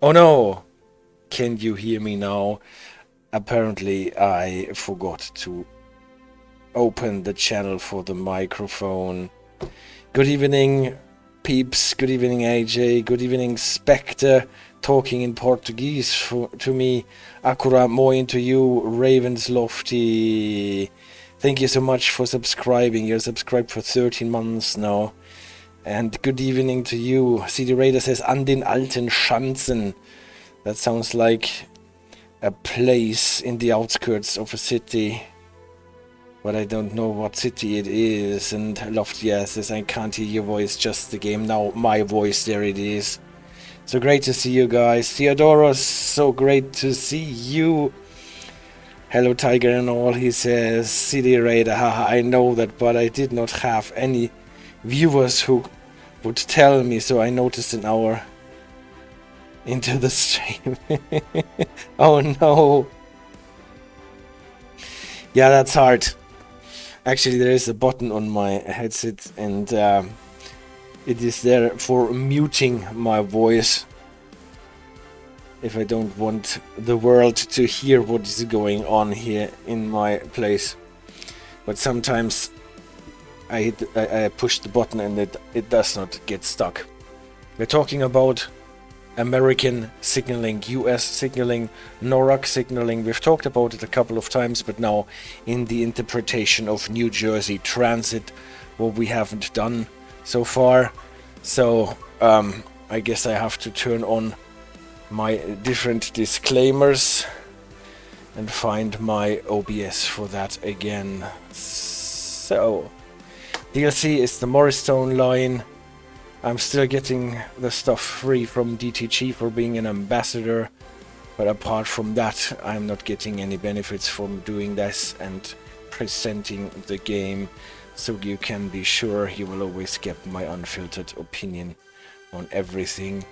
Oh no! Can you hear me now? Apparently I forgot to open the channel for the microphone. Good evening, peeps. Good evening, AJ. Good evening, Spectre. Talking in Portuguese to me. Akura moi to you, Ravens Lofty. Thank you so much for subscribing. You're subscribed for 13 months now. And good evening to you. CD Raider says, an den alten Schanzen. That sounds like a place in the outskirts of a city. But I don't know what city it is. And Lofty says, I can't hear your voice, just the game. Now my voice, there it is. So great to see you guys. Theodoros, so great to see you. Hello Tiger and all, he says. CD Raider, haha, I know that, but I did not have any viewers who would tell me, so I noticed an hour into the stream. Oh no. Yeah, that's hard. Actually, there is a button on my headset, and it is there for muting my voice if I don't want the world to hear what is going on here in my place. But sometimes I push the button and it does not get stuck. We're talking about American signaling, US signaling, NORAC signaling. We've talked about it a couple of times, but now in the interpretation of New Jersey Transit, what we haven't done so far. So I guess I have to turn on my different disclaimers and find my OBS for that again. So DLC is the Morristown Line. I'm still getting the stuff free from DTG for being an ambassador, but apart from that I'm not getting any benefits from doing this and presenting the game, so you can be sure you will always get my unfiltered opinion on everything.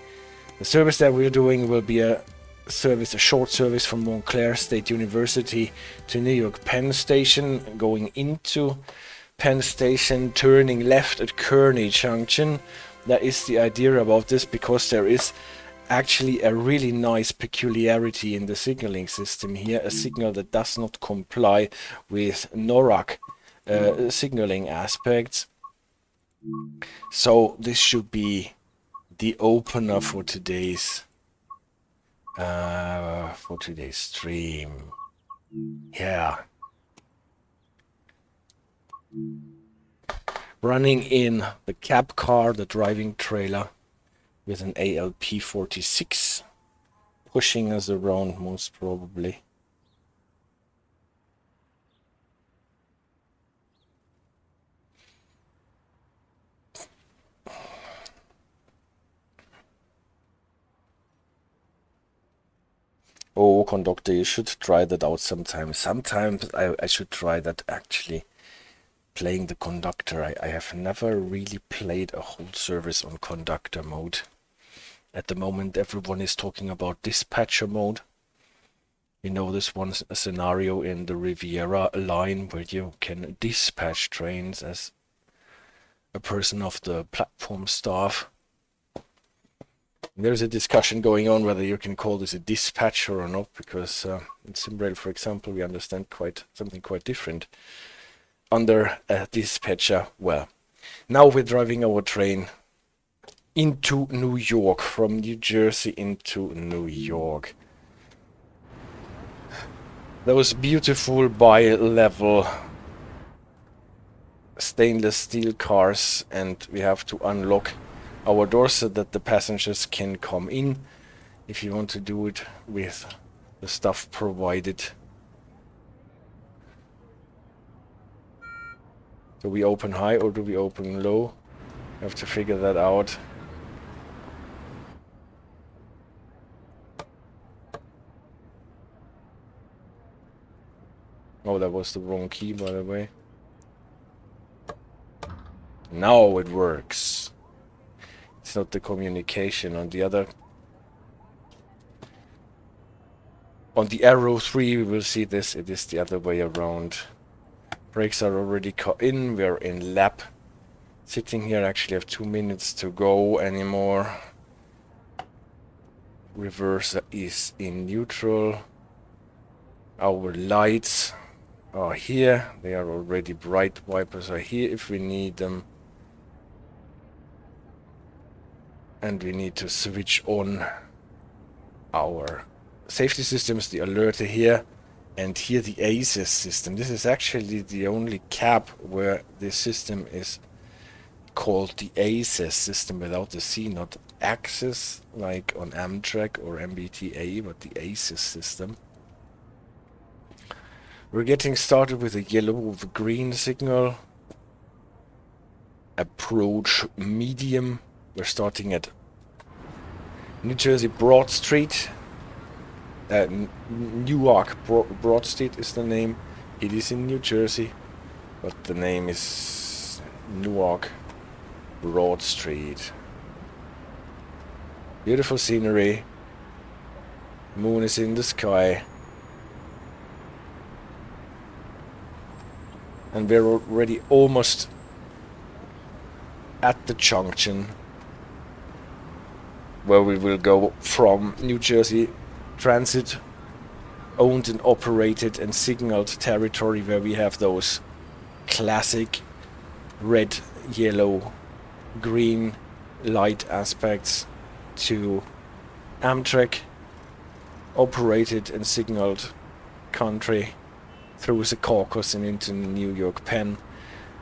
The service that we're doing will be a short service from Montclair State University to New York Penn Station, going into Penn Station, turning left at Kearny Junction. That is the idea about this, because there is actually a really nice peculiarity in the signaling system here, a signal that does not comply with NORAC signaling aspects. So this should be the opener for today's stream. Yeah. Running in the cab car, the driving trailer, with an ALP-46 pushing us around most probably. Oh, conductor, you should try that out sometime. Sometimes I should try that actually. Playing the conductor. I have never really played a whole service on conductor mode. At the moment everyone is talking about dispatcher mode. You know, this one scenario in the Riviera line where you can dispatch trains as a person of the platform staff. There's a discussion going on whether you can call this a dispatcher or not, because in SimRail, for example, we understand something quite different under a dispatcher. Well, now we're driving our train into New York, from New Jersey into New York. Those beautiful bi-level stainless steel cars, and we have to unlock our doors so that the passengers can come in, if you want to do it with the stuff provided. Do we open high or do we open low? I have to figure that out. Oh, that was the wrong key, by the way. Now it works. It's not the communication. On the Arrow 3 we will see this. It is the other way around. Brakes are already cut in. We're in lap. Sitting here, actually have 2 minutes to go anymore. Reverser is in neutral. Our lights are here. They are already bright. Wipers are here if we need them. And we need to switch on our safety systems. The alert here. And here the ASES system. This is actually the only cab where this system is called the ASES system without the C, not ASES like on Amtrak or MBTA, but the ASES system. We're getting started with a yellow with a green signal. Approach medium. We're starting at New Jersey Broad Street. Newark Broad Street is the name. It is in New Jersey, but the name is Newark Broad Street. Beautiful scenery. Moon is in the sky. And we're already almost at the junction where we will go from New Jersey Transit owned and operated and signaled territory, where we have those classic red, yellow, green light aspects, to Amtrak operated and signaled country through Secaucus and into New York Penn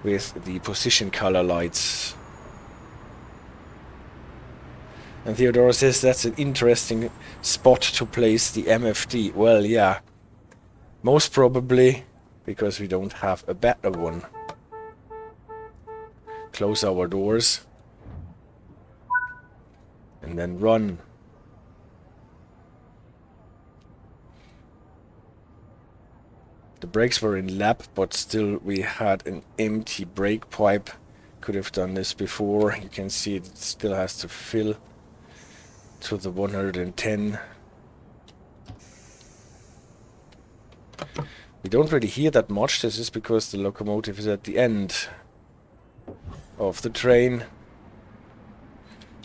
with the position color lights. And Theodora says that's an interesting spot to place the MFD. Well, yeah. Most probably because we don't have a better one. Close our doors. And then run. The brakes were in lap, but still we had an empty brake pipe. Could have done this before. You can see it still has to fill to the 110. We don't really hear that much. This is because the locomotive is at the end of the train,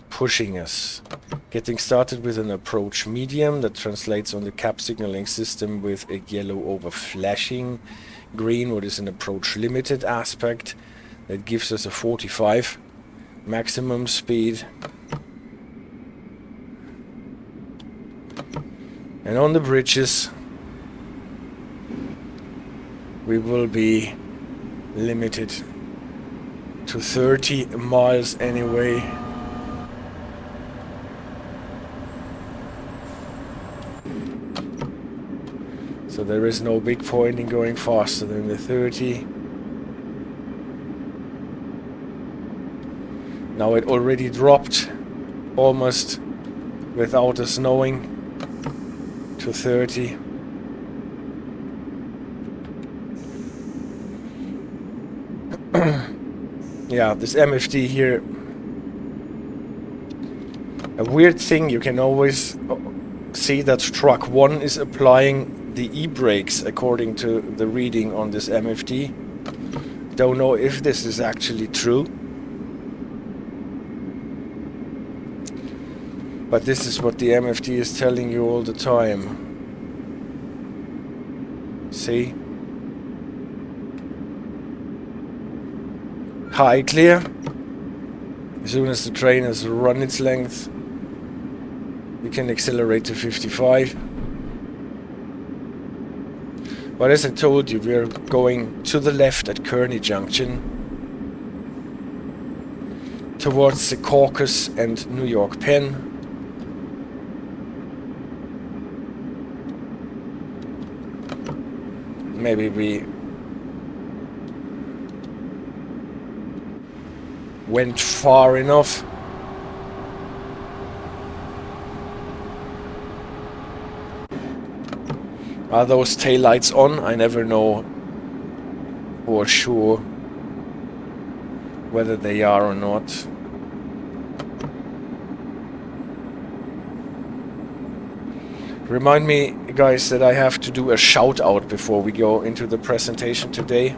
pushing us. Getting started with an approach medium that translates on the cab signaling system with a yellow over flashing green, what is an approach limited aspect. That gives us a 45 maximum speed. And on the bridges we will be limited to 30 miles anyway. So there is no big point in going faster than the 30. Now it already dropped almost without us knowing to 30. Yeah, this MFD here. A weird thing, you can always see that truck 1 is applying the e-brakes according to the reading on this MFD. Don't know if this is actually true. But this is what the MFD is telling you all the time. See? High clear. As soon as the train has run its length, we can accelerate to 55. But as I told you, we are going to the left at Kearny Junction towards Secaucus and New York Penn. Maybe we went far enough. Are those taillights on? I never know for sure whether they are or not. Remind me, guys, that I have to do a shout out before we go into the presentation today.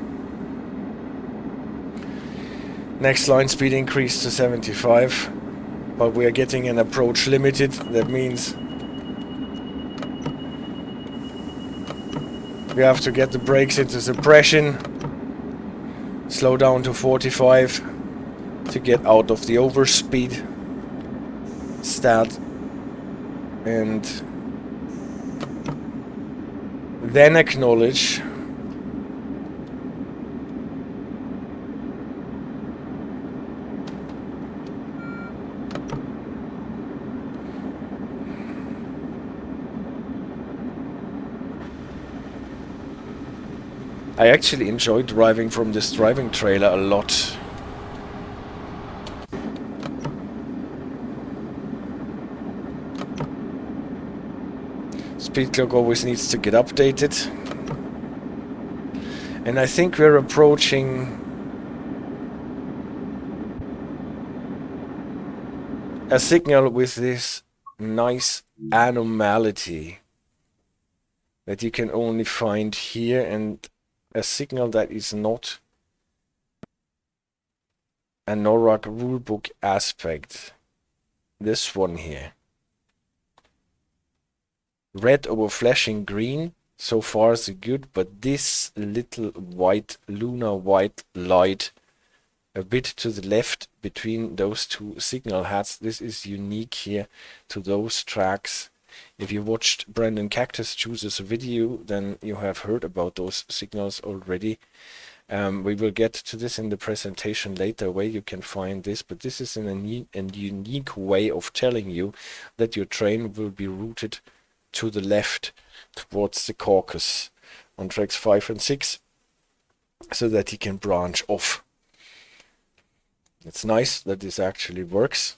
Next line speed increase to 75, but we are getting an approach limited. That means We have to get the brakes into suppression, slow down to 45 to get out of the overspeed stat, and then acknowledge I actually enjoy driving from this driving trailer a lot. Speed clock always needs to get updated. And I think we're approaching a signal with this nice anomaly that you can only find here, and a signal that is not a NORAC rulebook aspect. This one here. Red over flashing green, so far so good, but this little white, lunar white light a bit to the left between those two signal hats, this is unique here to those tracks. If you watched Brandon Cactus Chooses video, then you have heard about those signals already. We will get to this in the presentation later, where you can find this, but this is a unique way of telling you that your train will be routed to the left towards the Secaucus on tracks 5 and 6, so that you can branch off. It's nice that this actually works,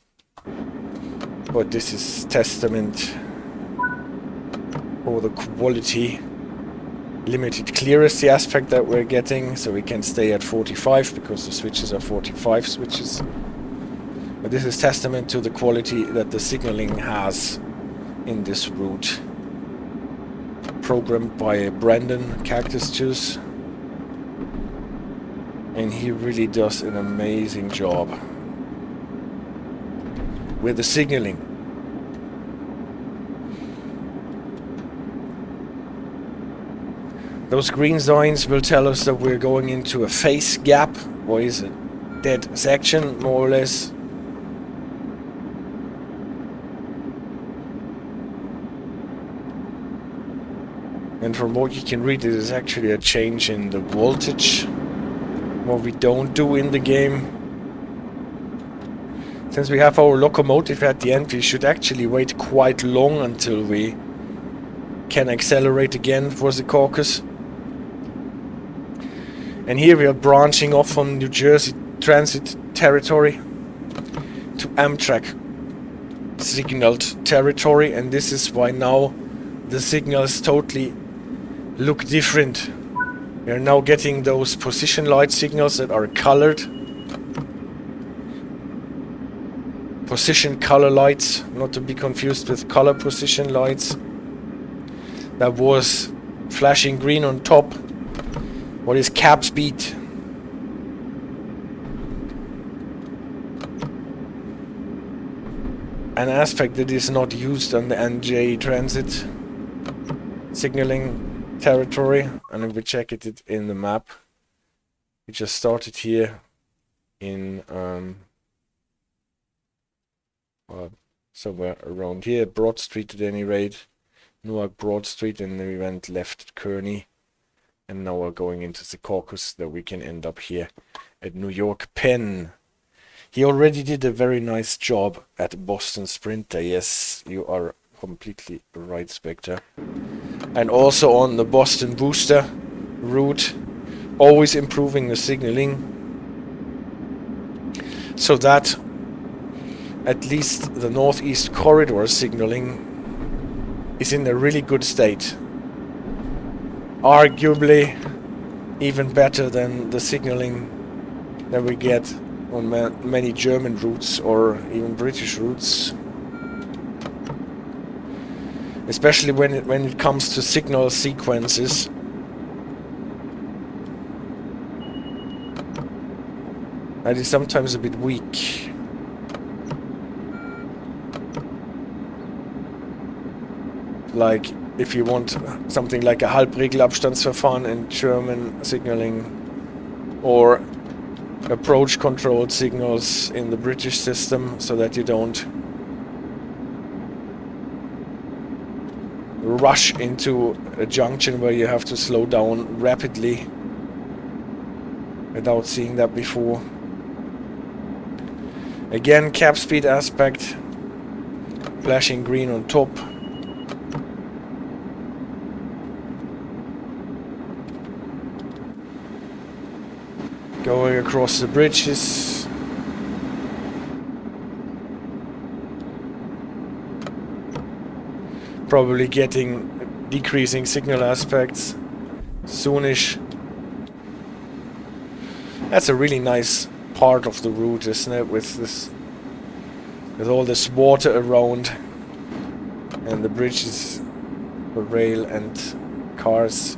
but this is testament for the quality limited clearance aspect that we're getting, so we can stay at 45 because the switches are 45 switches. But this is testament to the quality that the signaling has in this route. Programmed by Brandon Cactus Juice, and he really does an amazing job with the signaling. Those green signs will tell us that we're going into a phase gap, or is it dead section, more or less. And from what you can read, it is actually a change in the voltage, what we don't do in the game. Since we have our locomotive at the end, we should actually wait quite long until we can accelerate again for the Secaucus. And here we are branching off from New Jersey transit territory to Amtrak signaled territory, and this is why now the signals totally look different. We are now getting those position light signals that are colored. Position color lights, not to be confused with color position lights. That was flashing green on top. What is cab speed? An aspect that is not used on the NJ transit signaling territory. And if we check it in the map, we just started here in somewhere around here, Broad Street at any rate, Newark Broad Street, and then we went left at Kearny. And now we're going into the Secaucus, that we can end up here at York Penn. He already did a very nice job at Boston Sprinter. Yes, you are completely right, Spectre. And also on the Boston Booster route, always improving the signaling, so that at least the Northeast Corridor signaling is in a really good state. Arguably even better than the signaling that we get on many German routes or even British routes. Especially when it comes to signal sequences. That is sometimes a bit weak. Like if you want something like a Halbregelabstandsverfahren in German signaling, or approach controlled signals in the British system, so that you don't rush into a junction where you have to slow down rapidly without seeing that before. Again, cab speed aspect, flashing green on top. Going across the bridges. Probably getting decreasing signal aspects soonish. That's a really nice part of the route, isn't it? With this, with all this water around, and the bridges for rail and cars.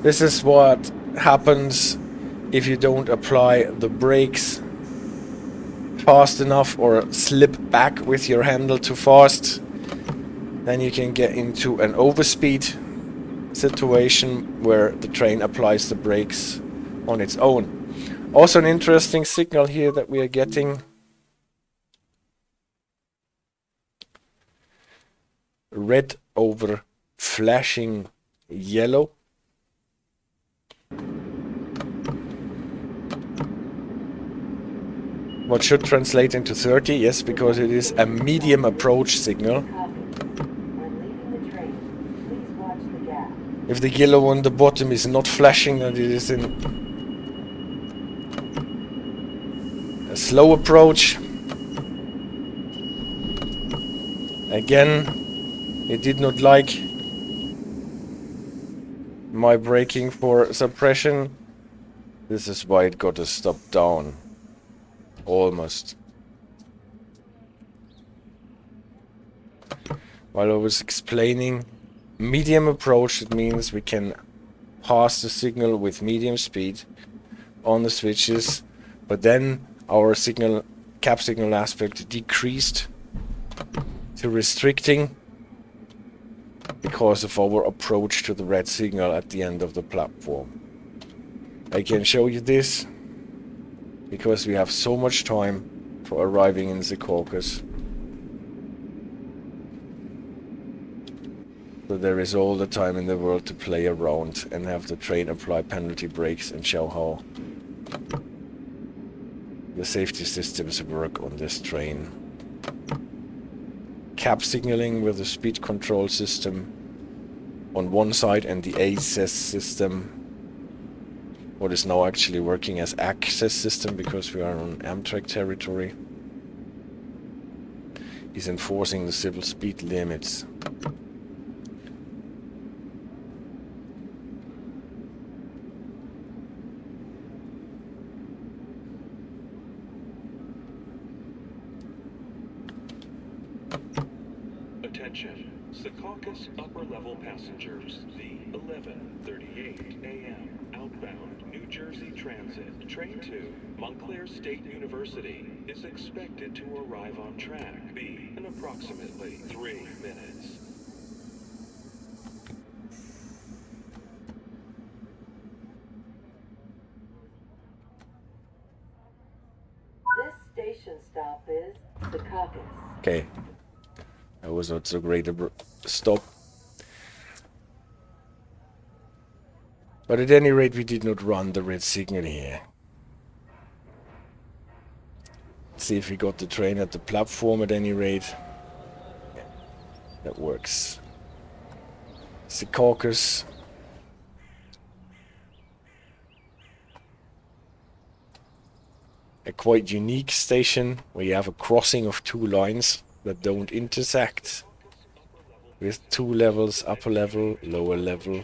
This is what happens if you don't apply the brakes fast enough or slip back with your handle too fast. Then you can get into an overspeed situation where the train applies the brakes on its own. Also an interesting signal here that we are getting. Red over flashing yellow. What should translate into 30, yes, because it is a medium approach signal. If the yellow on the bottom is not flashing, then it is in a slow approach. Again, it did not like my braking for suppression. This is why it got to stop down. Almost. While I was explaining medium approach, it means we can pass the signal with medium speed on the switches, but then our signal, cab signal aspect decreased to restricting because of our approach to the red signal at the end of the platform. I can show you this because we have so much time for arriving in Secaucus. So there is all the time in the world to play around and have the train apply penalty brakes and show how the safety systems work on this train. Cab signaling with the speed control system on one side and the ASES system, what is now actually working as ASES system because we are on Amtrak territory, is enforcing the civil speed limits. Attention, Secaucus upper level passengers, the 11:38 a.m. outbound New Jersey Transit train to Montclair State University is expected to arrive on track B in approximately 3 minutes. This station stop is Secaucus. Okay. That was not so great a stop. But at any rate, we did not run the red signal here. Let's see if we got the train at the platform at any rate. Yeah, that works. Secaucus. A quite unique station where you have a crossing of two lines that don't intersect, with two levels, upper level, lower level,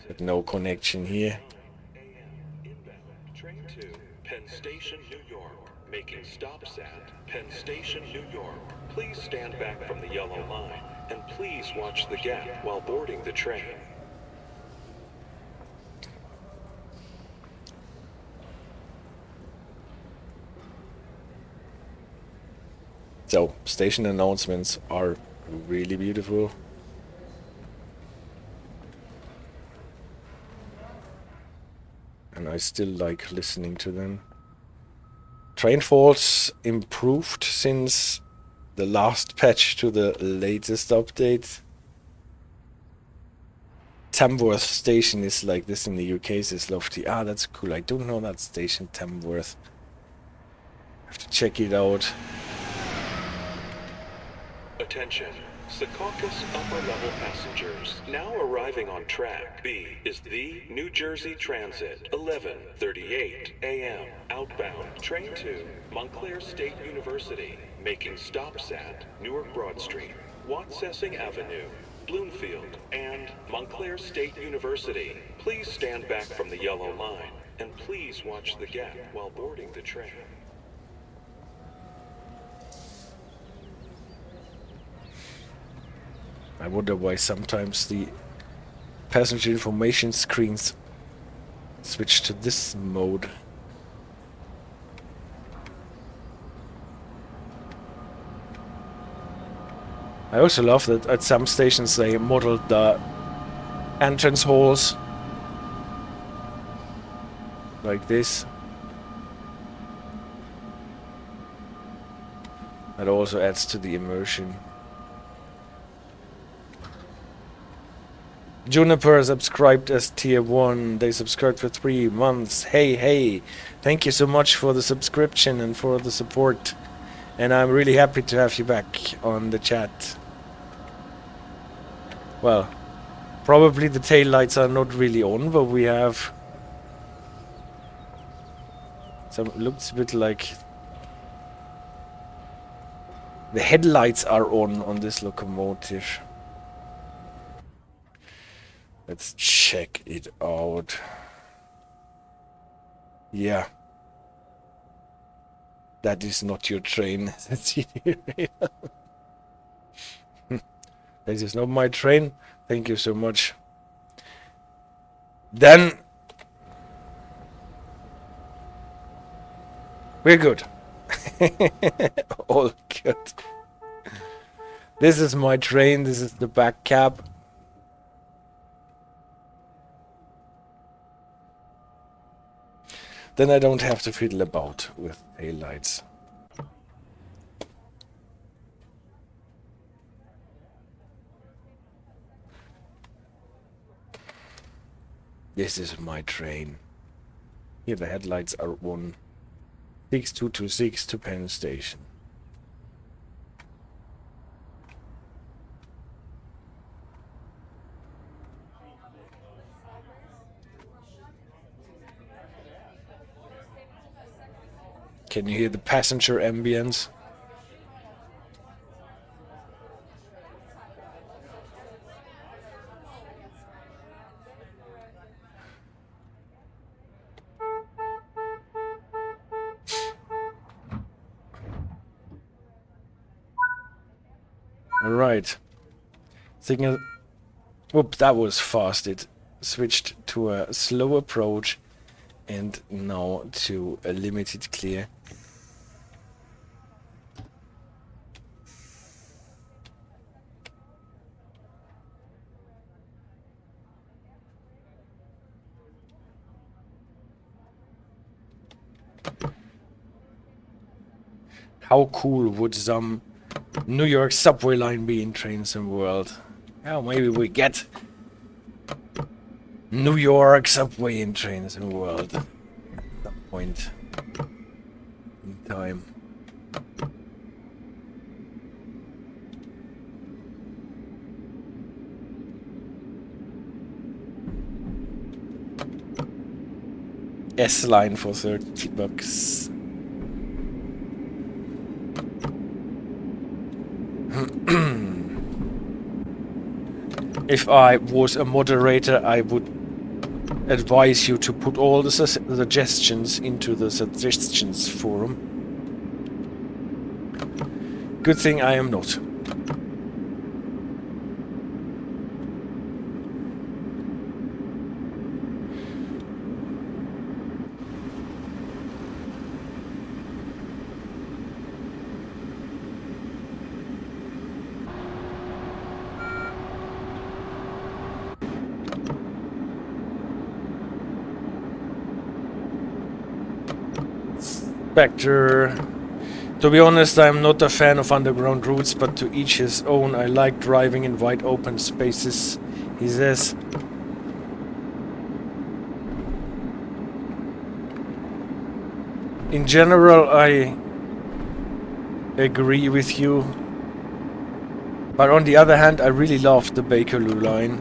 but no connection here. Train to Penn Station, New York. York, making stops at Penn Station, New York. Please stand back from the yellow line, and please watch the gap while boarding the train. So, station announcements are really beautiful. And I still like listening to them. Train faults improved since the last patch to the latest update. Tamworth station is like this in the UK, says Lofty. Ah, that's cool. I don't know that station, Tamworth. Have to check it out. Attention, Secaucus upper-level passengers. Now arriving on track B is the New Jersey Transit 11:38 a.m. outbound train to Montclair State University, making stops at Newark Broad Street, Watsessing Avenue, Bloomfield, and Montclair State University. Please stand back from the yellow line, and please watch the gap while boarding the train. I wonder why sometimes the passenger information screens switch to this mode. I also love that at some stations they modeled the entrance halls like this. That also adds to the immersion. Juniper subscribed as tier 1. They subscribed for 3 months. Hey, thank you so much for the subscription and for the support. And I'm really happy to have you back on the chat. Well, probably the tail lights are not really on, but we have some. Looks a bit like the headlights are on this locomotive. Let's check it out. Yeah. That is not your train. That's it. This is not my train. Thank you so much. Then we're good. All good. This is my train. This is the back cab. Then I don't have to fiddle about with tail lights. This is my train. Here the headlights are on. 6226 to Penn Station. Can you hear the passenger ambience? All right. Signal. Whoop, that was fast. It switched to a slow approach and now to a limited clear. How cool would some New York subway line be in Trains in the World? Yeah, maybe we get New York subway in Trains in the World at some point in time. S line for $30. If I was a moderator, I would advise you to put all the suggestions into the suggestions forum. Good thing I am not. Spectre. To be honest, I am not a fan of underground routes, but to each his own. I like driving in wide open spaces, he says. In general, I agree with you. But on the other hand, I really love the Bakerloo line.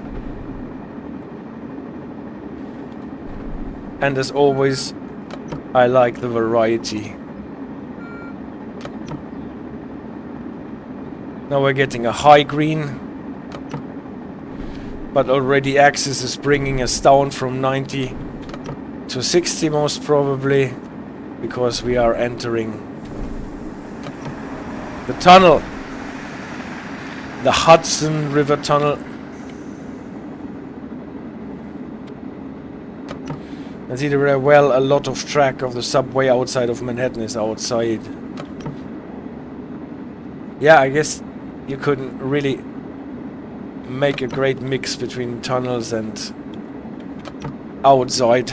And as always, I like the variety. Now we're getting a high green, but already ASES is bringing us down from 90 to 60 most probably, because we are entering the tunnel, the Hudson River Tunnel. I see very well a lot of track of the subway outside of Manhattan is outside. Yeah, I guess you couldn't really make a great mix between tunnels and outside.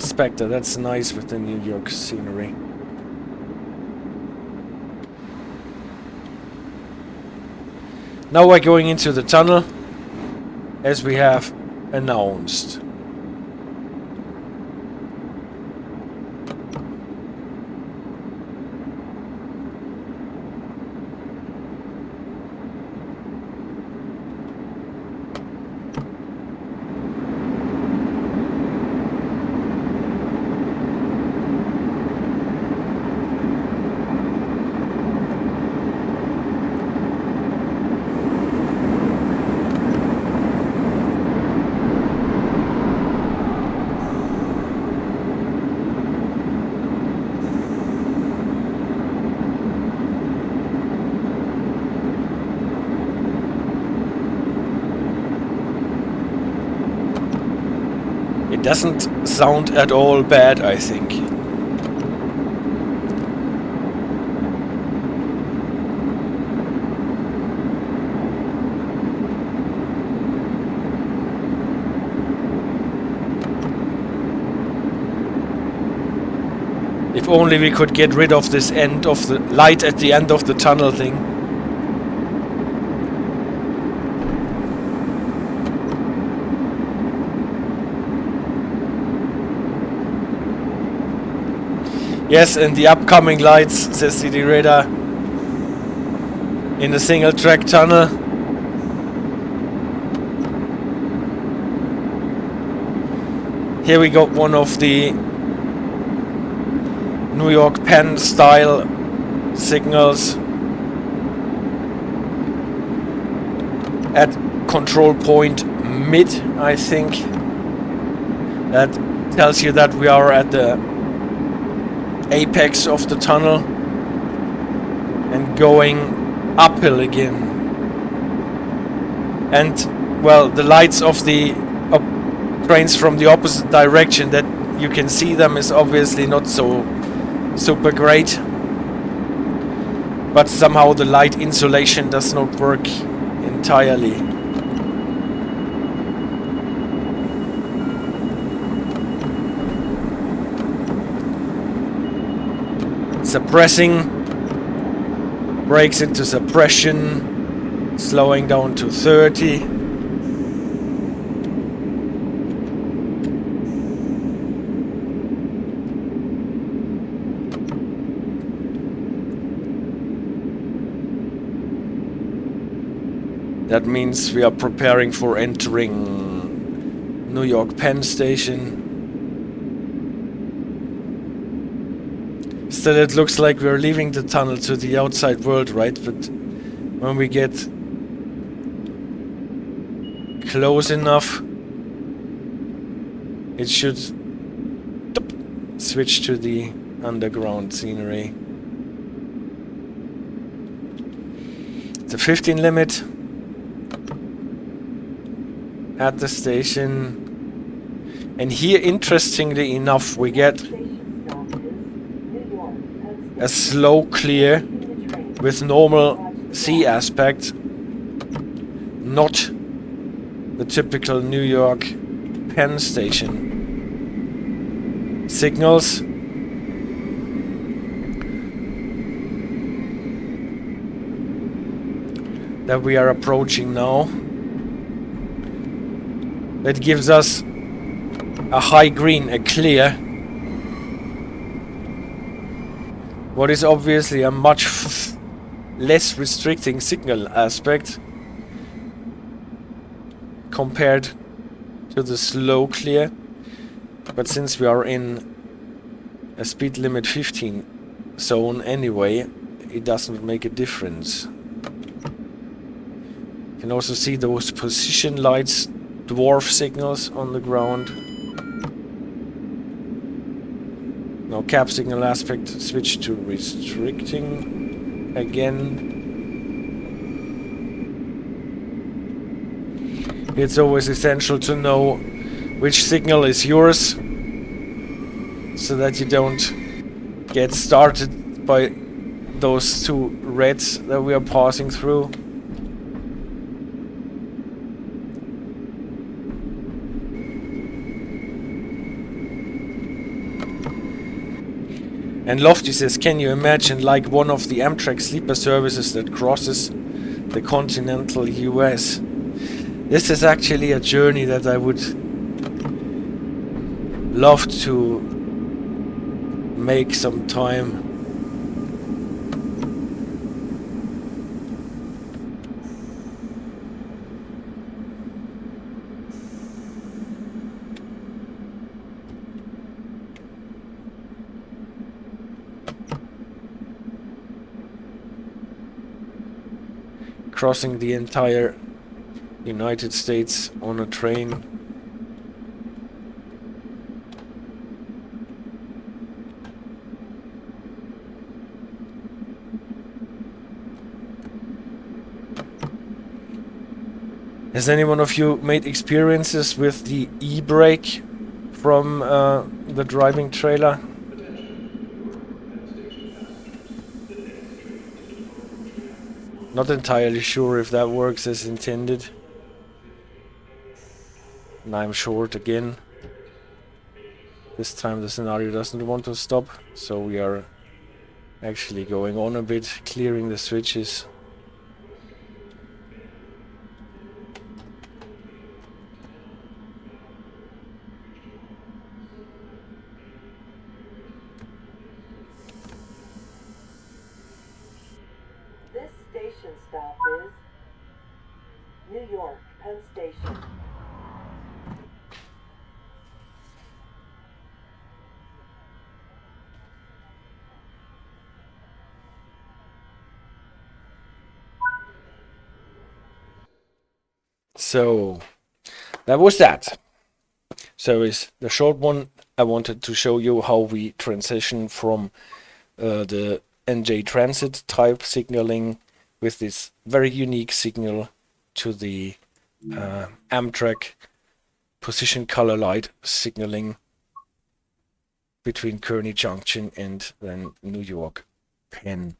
Spectre, that's nice with the New York scenery. Now we're going into the tunnel, as we have announced. Doesn't sound at all bad, I think. If only we could get rid of this end of the light at the end of the tunnel thing. Yes, and the upcoming lights, says CD Radar, in the single track tunnel. Here we got one of the New York Penn style signals at control point mid, I think. That tells you that we are at the apex of the tunnel and going uphill again. And well, the lights of the trains from the opposite direction, that you can see them, is obviously not so super great, but somehow the light insulation does not work entirely. Suppressing, breaks into suppression, slowing down to 30. That means we are preparing for entering New York Penn Station. Still, it looks like we're leaving the tunnel to the outside world, right? But when we get close enough, it should switch to the underground scenery. The 15 limit at the station. And here, interestingly enough, we get a slow clear with normal C aspect, not the typical New York Penn station signals. That we are approaching now. That gives us a high green, a clear. What is obviously a much less restricting signal aspect compared to the slow clear. But since we are in a speed limit 15 zone anyway, it doesn't make a difference. You can also see those position lights, dwarf signals on the ground. Now cab signal aspect switch to restricting again. It's always essential to know which signal is yours, so that you don't get started by those two reds that we are passing through. And Lofty says, can you imagine like one of the Amtrak sleeper services that crosses the continental US? This is actually a journey that I would love to make some time. Crossing the entire United States on a train. Has any one of you made experiences with the e-brake from the driving trailer? Not entirely sure if that works as intended. And I'm short again. This time the scenario doesn't want to stop, so we are actually going on a bit, clearing the switches. This station stop is New York Penn Station. So that was that. So is the short one. I wanted to show you how we transition from the NJ Transit type signaling with this very unique signal to the Amtrak position color light signaling between Kearny Junction and then New York Penn.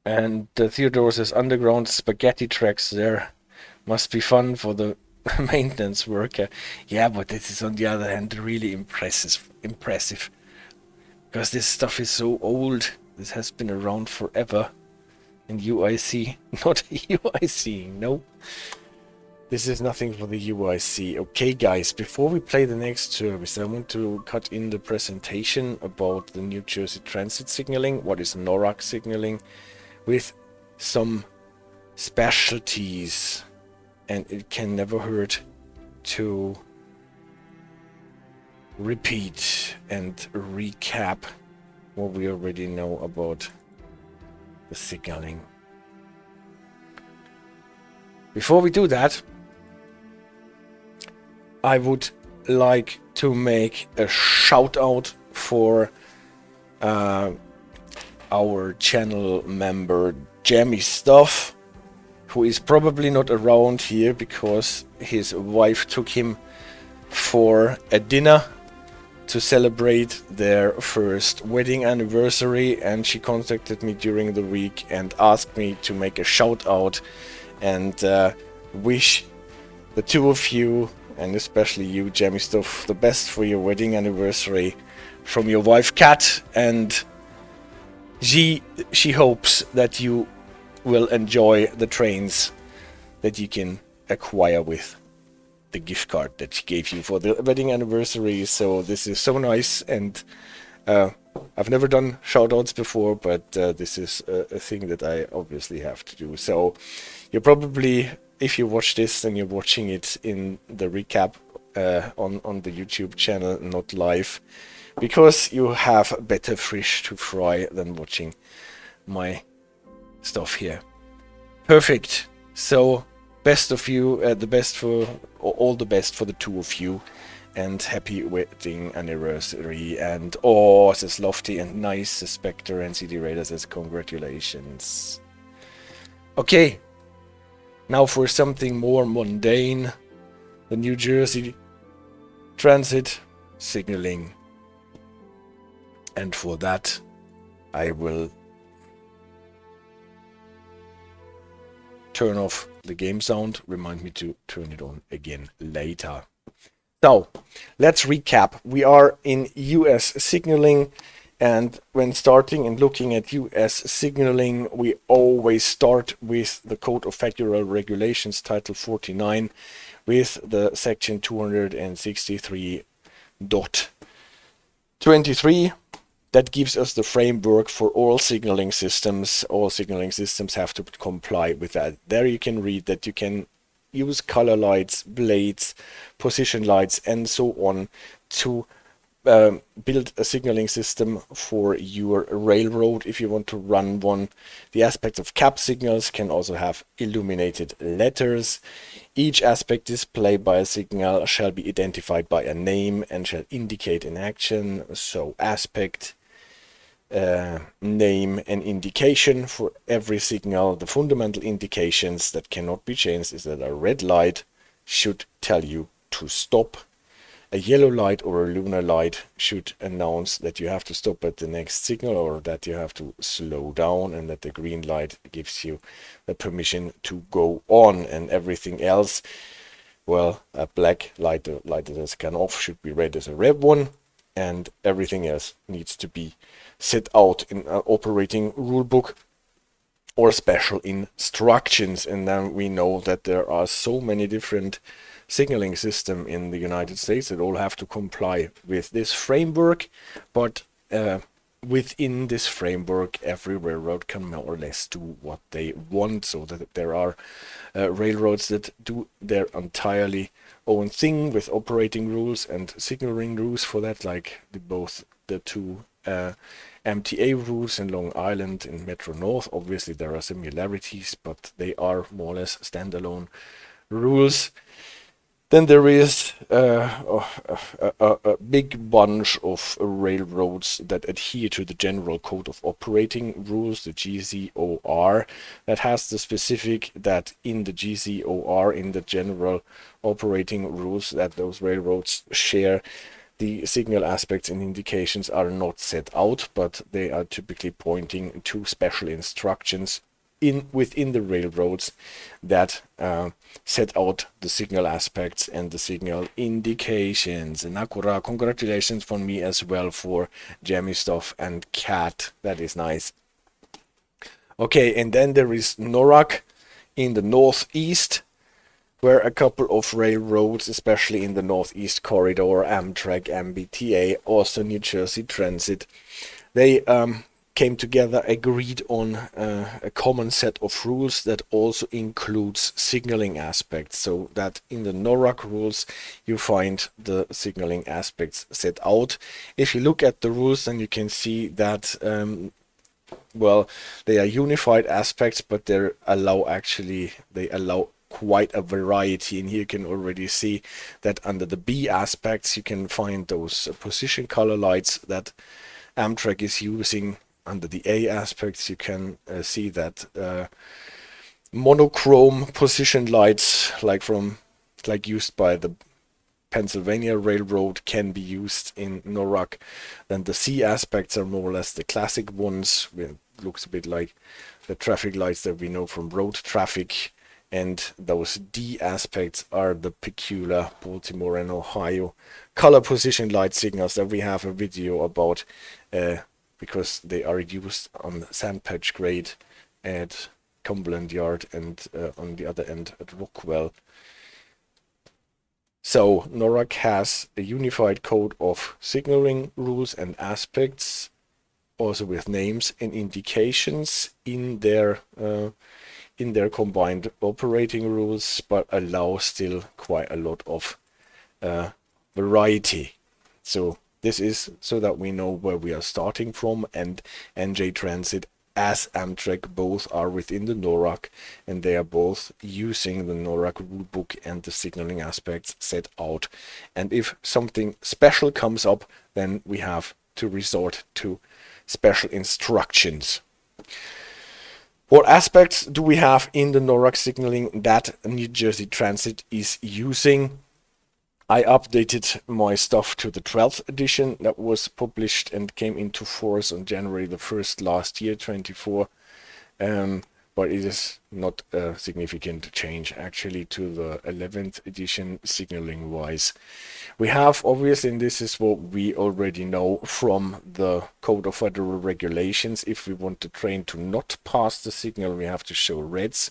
And Theodore says underground spaghetti tracks there must be fun for the maintenance worker. Yeah, but this is on the other hand really impressive. Because this stuff is so old. This has been around forever. And UIC, not UIC, no. This is nothing for the UIC. Okay guys, before we play the next service, I want to cut in the presentation about the New Jersey Transit signaling, what is NORAC signaling, with some specialties. And it can never hurt to repeat and recap what we already know about the signaling. Before we do that, I would like to make a shout out for our channel member Jammy Stuff, who is probably not around here because his wife took him for a dinner to celebrate their first wedding anniversary, and she contacted me during the week and asked me to make a shout out and wish the two of you, and especially you, Jammy Stuff, the best for your wedding anniversary from your wife Kat, and she hopes that you will enjoy the trains that you can acquire with the gift card that she gave you for the wedding anniversary. So this is so nice, and I've never done shoutouts before, but this is a thing that I obviously have to do. So you're probably, if you watch this, then you're watching it in the recap on the YouTube channel, not live, because you have better fish to fry than watching my stuff here. Perfect. So best of you, the best for all the best for the two of you, and happy wedding anniversary. And oh, says Lofty and nice, Spectre and CD Raider says congratulations. Okay, now for something more mundane, the New Jersey Transit signaling. And for that, I will turn off the game sound. Remind me to turn it on again later. So, let's recap. We are in US signaling, and when starting and looking at US signaling, we always start with the Code of Federal Regulations, Title 49, with the Section 263.23. That gives us the framework for all signaling systems. All signaling systems have to comply with that. There you can read that you can use color lights, blades, position lights, and so on to build a signaling system for your railroad if you want to run one. The aspects of cab signals can also have illuminated letters. Each aspect displayed by a signal shall be identified by a name and shall indicate an action. So aspect, name and indication for every signal. The fundamental indications that cannot be changed is that a red light should tell you to stop. A yellow light or a lunar light should announce that you have to stop at the next signal or that you have to slow down, and that the green light gives you the permission to go on. And everything else, well, a black light, the light that is gone off, should be read as a red one, and everything else needs to be set out in an operating rule book or special instructions. And then we know that there are so many different signaling system in the United States that all have to comply with this framework, but within this framework every railroad can more or less do what they want, so that there are railroads that do their entirely own thing with operating rules and signaling rules for that, like both the two MTA rules in Long Island and Metro North. Obviously there are similarities, but they are more or less standalone rules. Then there is a big bunch of railroads that adhere to the General Code of Operating Rules, the GCOR, that has the specific that in the GCOR, in the General Operating Rules that those railroads share, the signal aspects and indications are not set out, but they are typically pointing to special instructions within the railroads that set out the signal aspects and the signal indications. And Akura, congratulations from me as well for Jammy Stuff and Cat. That is nice. Okay, and then there is NORAC in the northeast, where a couple of railroads, especially in the northeast corridor, Amtrak, MBTA, also New Jersey Transit, they came together, agreed on a common set of rules that also includes signaling aspects, so that in the NORAC rules you find the signaling aspects set out. If you look at the rules, then you can see that well, they are unified aspects, but they allow quite a variety. And here you can already see that under the B aspects you can find those position color lights that Amtrak is using. Under the A aspects you can see that monochrome position lights like used by the Pennsylvania Railroad can be used in NORAC. Then the C aspects are more or less the classic ones. It looks a bit like the traffic lights that we know from road traffic. And those D aspects are the peculiar Baltimore and Ohio color position light signals that we have a video about, because they are used on Sandpatch Grade at Cumberland Yard and on the other end at Rockwell. So NORAC has a unified code of signaling rules and aspects, also with names and indications in their combined operating rules, but allow still quite a lot of variety. So this is so that we know where we are starting from, and NJ Transit as Amtrak both are within the NORAC, and they are both using the NORAC rulebook and the signaling aspects set out. And if something special comes up, then we have to resort to special instructions. What aspects do we have in the NORAC signaling that New Jersey Transit is using? I updated my stuff to the 12th edition that was published and came into force on January the 1st last year, 24. But it is not a significant change actually to the 11th edition signaling wise. We have, obviously, and this is what we already know from the Code of Federal Regulations, if we want the train to not pass the signal, we have to show reds.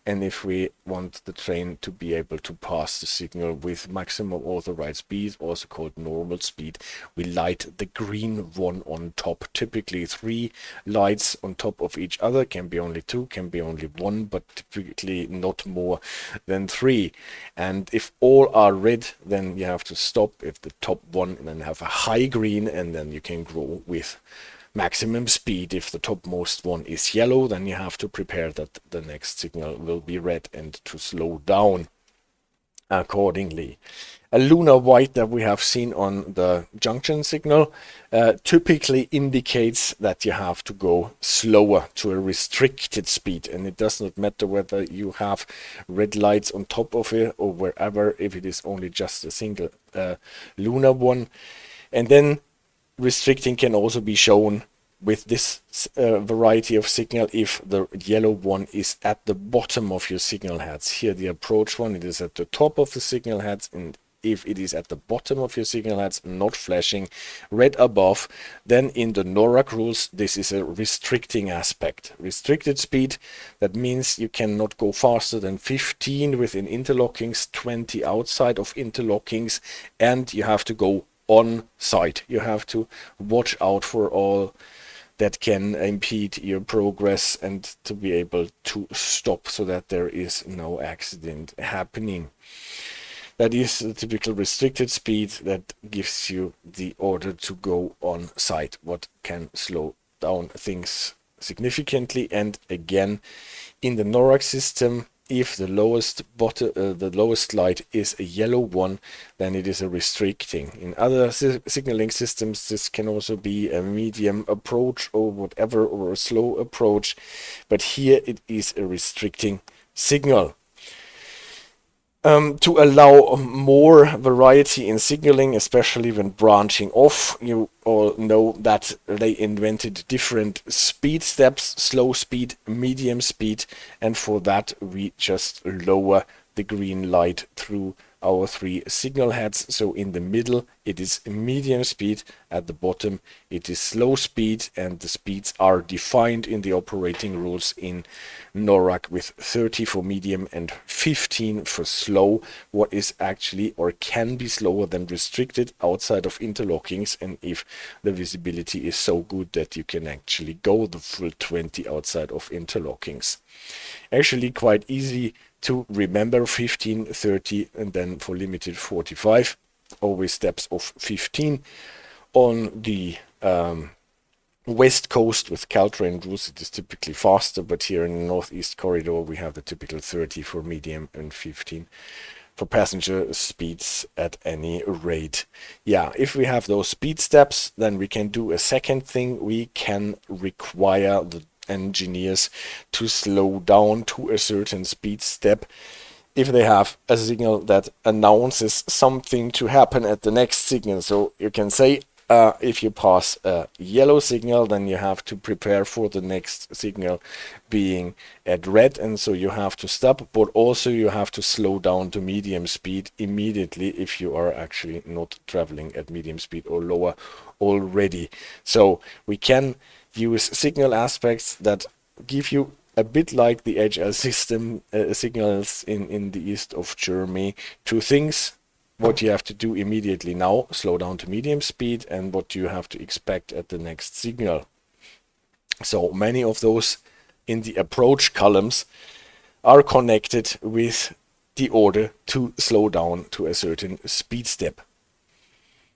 And if we want the train to be able to pass the signal with maximum authorized speed, also called normal speed, we light the green one on top. Typically 3 lights on top of each other, can be only 2, can be only 1, but typically not more than 3. And if all are red, then you have to stop if the top one, and then have a high green, and then you can go with maximum speed. If the topmost one is yellow, then you have to prepare that the next signal will be red and to slow down accordingly. A lunar white that we have seen on the junction signal typically indicates that you have to go slower to a restricted speed, and it does not matter whether you have red lights on top of it or wherever, if it is only just a single lunar one. And then restricting can also be shown with this variety of signal if the yellow one is at the bottom of your signal heads. Here the approach one, it is at the top of the signal heads, and if it is at the bottom of your signal heads, not flashing, red above, then in the NORAC rules this is a restricting aspect. Restricted speed, that means you cannot go faster than 15 within interlockings, 20 outside of interlockings, and you have to go on site. You have to watch out for all that can impede your progress and to be able to stop so that there is no accident happening. That is the typical restricted speed that gives you the order to go on site, what can slow down things significantly. And again, in the NORAC system, if the lowest light is a yellow one, then it is a restricting. In other signaling systems, this can also be a medium approach or whatever, or a slow approach, but here it is a restricting signal. To allow more variety in signaling, especially when branching off, you all know that they invented different speed steps: slow speed, medium speed, and for that we just lower the green light through our 3 signal heads. So in the middle it is medium speed, at the bottom it is slow speed, and the speeds are defined in the operating rules in NORAC with 30 for medium and 15 for slow. What is actually or can be slower than restricted outside of interlockings, and if the visibility is so good that you can actually go the full 20 outside of interlockings. Actually quite easy to remember: 15, 30, and then for limited 45. Always steps of 15. On the west coast with Caltrain rules it is typically faster, but here in the northeast corridor we have the typical 30 for medium and 15 for passenger speeds at any rate. Yeah, if we have those speed steps, then we can do a second thing. We can require the engineers to slow down to a certain speed step if they have a signal that announces something to happen at the next signal. So you can say if you pass a yellow signal, then you have to prepare for the next signal being at red, and so you have to stop, but also you have to slow down to medium speed immediately if you are actually not traveling at medium speed or lower already. So we can use signal aspects that give you a bit like the HL system signals in the east of Germany. 2 things: what you have to do immediately now, slow down to medium speed, and what you have to expect at the next signal. So many of those in the approach columns are connected with the order to slow down to a certain speed step,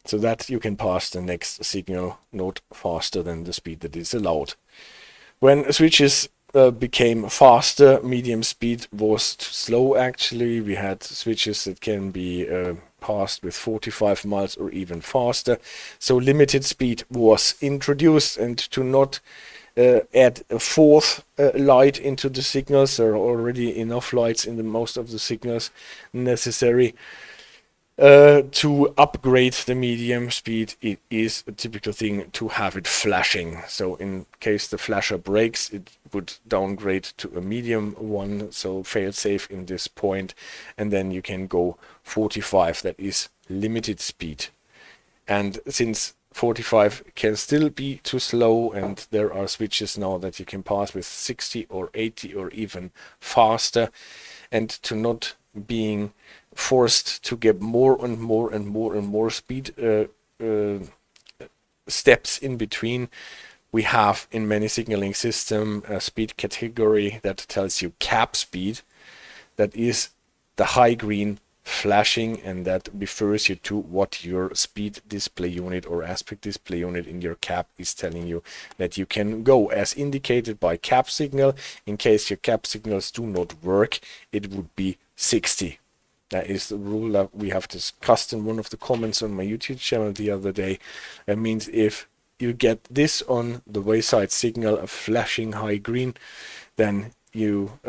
so that you can pass the next signal not faster than the speed that is allowed. When switches became faster, medium speed was too slow actually. We had switches that can be passed with 45 miles or even faster. So limited speed was introduced, and to not add a 4th light into the signals, there are already enough lights in most of the signals necessary. To upgrade the medium speed, it is a typical thing to have it flashing. So in case the flasher breaks, it would downgrade to a medium one, so fail safe in this point, and then you can go 45, that is limited speed. And since 45 can still be too slow, and there are switches now that you can pass with 60 or 80 or even faster, and to not being forced to get more and more and more and more speed steps in between, we have in many signaling system a speed category that tells you cap speed. That is the high green flashing, and that refers you to what your speed display unit or aspect display unit in your cab is telling you that you can go, as indicated by cap signal. In case your cap signals do not work, it would be 60. That is the rule that we have discussed in one of the comments on my YouTube channel the other day. That means if you get this on the wayside signal, a flashing high green, then you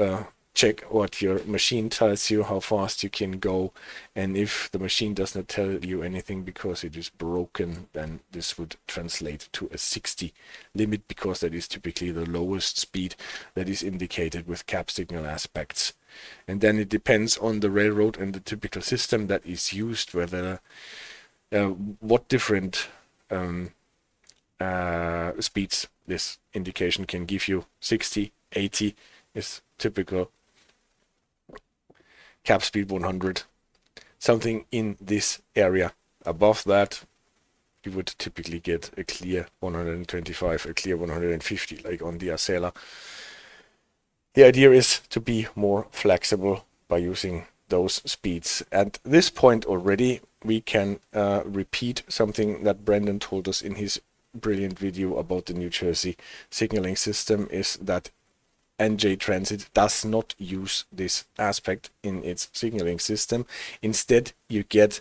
check what your machine tells you, how fast you can go, and if the machine does not tell you anything because it is broken, then this would translate to a 60 limit, because that is typically the lowest speed that is indicated with cap signal aspects. And then it depends on the railroad and the typical system that is used, whether what different speeds this indication can give you. 60, 80 is typical. Cap speed 100, something in this area. Above that, you would typically get a clear 125, a clear 150, like on the Acela. The idea is to be more flexible by using those speeds. At this point already, we can repeat something that Brendan told us in his brilliant video about the New Jersey signaling system, is that NJ Transit does not use this aspect in its signaling system. Instead, you get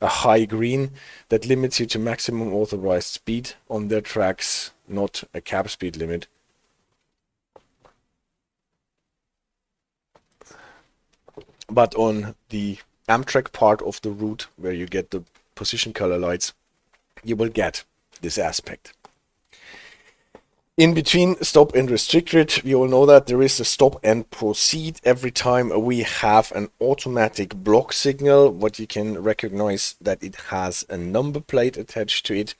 a high green that limits you to maximum authorized speed on their tracks, not a cap speed limit. But on the Amtrak part of the route, where you get the position color lights, you will get this aspect. In between stop and restricted, we all know that there is a stop and proceed. Every time we have an automatic block signal, what you can recognize that it has a number plate attached to it,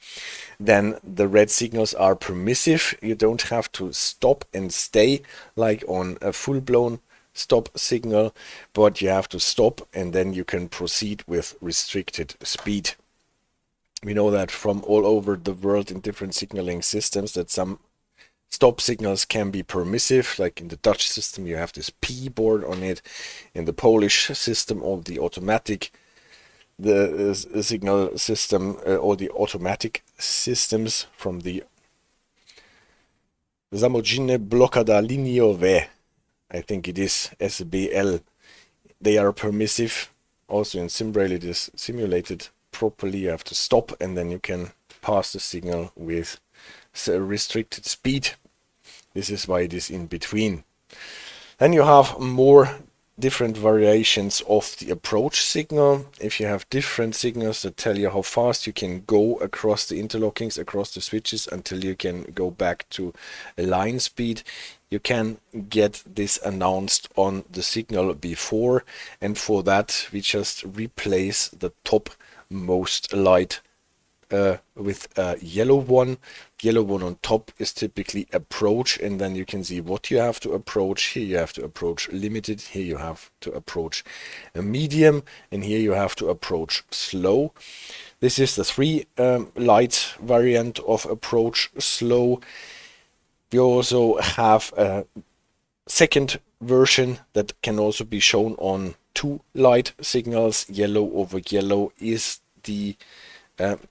then the red signals are permissive. You don't have to stop and stay like on a full-blown stop signal, but you have to stop and then you can proceed with restricted speed. We know that from all over the world in different signaling systems that some stop signals can be permissive, like in the Dutch system you have this P board on it. In the Polish system, all the automatic signal system, all the automatic systems from the Samodzielne blokada liniowe, I think it is SBL, they are permissive. Also in SimRail it is simulated properly. You have to stop and then you can pass the signal with restricted speed. This is why it is in between. Then you have more different variations of the approach signal. If you have different signals that tell you how fast you can go across the interlockings, across the switches until you can go back to a line speed, you can get this announced on the signal before, and for that we just replace the topmost light with a yellow one. Yellow one on top is typically approach, and then you can see what you have to approach. Here you have to approach limited, here you have to approach a medium, and here you have to approach slow. This is the 3 light variant of approach slow. We also have a second version that can also be shown on 2 light signals. Yellow over yellow is the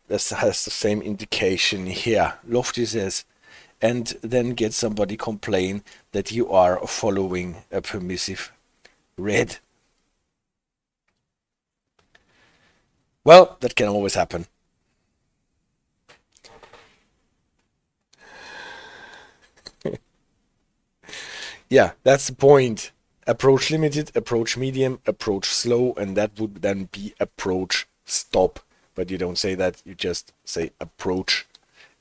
this has the same indication here. Lofty says, and then get somebody complain that you are following a permissive red. Well, that can always happen. Yeah, that's the point. Approach limited, approach medium, approach slow, and that would then be approach stop. But you don't say that, you just say approach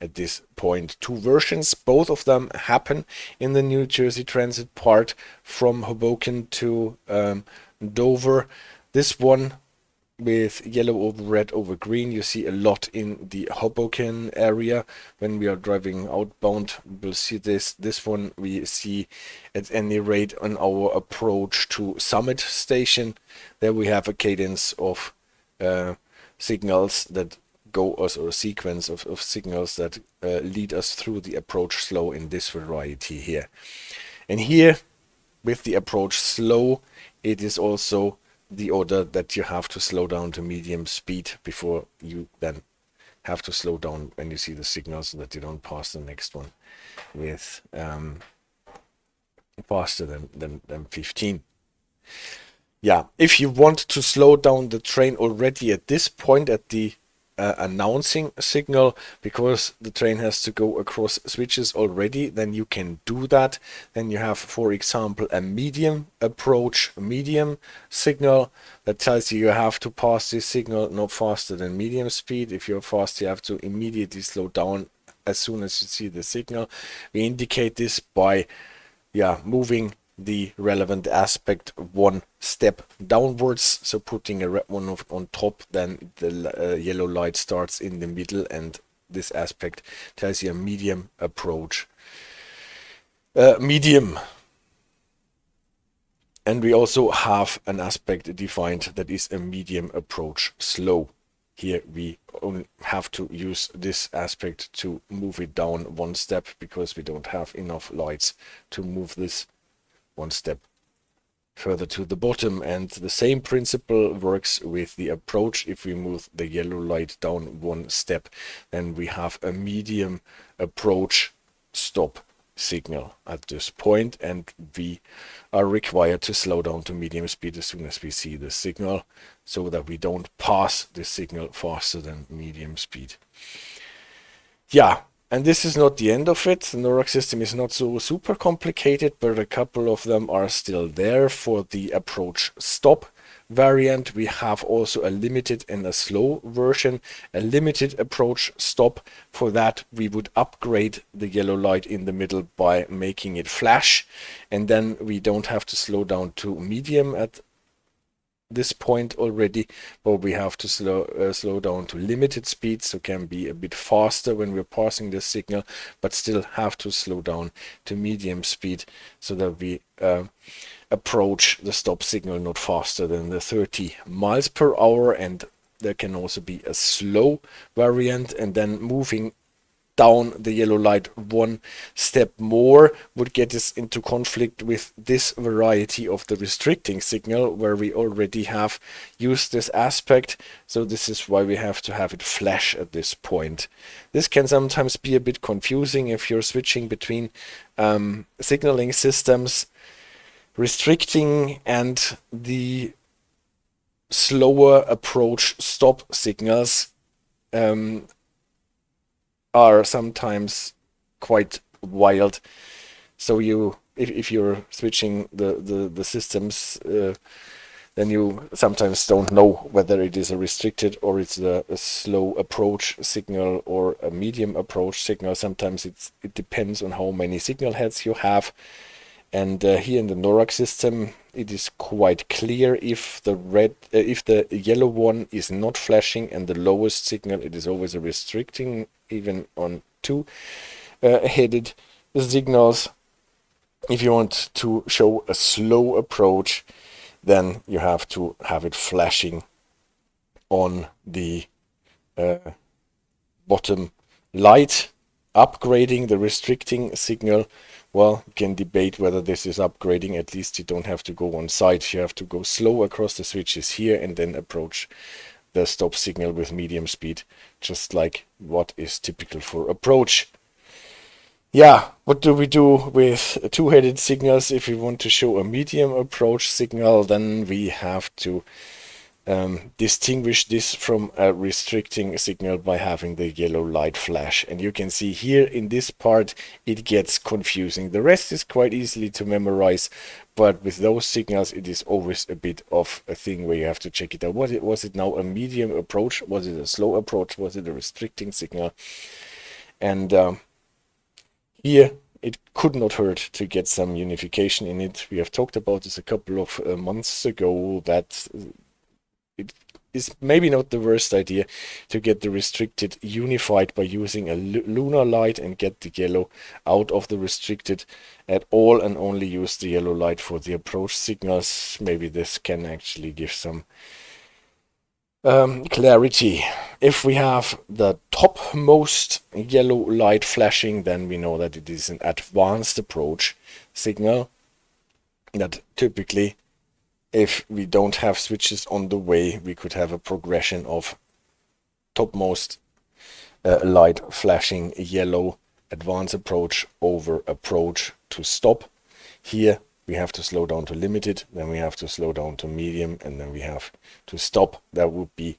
at this point. 2 versions, both of them happen in the New Jersey Transit part from Hoboken to Dover. This one with yellow over red over green, you see a lot in the Hoboken area. When we are driving outbound, we'll see this. This one we see at any rate on our approach to Summit Station. There we have a cadence of signals that go us, or a sequence of signals that lead us through the approach slow in this variety here. And here with the approach slow, it is also the order that you have to slow down to medium speed before you then have to slow down when you see the signals, so that you don't pass the next one with faster than 15. Yeah, if you want to slow down the train already at this point at the announcing signal, because the train has to go across switches already, then you can do that. Then you have, for example, a medium approach, medium signal that tells you have to pass this signal no faster than medium speed. If you're fast, you have to immediately slow down as soon as you see the signal. We indicate this by moving the relevant aspect 1 step downwards, so putting a red one on top, then the yellow light starts in the middle, and this aspect tells you a medium approach. Medium. And we also have an aspect defined that is a medium approach slow. Here we only have to use this aspect to move it down 1 step, because we don't have enough lights to move this 1 step further to the bottom. And the same principle works with the approach. If we move the yellow light down 1 step, then we have a medium approach stop signal at this point, and we are required to slow down to medium speed as soon as we see the signal, so that we don't pass the signal faster than medium speed. Yeah, And this is not the end of it. The NORAC system is not so super complicated, but a couple of them are still there. For the approach stop variant, we have also a limited and a slow version. A limited approach stop, for that we would upgrade the yellow light in the middle by making it flash, and then we don't have to slow down to medium at this point already, but we have to slow down to limited speed, so can be a bit faster when we're passing the signal, but still have to slow down to medium speed so that we approach the stop signal not faster than the 30 miles per hour. And there can also be a slow variant, and then moving down the yellow light one step more would get us into conflict with this variety of the restricting signal, where we already have used this aspect. So this is why we have to have it flash at this point. This can sometimes be a bit confusing if you're switching between signaling systems. Restricting and the slower approach stop signals are sometimes quite wild. So if you're switching the systems, then you sometimes don't know whether it is a restricted or it's a slow approach signal or a medium approach signal. Sometimes it depends on how many signal heads you have. And here in the NORAC system, it is quite clear if the yellow one is not flashing and the lowest signal, it is always a restricting, even on two-headed signals. If you want to show a slow approach, then you have to have it flashing on the bottom light. Upgrading the restricting signal, well, you can debate whether this is upgrading. At least you don't have to go on site. You have to go slow across the switches here and then approach the stop signal with medium speed, just like what is typical for approach. Yeah, what do we do with two-headed signals? If we want to show a medium approach signal, then we have to distinguish this from a restricting signal by having the yellow light flash. And you can see here in this part it gets confusing. The rest is quite easily to memorize, but with those signals it is always a bit of a thing where you have to check it out. Was it now a medium approach? Was it a slow approach? Was it a restricting signal? And here it could not hurt to get some unification in it. We have talked about this a couple of months ago, that it is maybe not the worst idea to get the restricted unified by using a lunar light and get the yellow out of the restricted at all and only use the yellow light for the approach signals. Maybe this can actually give some clarity. If we have the topmost yellow light flashing, then we know that it is an advanced approach signal. That typically, if we don't have switches on the way, we could have a progression of topmost light flashing yellow, advanced approach over approach to stop. Here we have to slow down to limited, then we have to slow down to medium, and then we have to stop. That would be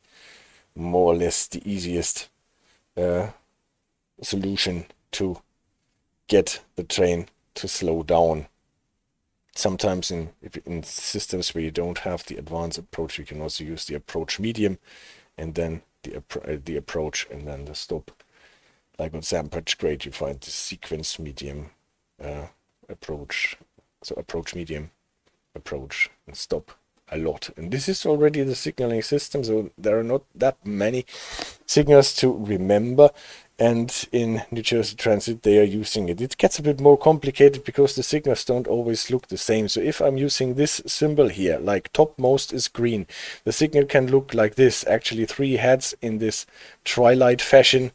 more or less the easiest solution to get the train to slow down. Sometimes in systems where you don't have the advanced approach, you can also use the approach medium and then the approach and then the stop. Like on Sampage Grade, you find the sequence medium approach. So approach medium, approach and stop a lot. And this is already the signaling system, so there are not that many signals to remember. And in New Jersey Transit, they are using it. It gets a bit more complicated because the signals don't always look the same. So if I'm using this symbol here, like topmost is green, the signal can look like this, actually 3 heads in this tri-light fashion.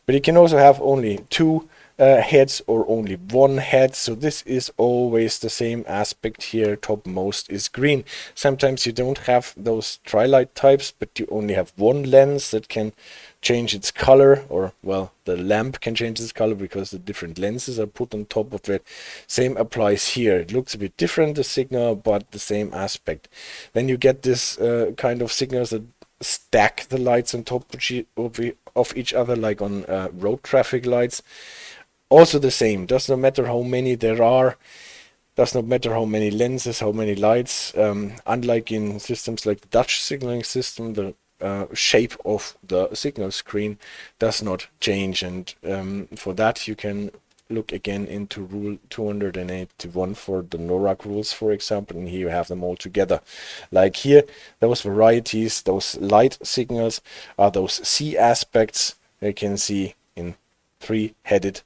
But it can also have only 2 heads or only 1 head. So this is always the same aspect here. Topmost is green. Sometimes you don't have those tri-light types, but you only have 1 lens that can change its color, or well, the lamp can change its color because the different lenses are put on top of it. Same applies here. It looks a bit different, the signal, but the same aspect. Then you get this kind of signals that stack the lights on top of each other, like on road traffic lights. Also the same, does not matter how many there are, does not matter how many lenses, how many lights. Unlike in systems like the Dutch signaling system, the shape of the signal screen does not change, and for that you can look again into rule 281 for the NORAC rules, for example, and here you have them all together. Like here, those varieties, those light signals are those C aspects. You can see in 3-headed,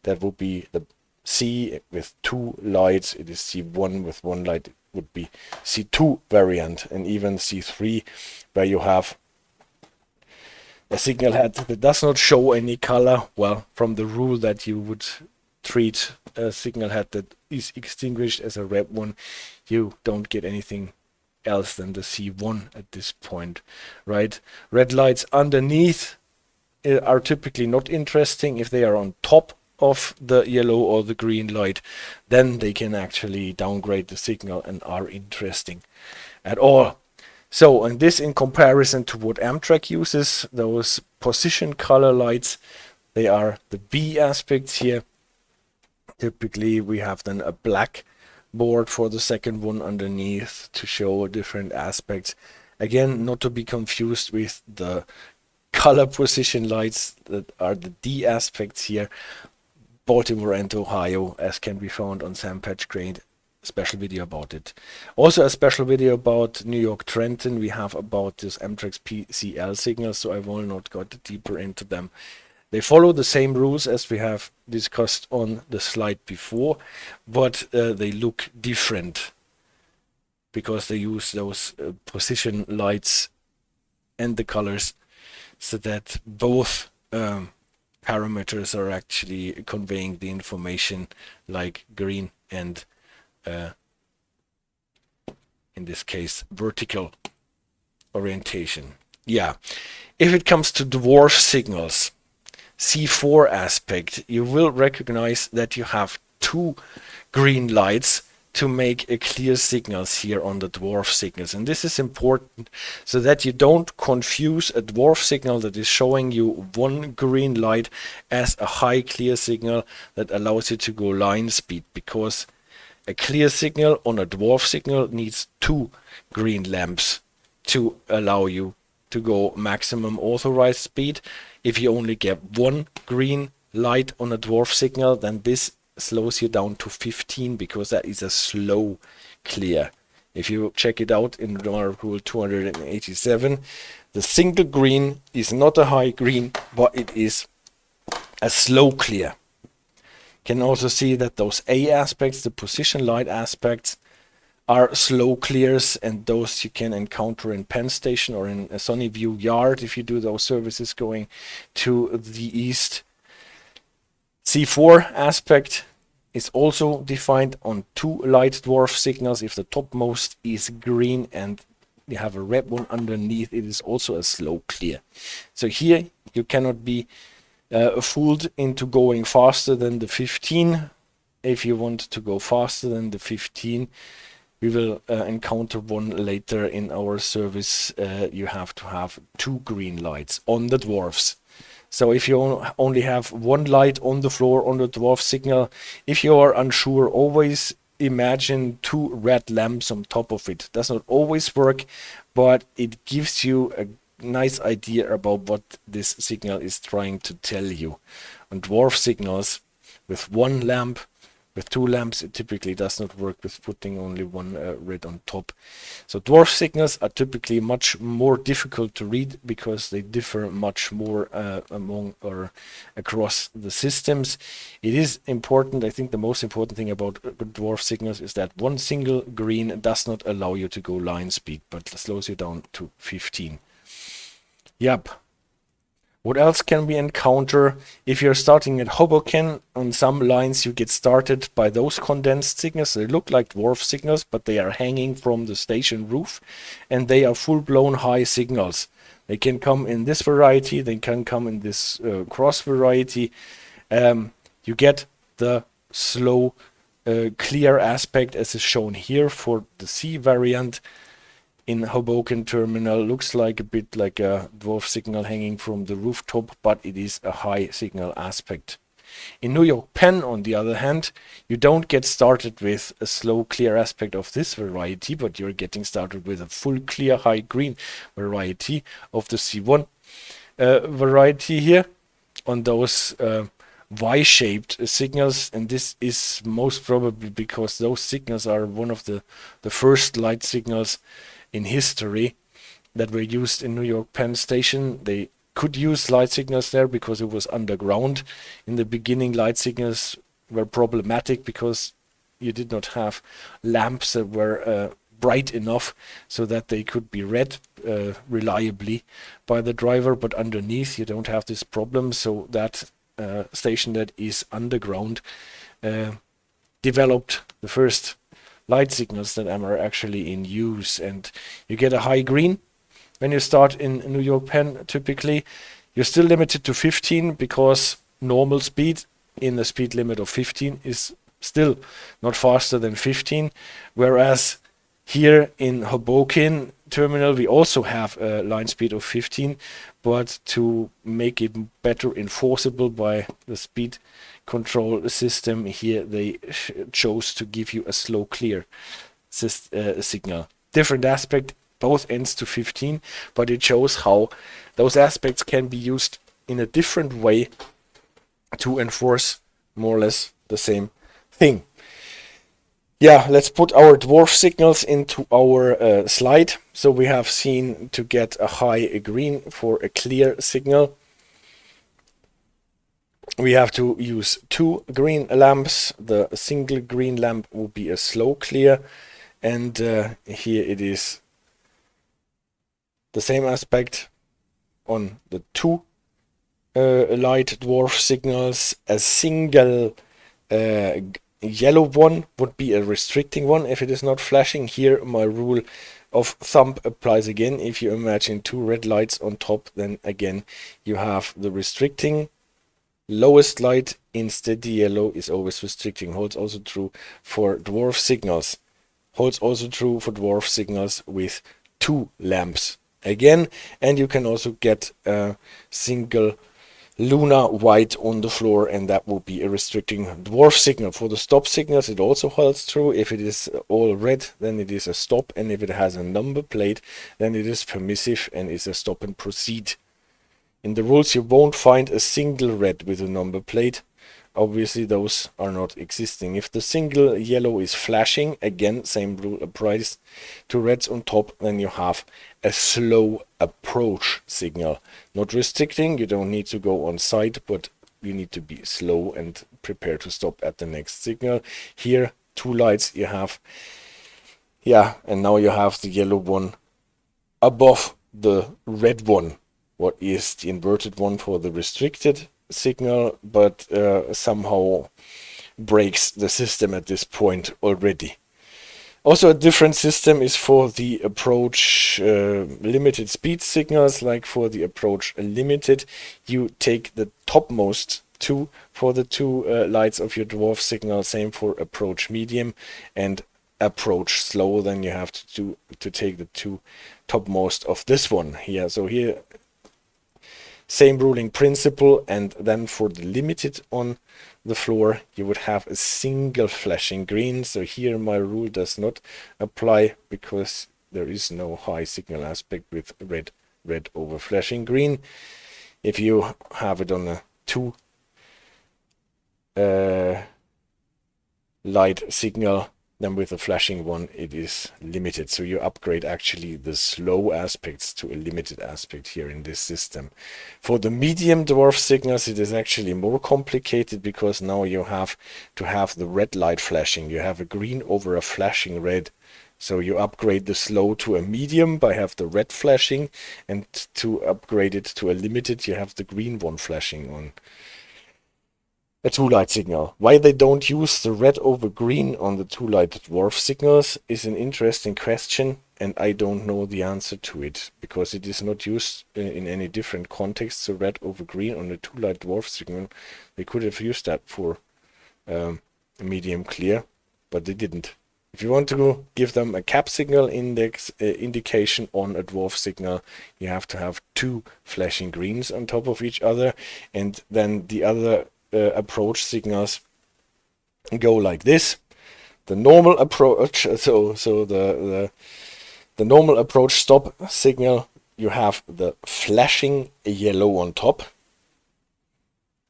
that would be the C with 2 lights. It is C1 with 1 light. It would be C2 variant, and even C3, where you have a signal head that does not show any color. Well, from the rule that you would treat a signal head that is extinguished as a red one, you don't get anything else than the C1 at this point, right? Red lights underneath are typically not interesting. If they are on top of the yellow or the green light, then they can actually downgrade the signal and are interesting at all. So, and this in comparison to what Amtrak uses, those position color lights, they are the B aspects here. Typically we have then a black board for the second one underneath to show different aspects. Again, not to be confused with the color position lights that are the D aspects here. Baltimore and Ohio, as can be found on Sam Patch Grade, special video about it. Also a special video about New York Trenton we have about this Amtrak's PCL signals, so I will not go deeper into them. They follow the same rules as we have discussed on the slide before, but they look different because they use those position lights and the colors, so that both parameters are actually conveying the information, like green and in this case vertical orientation. Yeah, if it comes to dwarf signals, C4 aspect, you will recognize that you have 2 green lights to make a clear signals here on the dwarf signals, and this is important so that you don't confuse a dwarf signal that is showing you 1 green light as a high clear signal that allows you to go line speed, because a clear signal on a dwarf signal needs 2 green lamps to allow you to go maximum authorized speed. If you only get 1 green light on a dwarf signal, then this slows you down to 15, because that is a slow clear. If you check it out in rule 287, the single green is not a high green, but it is a slow clear. You can also see that those A aspects, the position light aspects, are slow clears, and those you can encounter in Penn Station or in a Sunnyview Yard if you do those services going to the east. C4 aspect is also defined on 2 light dwarf signals. If the topmost is green and you have a red one underneath, it is also a slow clear. So here you cannot be fooled into going faster than the 15. If you want to go faster than the 15, we will encounter one later in our service. You have to have 2 green lights on the dwarfs. So if you only have 1 light on the floor on the dwarf signal, if you are unsure, always imagine 2 red lamps on top of it. Does not always work, but it gives you a nice idea about what this signal is trying to tell you. On dwarf signals with 1 lamp, with 2 lamps, it typically does not work with putting only 1 red on top. So dwarf signals are typically much more difficult to read because they differ much more among or across the systems. It is important, I think the most important thing about dwarf signals is that 1 single green does not allow you to go line speed, but slows you down to 15. Yep. What else can we encounter? If you're starting at Hoboken, on some lines you get started by those condensed signals. They look like dwarf signals, but they are hanging from the station roof, and they are full-blown high signals. They can come in this variety, they can come in this cross variety. You get the slow clear aspect as is shown here for the C variant. in Hoboken Terminal looks like a bit like a dwarf signal hanging from the rooftop, but it is a high signal aspect. In New York Penn, on the other hand, you don't get started with a slow clear aspect of this variety, but you're getting started with a full clear high green variety of the C1 variety here on those Y-shaped signals, and this is most probably because those signals are one of the first light signals in history that were used in New York Penn Station. They could use light signals there because it was underground. In the beginning, light signals were problematic because you did not have lamps that were bright enough so that they could be read reliably by the driver, but underneath you don't have this problem, so that station that is underground developed the first light signals that are actually in use. And you get a high green when you start in New York Penn. Typically you're still limited to 15 because normal speed in the speed limit of 15 is still not faster than 15, whereas here in Hoboken Terminal we also have a line speed of 15, but to make it better enforceable by the speed control system here, they chose to give you a slow clear signal. Different aspect, both ends to 15, but it shows how those aspects can be used in a different way to enforce more or less the same thing. Yeah, let's put our dwarf signals into our slide. So we have seen to get a high green for a clear signal, we have to use 2 green lamps. The single green lamp will be a slow clear, and here it is the same aspect on the 2 light dwarf signals. A single yellow one would be a restricting one if it is not flashing. Here my rule of thumb applies again. If you imagine 2 red lights on top, then again you have the restricting. Lowest light in steady yellow is always restricting. Holds also true for dwarf signals. Holds also true for dwarf signals with 2 lamps again. And you can also get a single lunar white on the floor, and that will be a restricting dwarf signal. For the stop signals it also holds true. If it is all red, then it is a stop, and if it has a number plate, then it is permissive and is a stop and proceed. In the rules you won't find a single red with a number plate. Obviously those are not existing. If the single yellow is flashing, again same rule applies to reds on top, then you have a slow approach signal. Not restricting, you don't need to go on site, but you need to be slow and prepare to stop at the next signal. Here 2 lights you have, yeah, and now you have the yellow one above the red one. What is the inverted one for the restricted signal, but somehow breaks the system at this point already. Also a different system is for the approach limited speed signals. Like for the approach limited, you take the topmost 2 for the 2 lights of your dwarf signal. Same for approach medium and approach slow. Then you have to take the 2 topmost of this one here. So here same ruling principle, and then for the limited on the floor you would have a single flashing green. So here my rule does not apply because there is no high signal aspect with red over flashing green. If you have it on a 2 light signal, then with a flashing one it is limited. So you upgrade actually the slow aspects to a limited aspect here in this system. For the medium dwarf signals it is actually more complicated, because now you have to have the red light flashing. You have a green over a flashing red. So you upgrade the slow to a medium by have the red flashing, and to upgrade it to a limited you have the green one flashing on a 2 light signal. Why they don't use the red over green on the 2 light dwarf signals is an interesting question, and I don't know the answer to it, because it is not used in any different context. So red over green on the 2 light dwarf signal, they could have used that for medium clear, but they didn't. If you want to give them a cab signal indication on a dwarf signal, you have to have two flashing greens on top of each other, and then the other approach signals go like this. The normal approach, so the normal approach stop signal, you have the flashing yellow on top.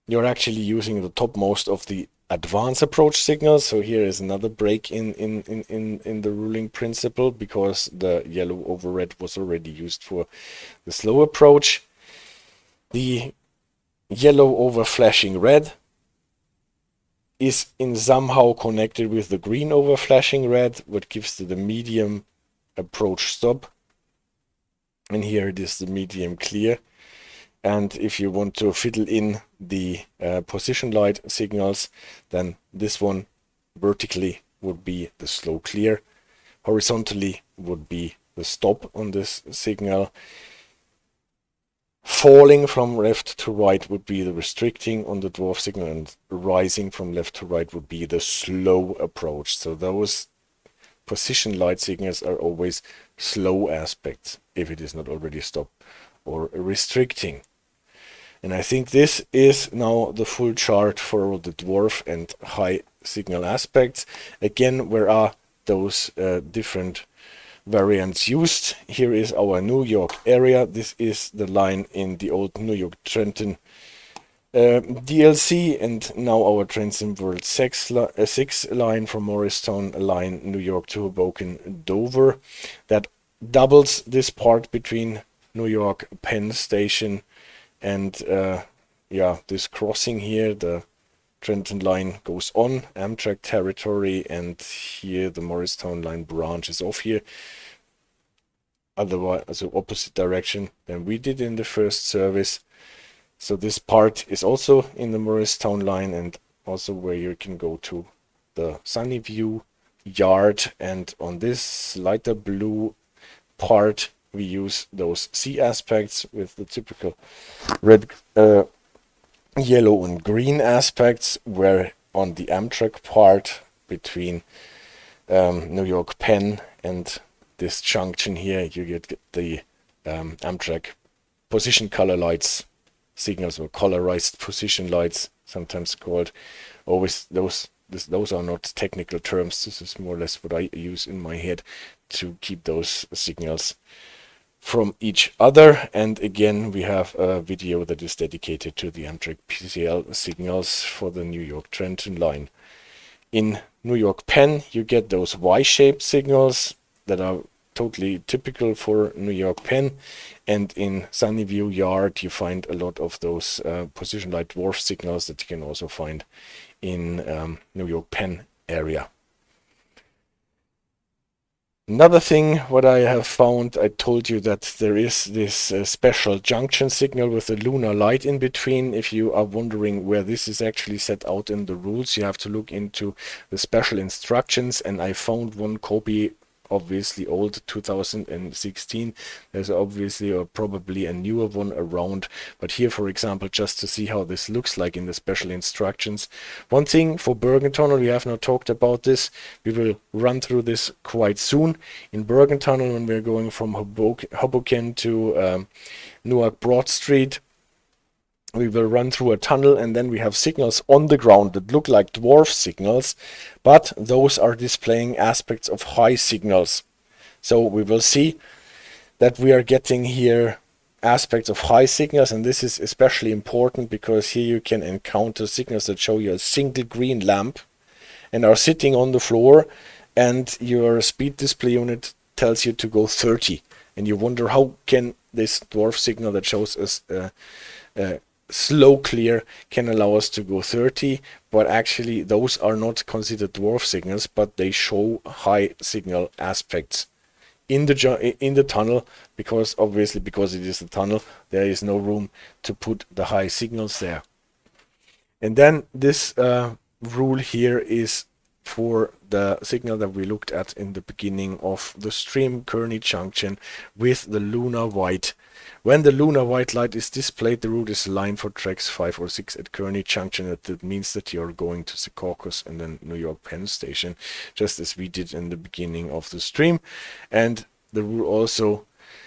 You're actually using the topmost of the advanced approach signals. So here is another break in the ruling principle, because the yellow over red was already used for the slow approach. The yellow over flashing red is in somehow connected with the green over flashing red, what gives to the medium approach stop. And here it is the medium clear. And if you want to fiddle in the position light signals, then this one vertically would be the slow clear, horizontally would be the stop on this signal, falling from left to right would be the restricting on the dwarf signal, and rising from left to right would be the slow approach. So those position light signals are always slow aspects if it is not already stop or restricting. And I think this is now the full chart for the dwarf and high signal aspects. Again, where are those different variants used? Here is our New York area. This is the line in the old New York Trenton DLC, and now our Trans-World 6 line from Morristown Line, New York to Hoboken, Dover. That doubles this part between New York Penn Station and this crossing here. The Trenton line goes on Amtrak territory, and here the Morristown line branches off here. Otherwise, also opposite direction than we did in the first service. So this part is also in the Morristown line, and also where you can go to the Sunnyview yard. And on this lighter blue part, we use those C-aspects with the typical red, yellow and green aspects, where on the Amtrak part between New York Penn and this junction here, you get the Amtrak position color lights signals, or colorized position lights, sometimes called. Always those are not technical terms. This is more or less what I use in my head to keep those signals from each other. And again, we have a video that is dedicated to the Amtrak PCL signals for the New York Trenton line. In New York Penn, you get those Y-shaped signals that are totally typical for New York Penn, and in Sunnyview Yard you find a lot of those position light dwarf signals that you can also find in New York Penn area. Another thing what I have found, I told you that there is this special junction signal with a lunar light in between. If you are wondering where this is actually set out in the rules, you have to look into the special instructions, and I found one copy, obviously old, 2016. There's obviously or probably a newer one around, but here, for example, just to see how this looks like in the special instructions. One thing for Bergen Tunnel, we have not talked about this, we will run through this quite soon. In Bergen Tunnel, when we're going from Hoboken to Newark Broad Street, we will run through a tunnel, and then we have signals on the ground that look like dwarf signals, but those are displaying aspects of high signals. So we will see that we are getting here aspects of high signals, and this is especially important because here you can encounter signals that show you a single green lamp and are sitting on the floor, and your speed display unit tells you to go 30, and you wonder how can this dwarf signal that shows us slow clear can allow us to go 30, but actually those are not considered dwarf signals, but they show high signal aspects in the tunnel, because obviously because it is a tunnel there is no room to put the high signals there. And then this rule here is for the signal that we looked at in the beginning of the stream, Kearny Junction, with the lunar white When the lunar white light is displayed, the route is aligned for tracks 5 or 6 at Kearny Junction. That means that you're going to Secaucus and then York Penn Station, just as we did in the beginning of the stream. And the rule also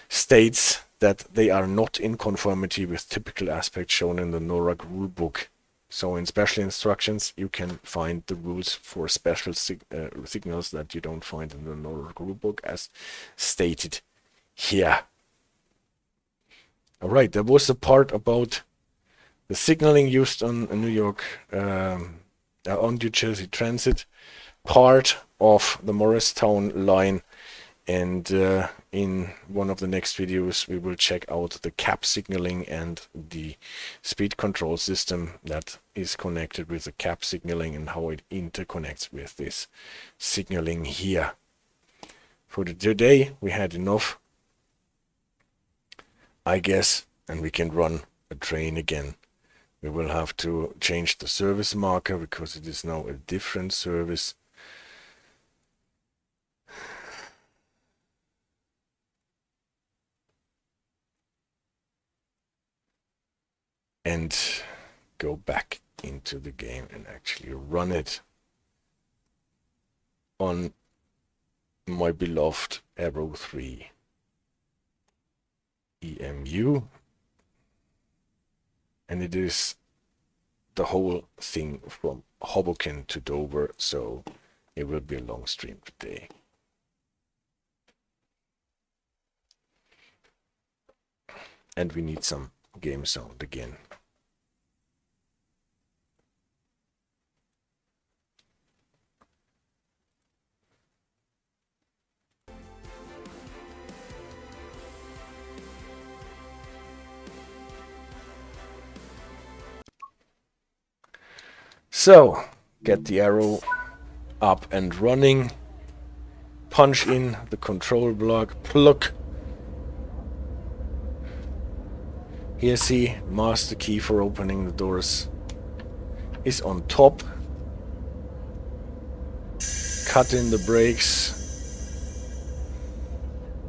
states that they are not in conformity with typical aspects shown in the NORAC rulebook. So in special instructions, you can find the rules for special signals that you don't find in the NORAC rulebook, as stated here. All right, that was the part about the signaling used on New York, on New Jersey Transit, part of the Morristown line. And in one of the next videos, we will check out the cab signaling and the speed control system that is connected with the cab signaling and how it interconnects with this signaling here. For today, we had enough, I guess, and we can run a train again. We will have to change the service marker because it is now a different service. And go back into the game and actually run it on my beloved Arrow III EMU, and it is the whole thing from Hoboken to Dover, so it will be a long stream today. And we need some game sound again. So, get the arrow up and running, punch in the control block, plug. Here see, master key for opening the doors is on top. Cut in the brakes.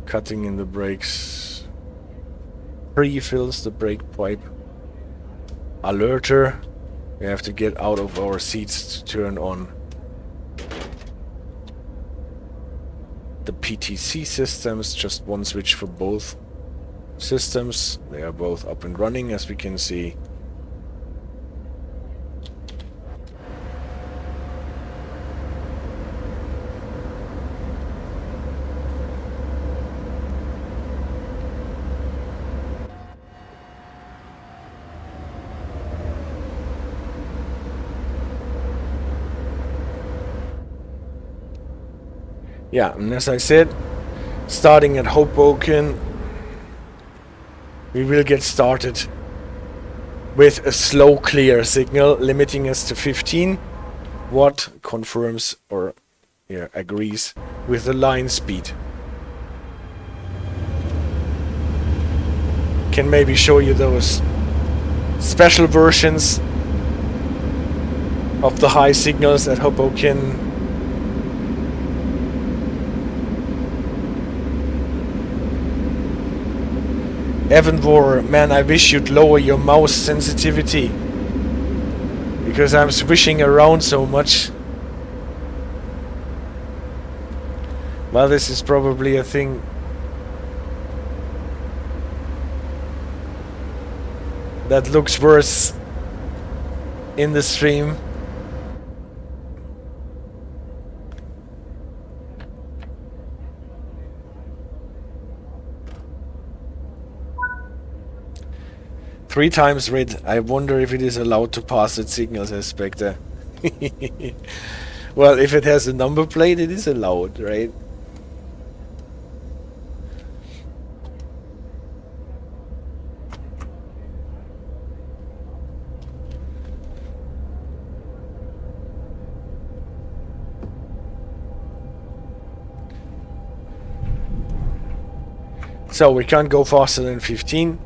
Cutting in the brakes pre-fills the brake pipe. Alerter. We have to get out of our seats to turn on the PTC systems. Just one switch for both systems. They are both up and running, as we can see. Yeah, and as I said, starting at Hoboken, we will get started with a slow clear signal, limiting us to 15. Watt confirms or agrees with the line speed. Can maybe show you those special versions of the high signals at Hoboken. Evanvor, man, I wish you'd lower your mouse sensitivity, because I'm swishing around so much. Well, this is probably a thing that looks worse in the stream. Three times red. I wonder if it is allowed to pass its signals as Spectre. Well, if it has a number plate, it is allowed, right? So we can't go faster than 15.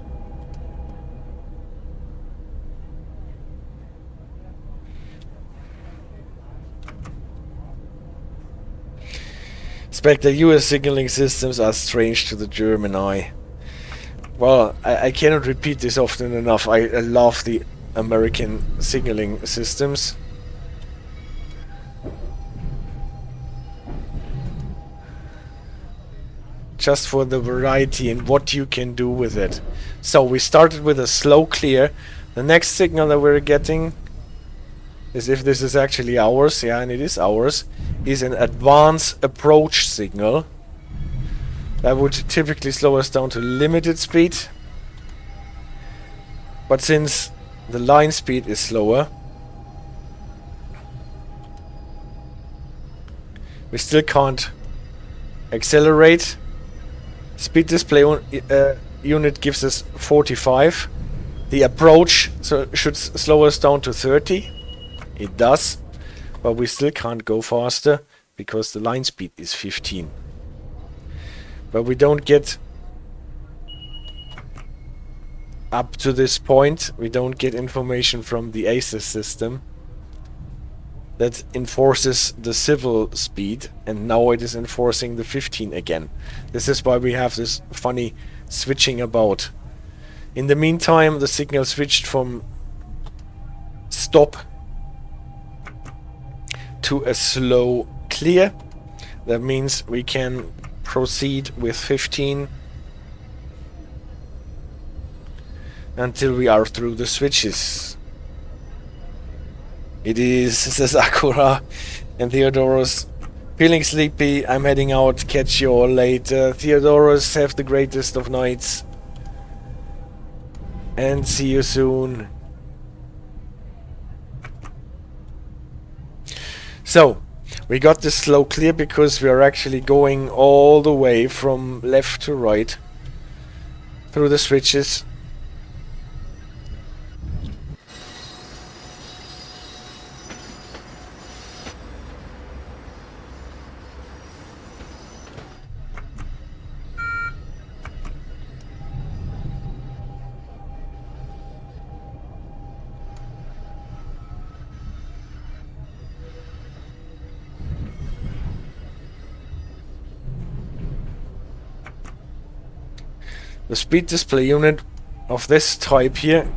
The US signaling systems are strange to the German eye. Well, I cannot repeat this often enough. I love the American signaling systems. Just for the variety and what you can do with it. So we started with a slow clear. The next signal that we're getting is, if this is actually ours, yeah, and it is ours, is an advanced approach signal. That would typically slow us down to limited speed. But since the line speed is slower, we still can't accelerate. Speed display unit gives us 45. The approach should slow us down to 30. It does, but we still can't go faster because the line speed is 15. But we don't get up to this point. We don't get information from the ASES system that enforces the civil speed, and now it is enforcing the 15 again. This is why we have this funny switching about. In the meantime, the signal switched from stop to a slow clear. That means we can proceed with 15 until we are through the switches. It is, says Akura and Theodorus. Feeling sleepy, I'm heading out. Catch you all later. Theodorus, have the greatest of nights. And see you soon. So, we got this slow clear because we are actually going all the way from left to right through the switches. The speed display unit of this type here,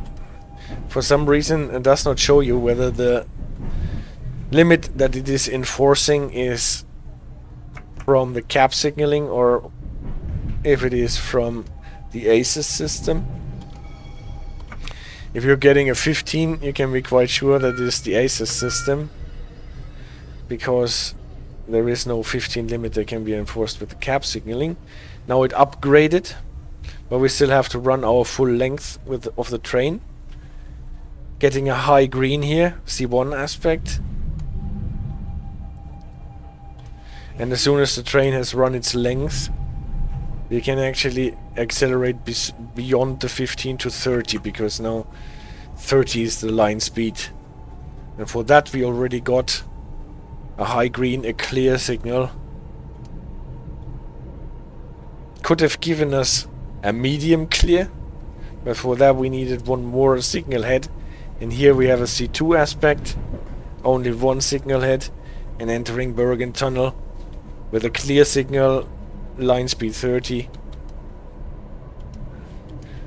for some reason, it does not show you whether the limit that it is enforcing is from the cab signaling or if it is from the ASES system. If you're getting a 15, you can be quite sure that it is the ASES system, because there is no 15 limit that can be enforced with the cab signaling. Now it upgraded, but we still have to run our full length of the train. Getting a high green here, C1 aspect. And as soon as the train has run its length, we can actually accelerate beyond the 15 to 30, because now 30 is the line speed. And for that we already got a high green, a clear signal. Could have given us a medium clear, but for that we needed one more signal head, and here we have a C2 aspect, only one signal head, and entering Bergen Tunnel with a clear signal, line speed 30.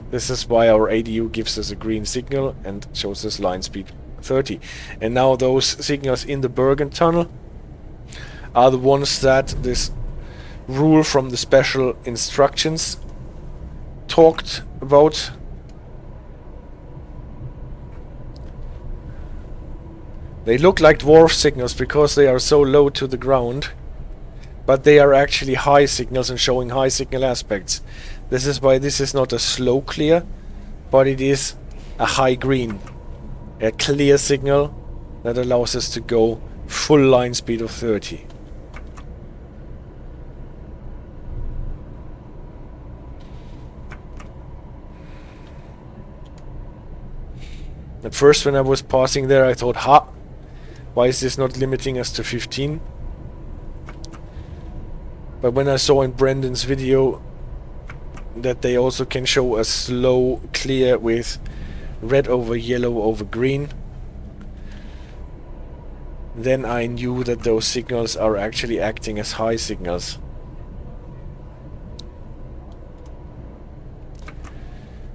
This is why our ADU gives us a green signal and shows us line speed 30. And now those signals in the Bergen Tunnel are the ones that this rule from the special instructions talked about. They look like dwarf signals because they are so low to the ground, but they are actually high signals and showing high signal aspects. This is why this is not a slow clear, but it is a high green, a clear signal that allows us to go full line speed of 30. At first, when I was passing there, I thought, ha, why is this not limiting us to 15? But when I saw in Brendan's video that they also can show a slow clear with red over yellow over green, then I knew that those signals are actually acting as high signals.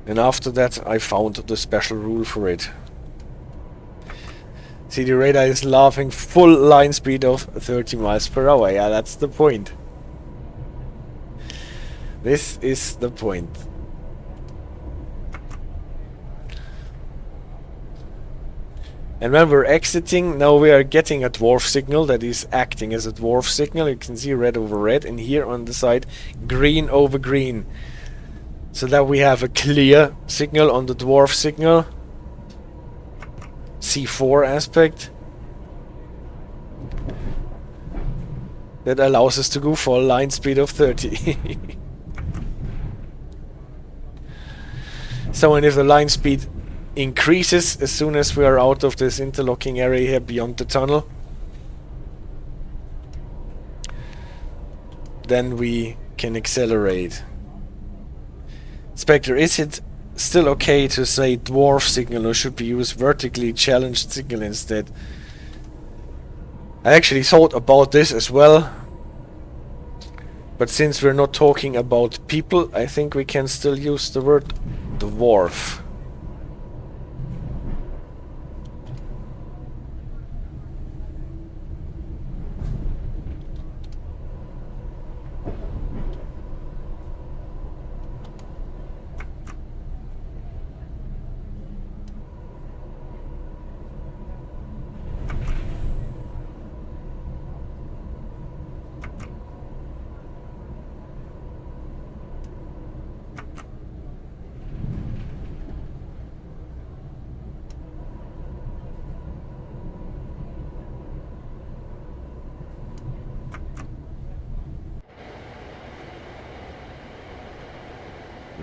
And after that I found the special rule for it. See, the radar is laughing full line speed of 30 miles per hour. Yeah, that's the point. This is the point. And when we're exiting, now we are getting a dwarf signal that is acting as a dwarf signal. You can see red over red, and here on the side, green over green. So that we have a clear signal on the dwarf signal. C4 aspect. That allows us to go for a line speed of 30. So, and if the line speed increases as soon as we are out of this interlocking area here beyond the tunnel, then we can accelerate. Spectre, is it still okay to say dwarf signal, or should we use vertically challenged signal instead? I actually thought about this as well, but since we're not talking about people, I think we can still use the word dwarf.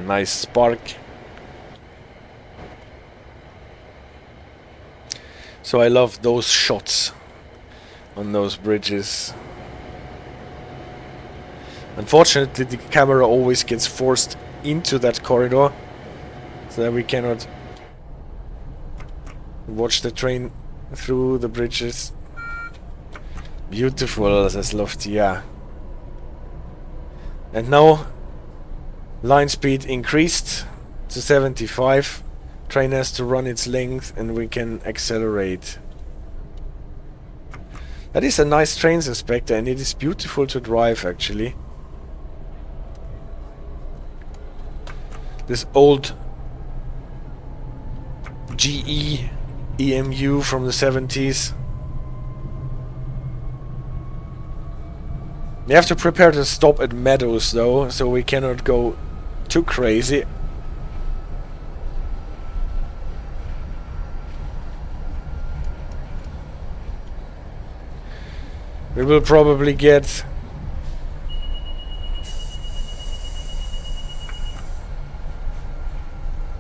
Nice spark. So I love those shots on those bridges. Unfortunately, the camera always gets forced into that corridor, so that we cannot watch the train through the bridges. Beautiful, says Lofty, yeah. And now line speed increased to 75. Train has to run its length and we can accelerate. That is a nice trains inspector, and it is beautiful to drive actually. This old GE EMU from the 70s. We have to prepare to stop at Meadows though, so we cannot go too crazy. We will probably get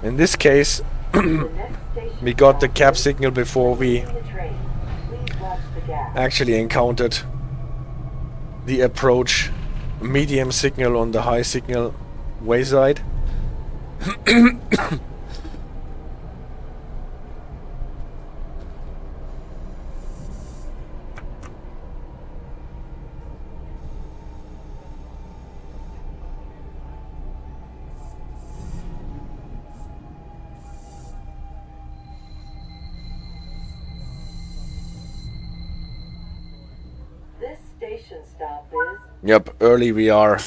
in this case we got the cab signal before we actually encountered the approach medium signal on the high signal wayside. This station stop is... Yep, early we are.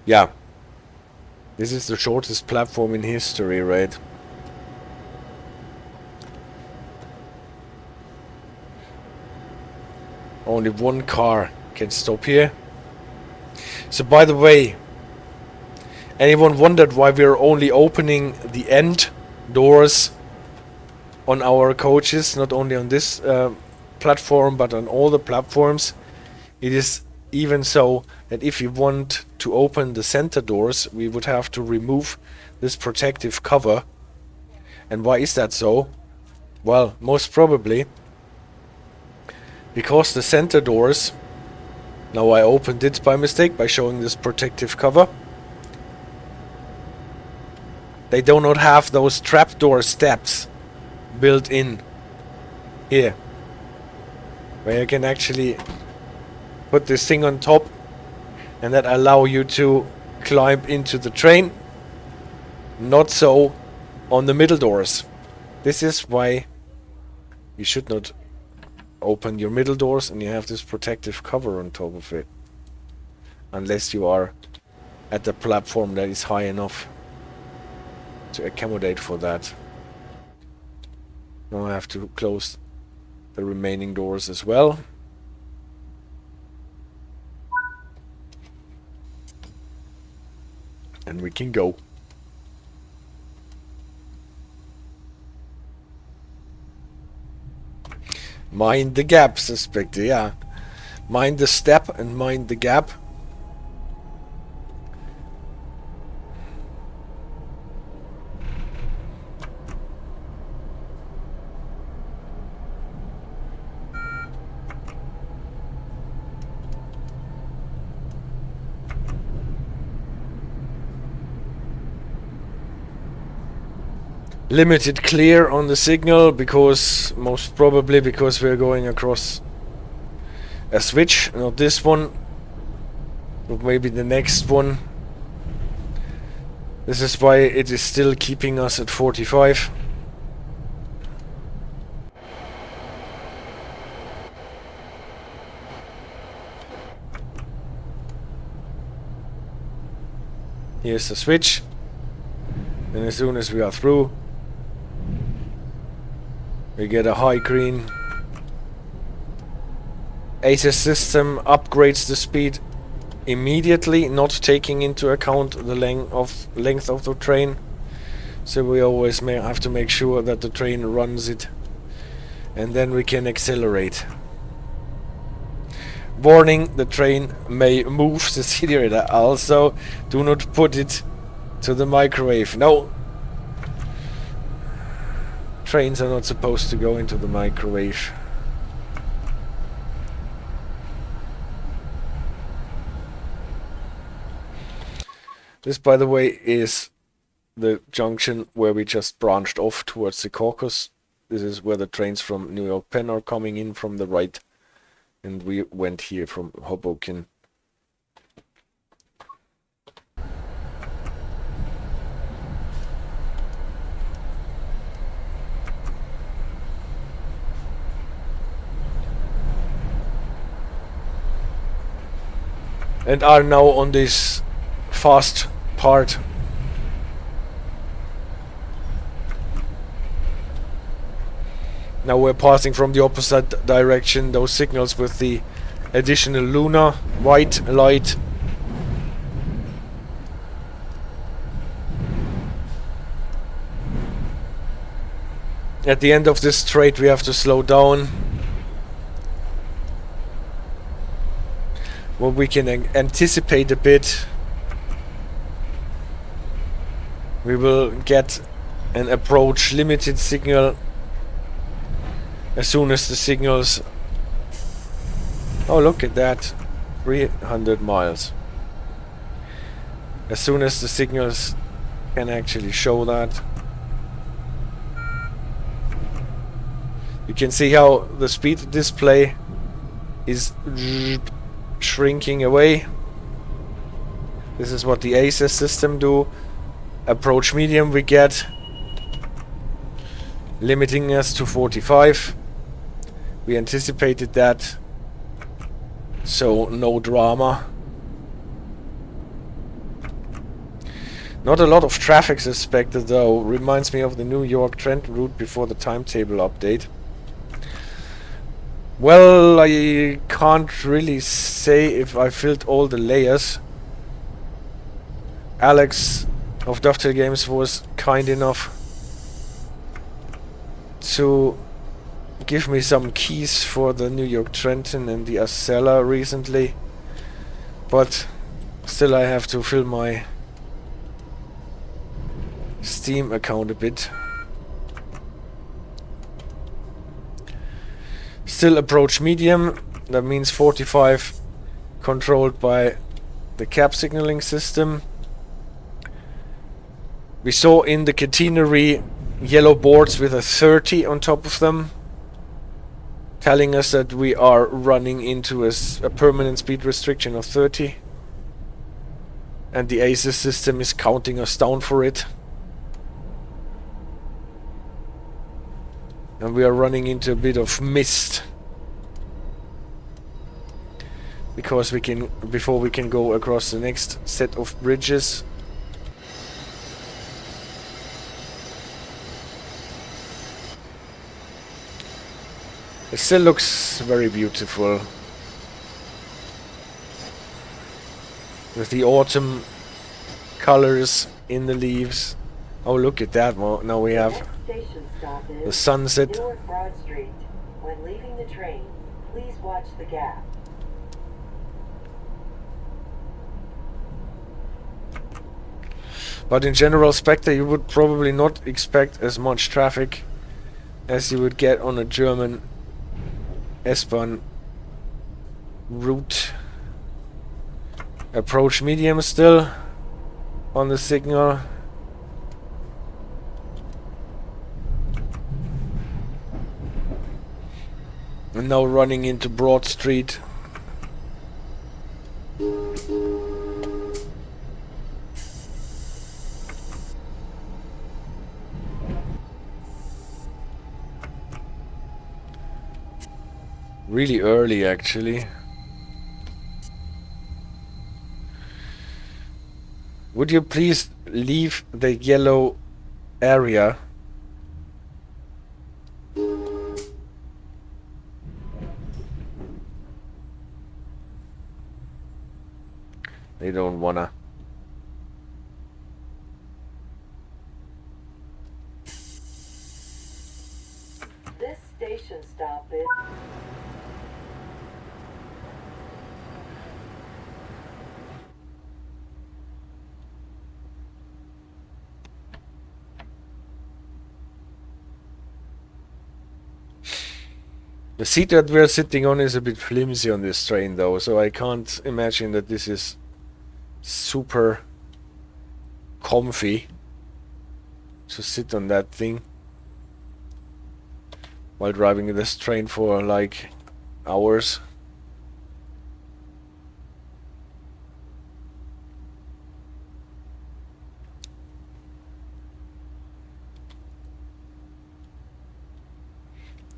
Yeah. This is the shortest platform in history, right? Only one car can stop here. So by the way, anyone wondered why we're only opening the end doors on our coaches, not only on this platform but on all the platforms? It is even so that if we want to open the center doors, we would have to remove this protective cover. And why is that so? Well, most probably because the center doors, now I opened it by mistake by showing this protective cover, they do not have those trapdoor steps built in here, where you can actually put this thing on top and that allow you to climb into the train. Not so on the middle doors. This is why you should not open your middle doors, and you have this protective cover on top of it. Unless you are at the platform that is high enough to accommodate for that. Now I have to close the remaining doors as well. And we can go. Mind the gap, suspect, yeah. Mind the step and mind the gap. Limited clear on the signal, because most probably because we're going across a switch, not this one, but maybe the next one. This is why it is still keeping us at 45. Here's the switch, and as soon as we are through, we get a high green. ASES system upgrades the speed immediately, not taking into account the length of the train. So we always have to make sure that the train runs it, and then we can accelerate. Warning: the train may move the CD-radar. Also, do not put it to the microwave. No. Trains are not supposed to go into the microwave. This, by the way, is the junction where we just branched off towards Secaucus. This is where the trains from York Penn are coming in from the right. And we went here from Hoboken. And are now on this fast part. Now we're passing from the opposite direction, those signals with the additional lunar white light. At the end of this straight we have to slow down. Well, we can anticipate a bit. We will get an approach limited signal as soon as the signals... Oh, look at that. 300 miles. As soon as the signals can actually show that. You can see how the speed display is shrinking away. This is what the ASES system do. Approach medium we get, limiting us to 45. We anticipated that, so no drama. Not a lot of traffic suspected though. Reminds me of the New York Trench route before the timetable update. Well, I can't really say if I filled all the layers. Alex of Dovetail Games was kind enough to give me some keys for the New York Trenton and the Acela recently, but still I have to fill my Steam account a bit. Still approach medium, that means 45, controlled by the cab signaling system. We saw in the catenary yellow boards with a 30 on top of them, telling us that we are running into a permanent speed restriction of 30. And the ASES system is counting us down for it. And we are running into a bit of mist. Because we can, before we can go across the next set of bridges. It still looks very beautiful. With the autumn colors in the leaves. Oh, look at that. Well, now we have the sunset. Newark Broad Street. When leaving the train, please watch the gap. But in general, Spectre, you would probably not expect as much traffic as you would get on a German S-Bahn route. Approach medium still on the signal. And now running into Broad Street. Really early, actually. Would you please leave the yellow area? They don't wanna. This station stop is... The seat that we're sitting on is a bit flimsy on this train though, so I can't imagine that this is super comfy to sit on that thing while driving this train for like hours.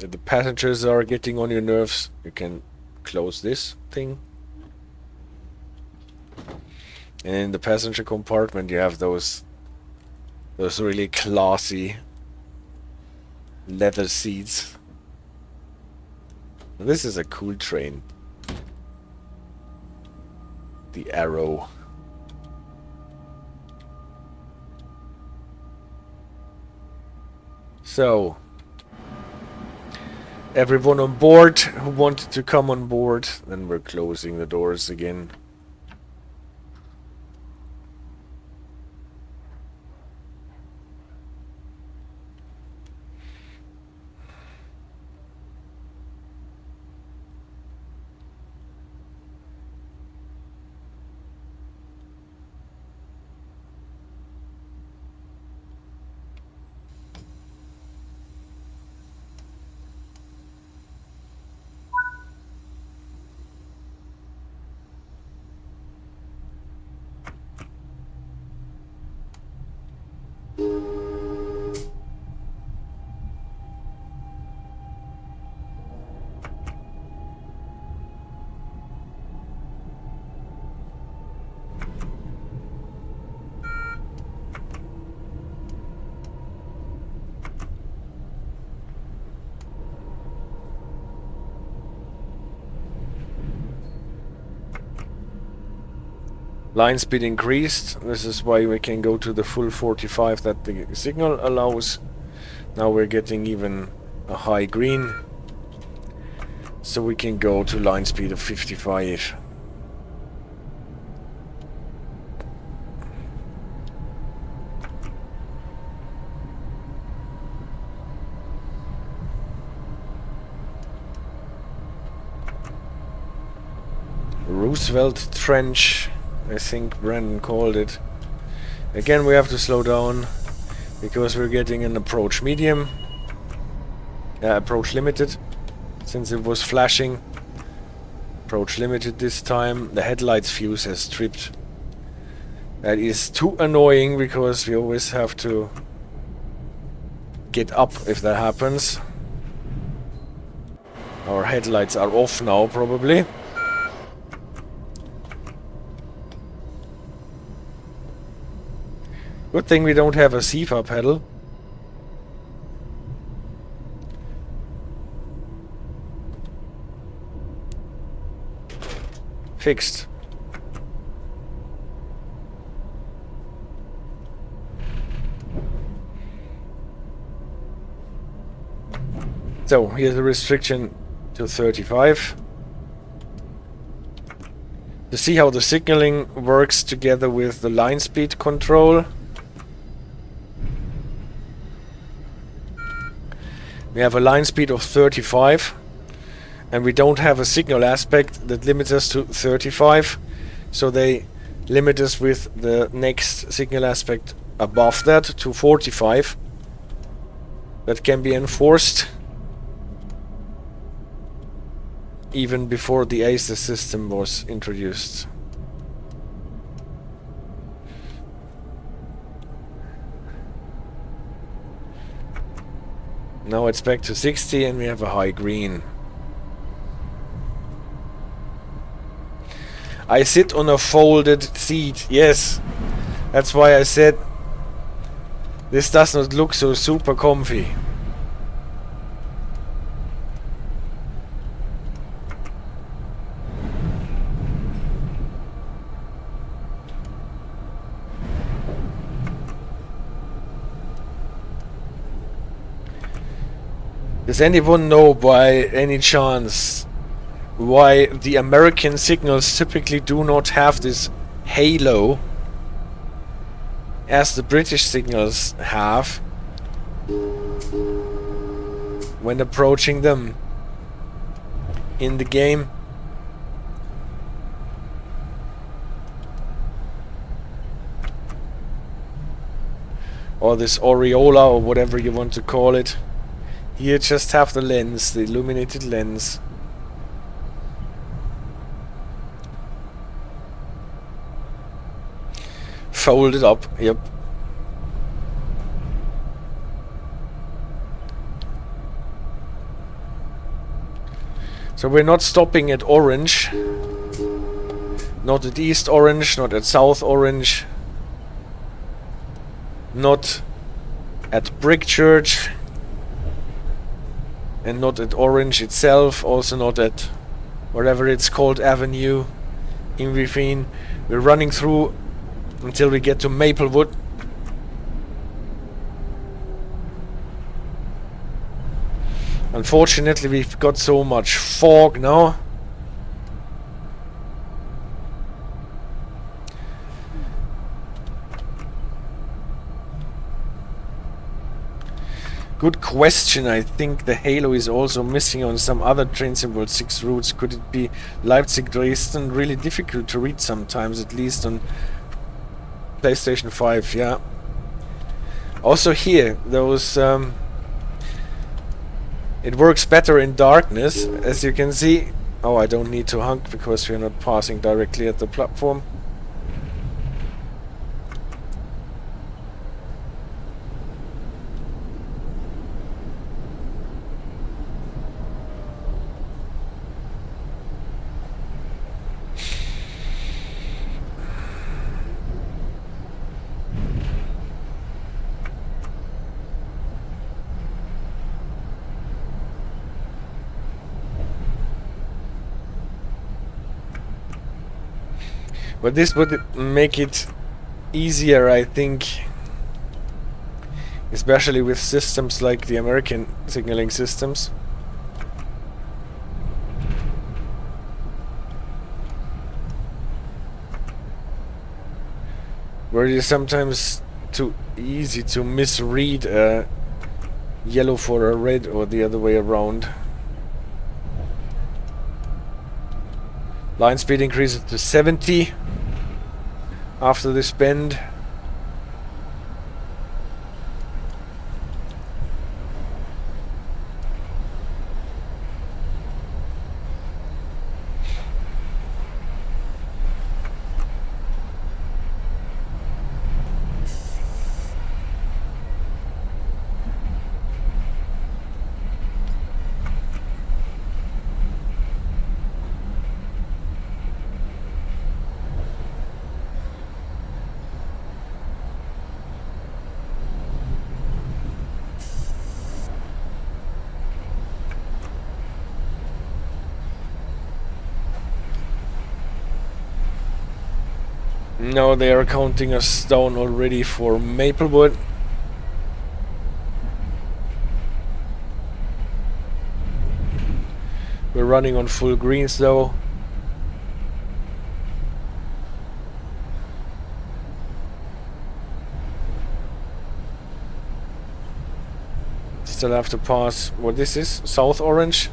If the passengers are getting on your nerves, you can close this thing. And in the passenger compartment you have those really classy leather seats. This is a cool train. The Arrow. So, everyone on board who wanted to come on board, then we're closing the doors again. Line speed increased. This is why we can go to the full 45 that the signal allows. Now we're getting even a high green. So we can go to line speed of 55. Roosevelt Trench, I think Brandon called it. Again, we have to slow down because we're getting an approach medium. Approach limited, since it was flashing. Approach limited this time. The headlight fuse has tripped. That is too annoying because we always have to get up if that happens. Our headlights are off now, probably. Good thing we don't have a CFA pedal. Fixed. So here's a restriction to 35. To see how the signaling works together with the line speed control. We have a line speed of 35 and we don't have a signal aspect that limits us to 35, so they limit us with the next signal aspect above that to 45. That can be enforced even before the ASES system was introduced. Now it's back to 60 and we have a high green. I sit on a folded seat. Yes, that's why I said this does not look so super comfy. Does anyone know by any chance why the American signals typically do not have this halo as the British signals have when approaching them in the game? Or this aureola or whatever you want to call it. Here just have the lens, the illuminated lens. Folded up, yep. So we're not stopping at orange. Not at East Orange, not at South Orange. Not at Brick Church. And not at Orange itself, also not at whatever it's called, Avenue in between. We're running through until we get to Maplewood. Unfortunately, we've got so much fog now. Good question. I think the halo is also missing on some other train symbol 6 routes. Could it be Leipzig, Dresden? Really difficult to read sometimes, at least on PlayStation 5, yeah. Also here, those it works better in darkness, as you can see. Oh, I don't need to honk because we're not passing directly at the platform. But this would make it easier, I think, especially with systems like the American signaling systems. Where it is sometimes too easy to misread a yellow for a red or the other way around. Line speed increases to 70 after this bend. No, they are counting us down already for Maplewood. We're running on full greens though. Still have to pass, what is this? South Orange?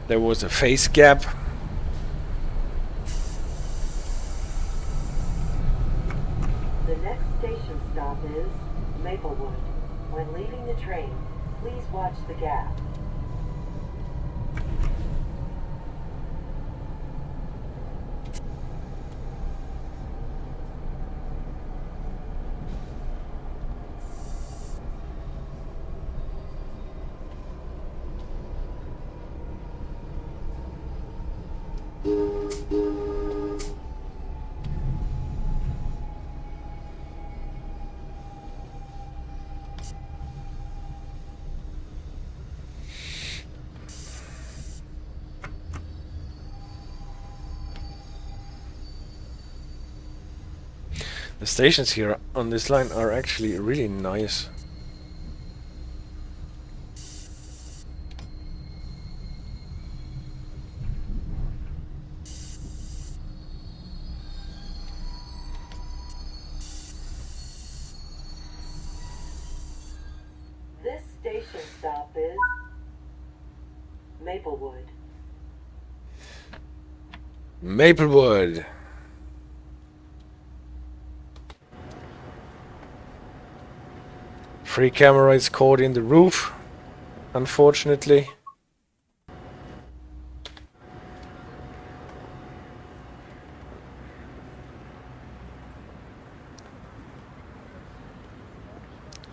There was a phase gap. The next station stop is Maplewood. When leaving the train, please watch the gap. The stations here on this line are actually really nice. This station stop is Maplewood. Maplewood. Free camera is caught in the roof, unfortunately.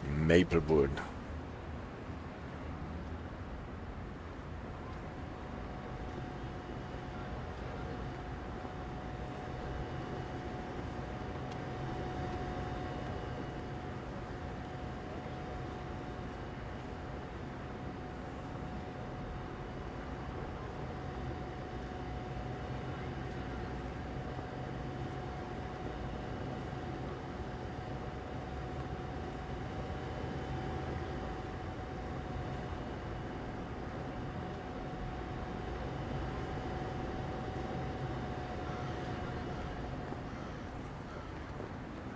Maplewood.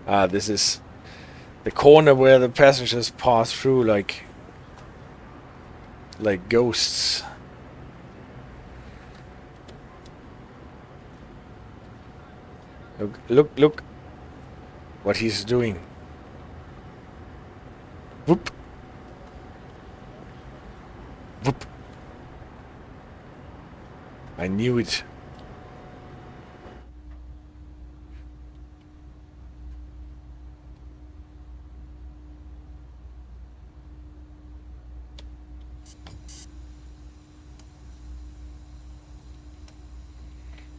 Ah, this is the corner where the passengers pass through like ghosts. Look what he's doing. Whoop. Whoop. I knew it.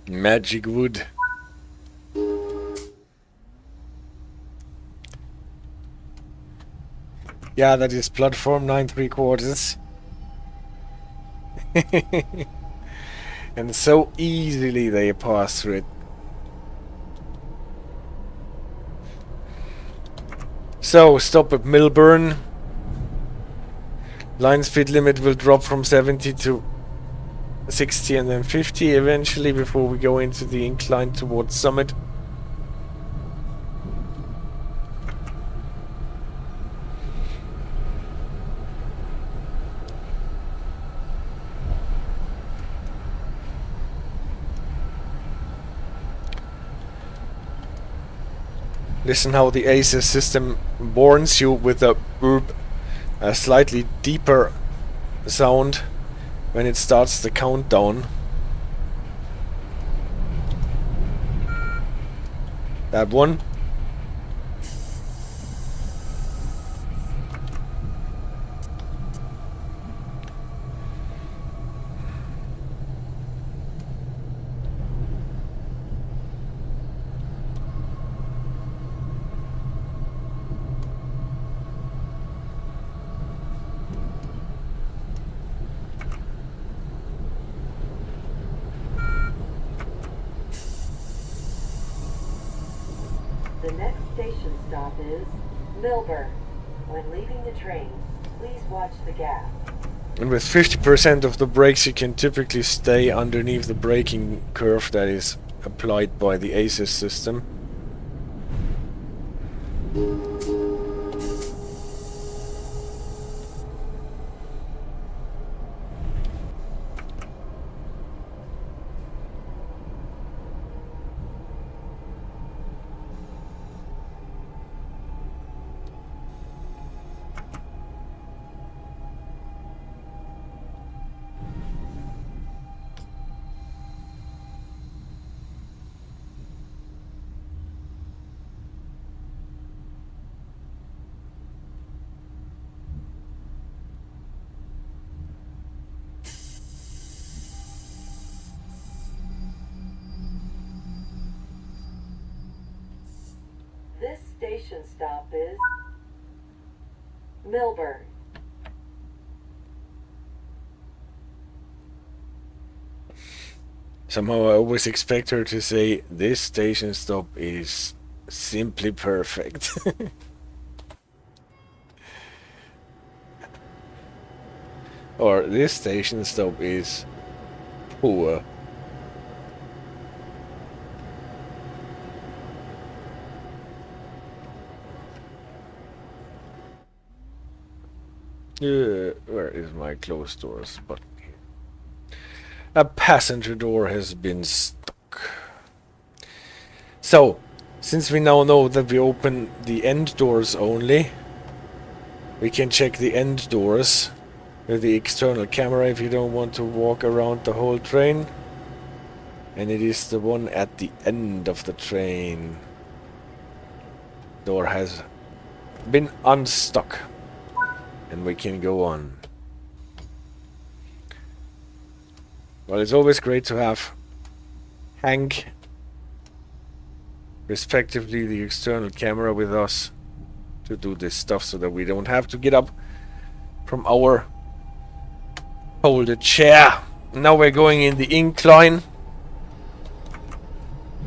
Magic wood. Yeah, that is platform 9 3/4. And so easily they pass through it. So, stop at Millburn. Line speed limit will drop from 70 to 60 and then 50 eventually before we go into the incline towards Summit. Listen how the ASES system warns you with a boop, a slightly deeper sound when it starts the countdown. That one. The next station stop is Millburn. When leaving the train, please watch the gap. And with 50% of the brakes you can typically stay underneath the braking curve that is applied by the ASES system. This station stop is Millburn. Somehow I always expect her to say, this station stop is simply perfect. Or this station stop is poor. Where is my closed doors button? A passenger door has been stuck. So, since we now know that we open the end doors only, we can check the end doors with the external camera if you don't want to walk around the whole train. And it is the one at the end of the train. Door has been unstuck. And we can go on. Well, it's always great to have Hank, respectively the external camera, with us to do this stuff so that we don't have to get up from our folded chair. Now we're going in the incline.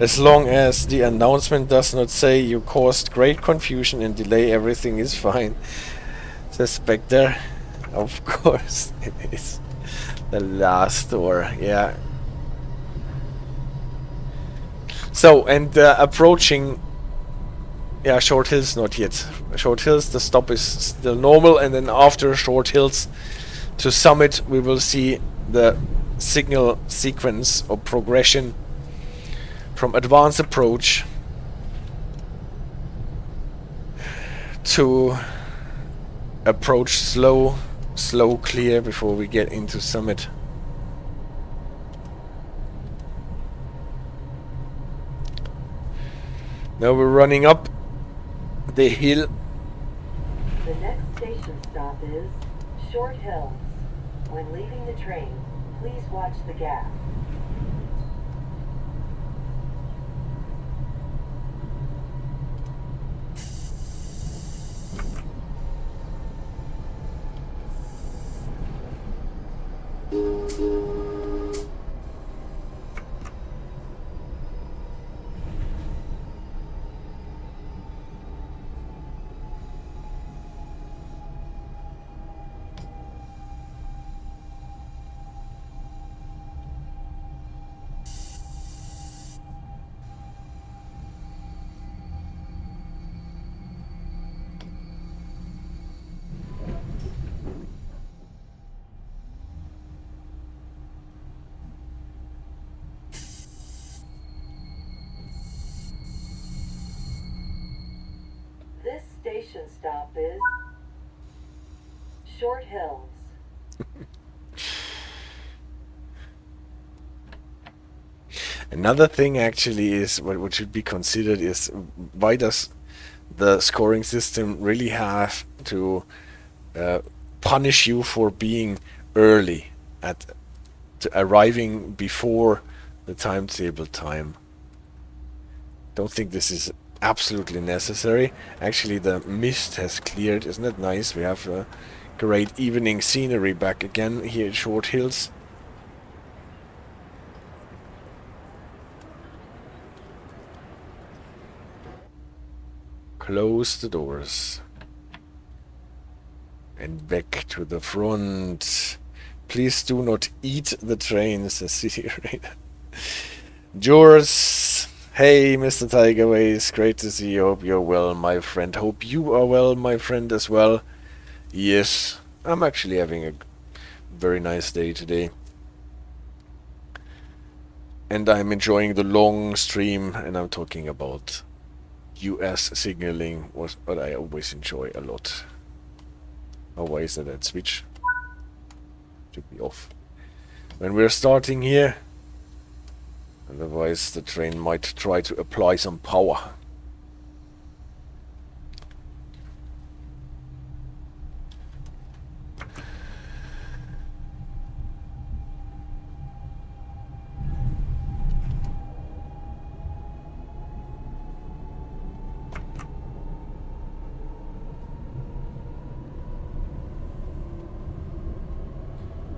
As long as the announcement does not say you caused great confusion and delay, everything is fine. The Spectre, of course, it is the last door, yeah. So, and approaching, yeah, Short Hills not yet. Short Hills, the stop is still normal, and then after Short Hills to Summit, we will see the signal sequence or progression from advanced approach to approach slow clear before we get into Summit. Now we're running up the hill. The next station stop is Short Hills. When leaving the train, please watch the gap. station stop is Short Hills. Another thing actually is what should be considered is why does the scoring system really have to punish you for being early to arriving before the timetable time? Don't think this is absolutely necessary. Actually, the mist has cleared. Isn't that nice? We have a great evening scenery back again here at Short Hills. Close the doors. And back to the front. Please do not eat the train, says City Raider. Yours. Hey, Mr. Tigerways. Great to see you. Hope you're well, my friend. Hope you are well, my friend, as well. Yes, I'm actually having a very nice day today. And I'm enjoying the long stream, and I'm talking about US signaling, what I always enjoy a lot. Oh, why is that switch? Should be off. When we're starting here, otherwise the train might try to apply some power.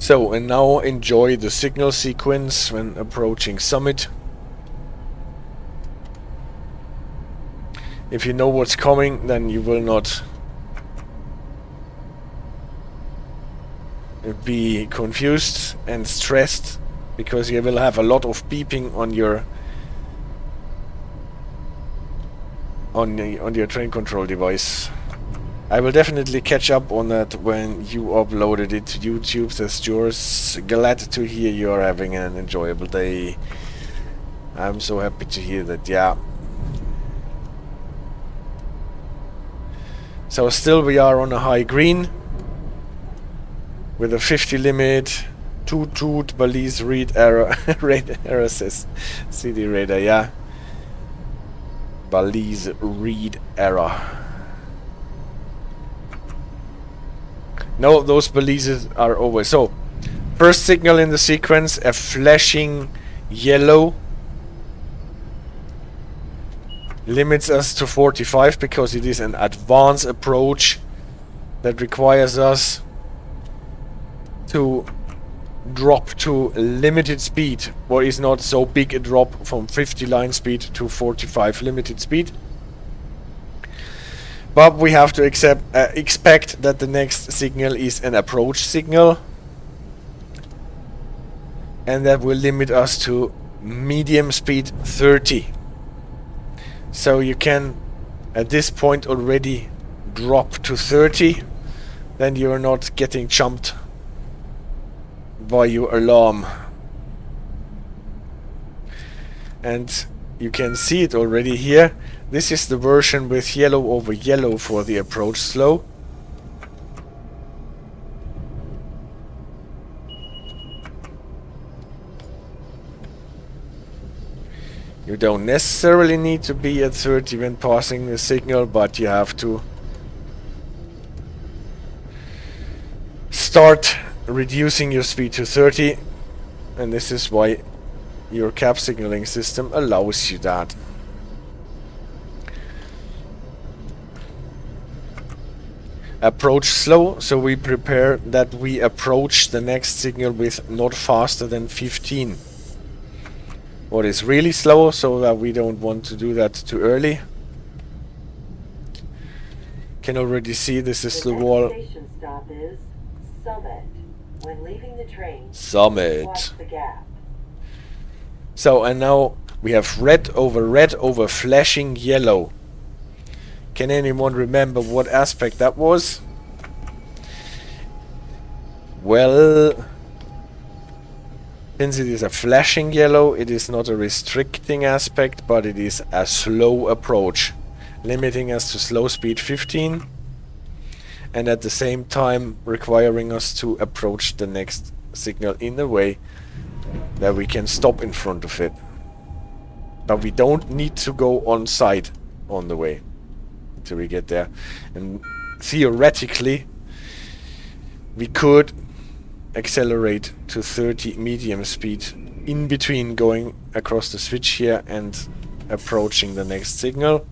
So, and now enjoy the signal sequence when approaching Summit. If you know what's coming, then you will not be confused and stressed, because you will have a lot of beeping on your on your train control device. I will definitely catch up on that when you uploaded it to YouTube, says yours. Glad to hear you are having an enjoyable day. I'm so happy to hear that, yeah. So still we are on a high green with a 50 limit. Toot police read error. Red error, says CD Radar, yeah. Balize read error. No, those balises are over. So, first signal in the sequence, a flashing yellow. Limits us to 45 because it is an advanced approach that requires us to drop to limited speed. What is not so big a drop from 50 line speed to 45 limited speed. But we have to expect that the next signal is an approach signal, and that will limit us to medium speed 30. So you can at this point already drop to 30, then you are not getting jumped by your alarm. And you can see it already here. This is the version with yellow over yellow for the approach slow. You don't necessarily need to be at 30 when passing the signal, but you have to start reducing your speed to 30, and this is why your cab signaling system allows you that. Approach slow, so we prepare that we approach the next signal with not faster than 15. What is really slow, so that we don't want to do that too early. Can already see this is the wall. The next station stop is Summit. When leaving the train, Summit. watch the gap. So, and now we have red over flashing yellow. Can anyone remember what aspect that was? Well, since it is a flashing yellow, it is not a restricting aspect, but it is a slow approach. limiting us to slow speed 15, and at the same time requiring us to approach the next signal in a way that we can stop in front of it. But we don't need to go on side on the way until we get there. And theoretically, we could accelerate to 30 medium speed in between going across the switch here and approaching the next signal.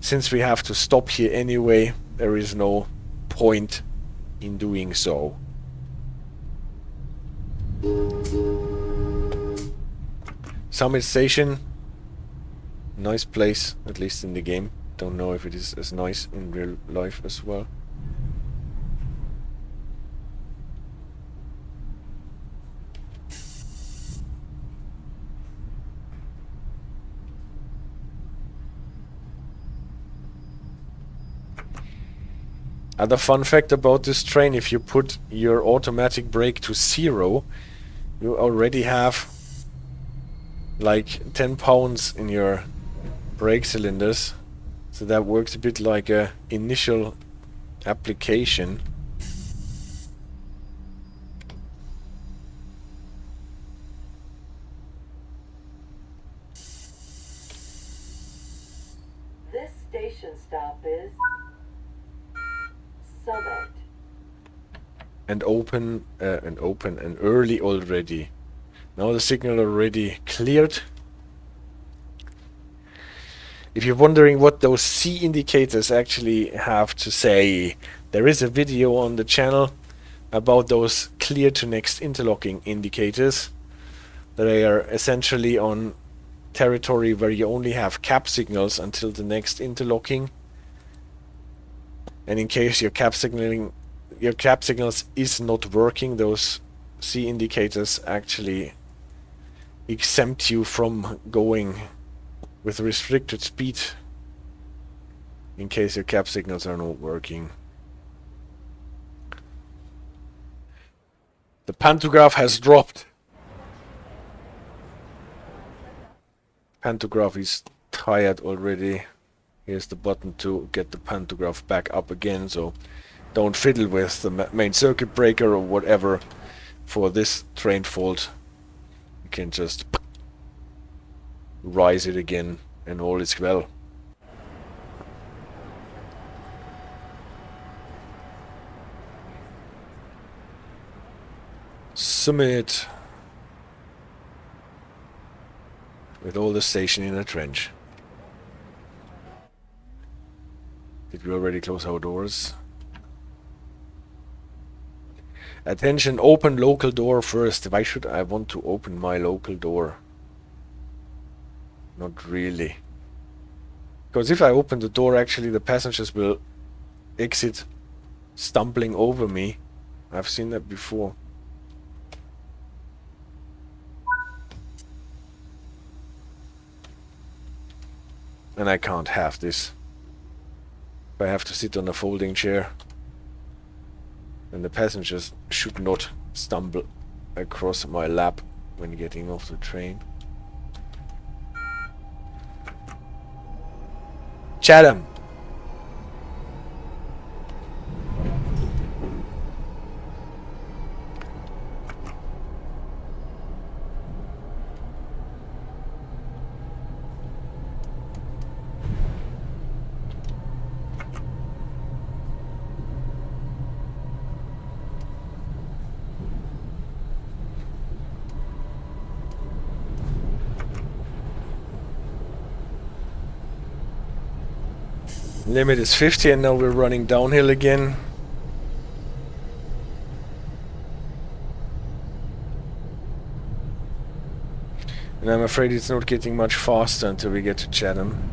Since we have to stop here anyway, there is no point in doing so. Summit Station, nice place, at least in the game. Don't know if it is as nice in real life as well. Other fun fact about this train, if you put your automatic brake to 0, you already have like 10 pounds in your brake cylinders. So that works a bit like a initial application. This station stop is Summit. And open and early already. Now the signal already cleared. If you're wondering what those C indicators actually have to say, there is a video on the channel about those clear to next interlocking indicators. They are essentially on territory where you only have cab signals until the next interlocking. And in case your cab signals is not working, those C indicators actually exempt you from going with restricted speed in case your cab signals are not working. The pantograph has dropped. Pantograph is tired already. Here's the button to get the pantograph back up again, so don't fiddle with the main circuit breaker or whatever for this train fault. You can just rise it again and all is well. Summit with all the station in a trench. Did we already close our doors? Attention, open local door first. Why should I want to open my local door? Not really. Because if I open the door, actually the passengers will exit stumbling over me. I've seen that before. And I can't have this. If I have to sit on a folding chair, then the passengers should not stumble across my lap when getting off the train. Chatham. Limit is 50 and now we're running downhill again. And I'm afraid it's not getting much faster until we get to Chatham.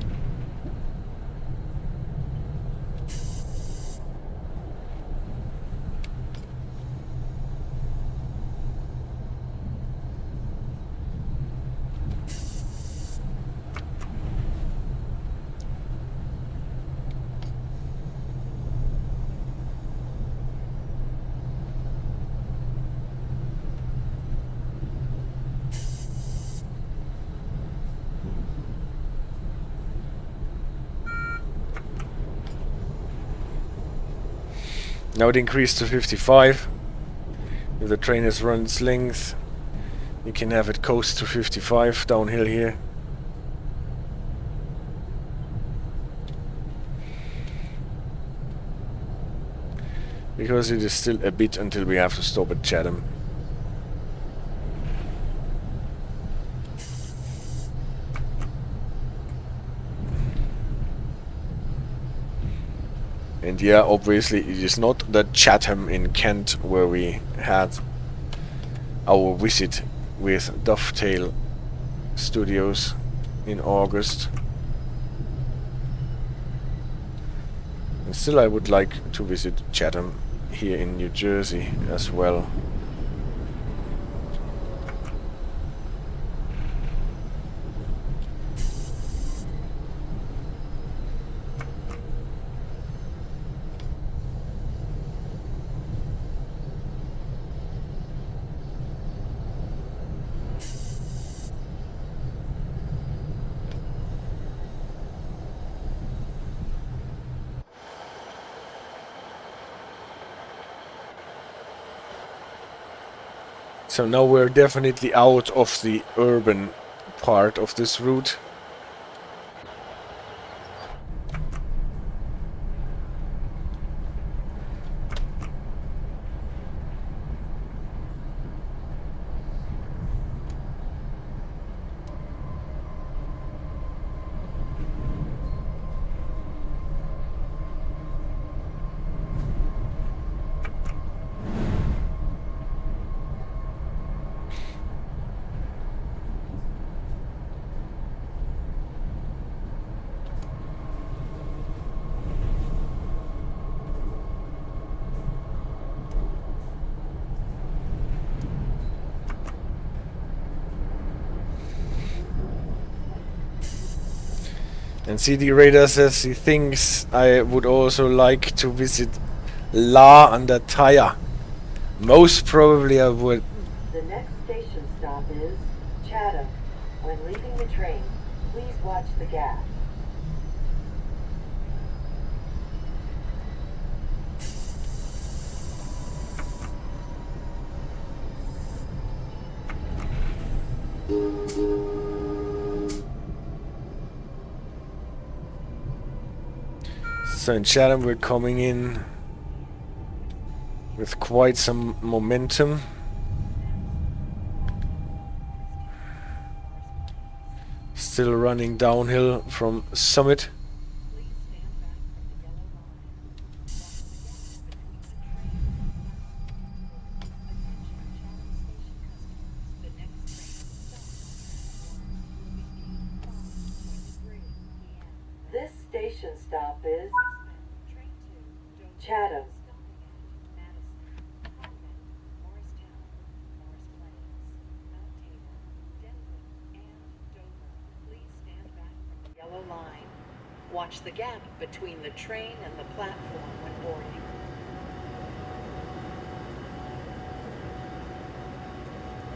Now it increased to 55. If the train has run its length, you can have it coast to 55 downhill here. Because it is still a bit until we have to stop at Chatham. And yeah, obviously it is not the Chatham in Kent where we had our visit with Dovetail Studios in August. And still I would like to visit Chatham here in New Jersey as well. So now we're definitely out of the urban part of this route. And CD Radar says he thinks I would also like to visit La under Tyre. Most probably I would. The next station stop is Chatham. When leaving the train, please watch the gas. So in Chatham we're coming in with quite some momentum. Still running downhill from Summit. This station stop is Chatham. Madison, Convent, Morristown, Morris Plains, Mount Tabor, Denver, and Dover. Please stand back from the yellow line. Watch the gap between the train and the platform when boarding.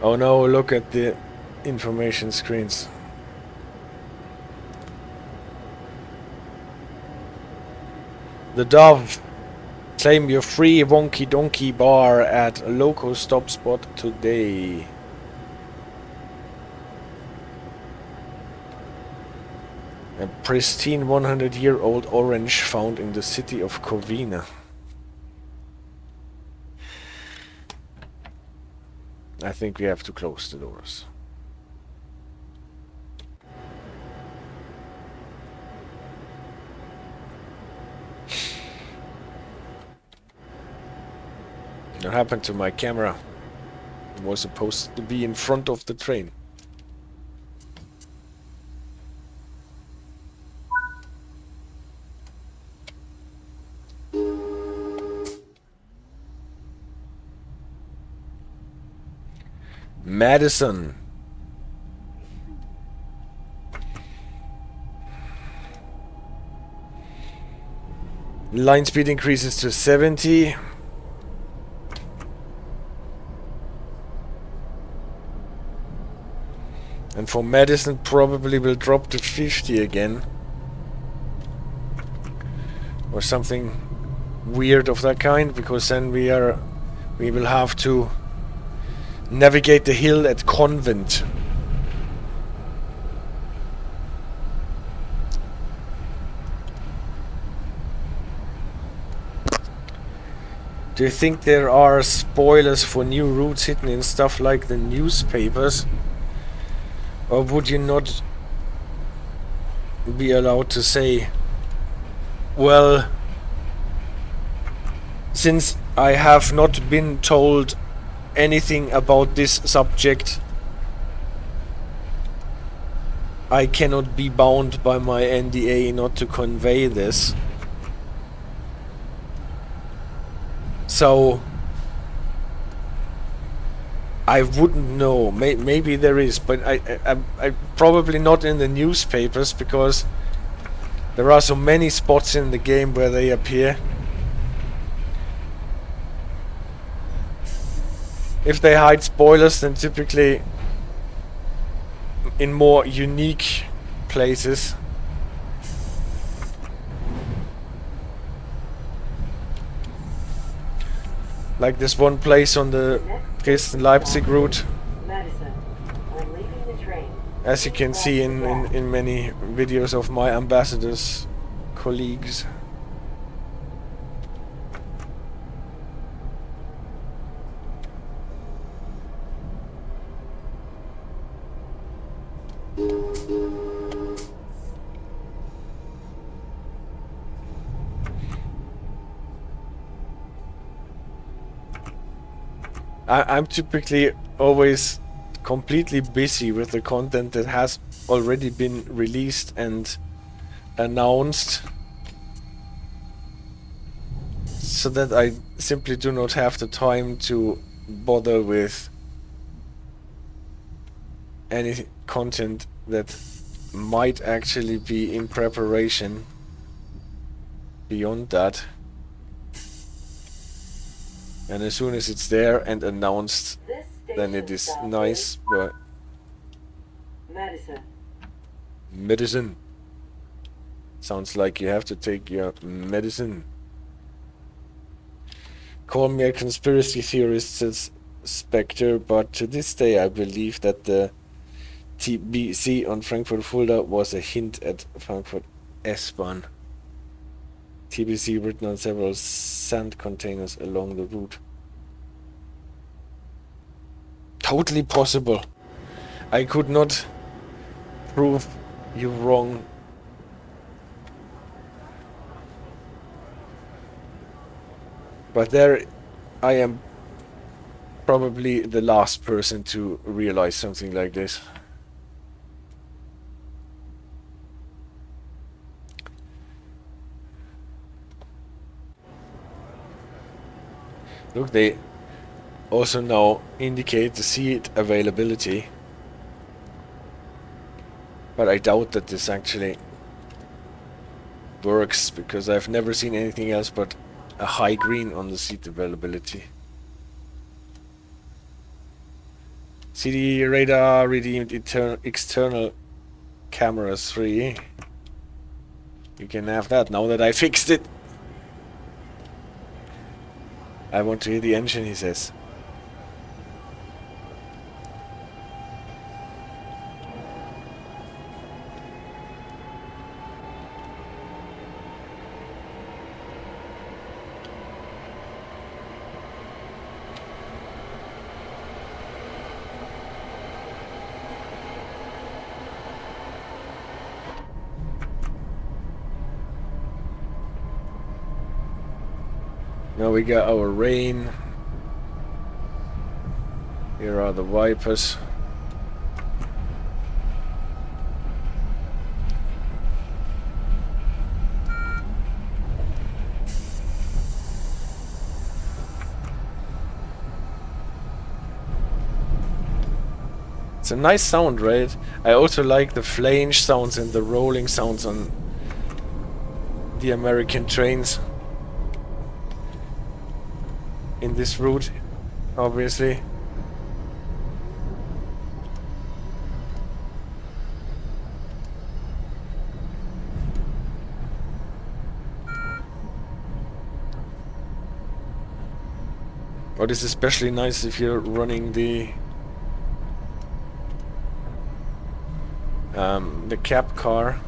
Oh no, look at the information screens. The Dove. Claim your free Wonky Donkey bar at a local stop spot today. A pristine 100-year-old orange found in the city of Covina. I think we have to close the doors. What happened to my camera? It was supposed to be in front of the train. Madison. Line speed increases to 70. And for Madison probably will drop to 50 again. Or something weird of that kind, because then we will have to navigate the hill at Convent. Do you think there are spoilers for new routes hidden in stuff like the newspapers? Or would you not be allowed to say, well, since I have not been told anything about this subject, I cannot be bound by my NDA not to convey this. So I wouldn't know. Maybe there is, but I probably not in the newspapers, because there are so many spots in the game where they appear. If they hide spoilers, then typically in more unique places. Like this one place on the Dresden-Leipzig route. Madison. When leaving the train, As you can see in many videos of my ambassadors' colleagues. I'm typically always completely busy with the content that has already been released and announced, so that I simply do not have the time to bother with any content that might actually be in preparation beyond that. And as soon as it's there and announced, then it is nice, but... Madison. Medicine. Sounds like you have to take your medicine. Call me a conspiracy theorist, says Spectre, but to this day I believe that the TBC on Frankfurt Fulda was a hint at Frankfurt S-Bahn. TBC written on several sand containers along the route. Totally possible. I could not prove you wrong. But there I am probably the last person to realize something like this. Look, they also now indicate the seat availability. But I doubt that this actually works, because I've never seen anything else but a high green on the seat availability. CD radar redeemed external cameras free. You can have that now that I fixed it. I want to hear the engine, he says. Now we got our rain. Here are the wipers. It's a nice sound, right? I also like the flange sounds and the rolling sounds on the American trains. In this route, obviously. What is especially nice if you're running the cab car.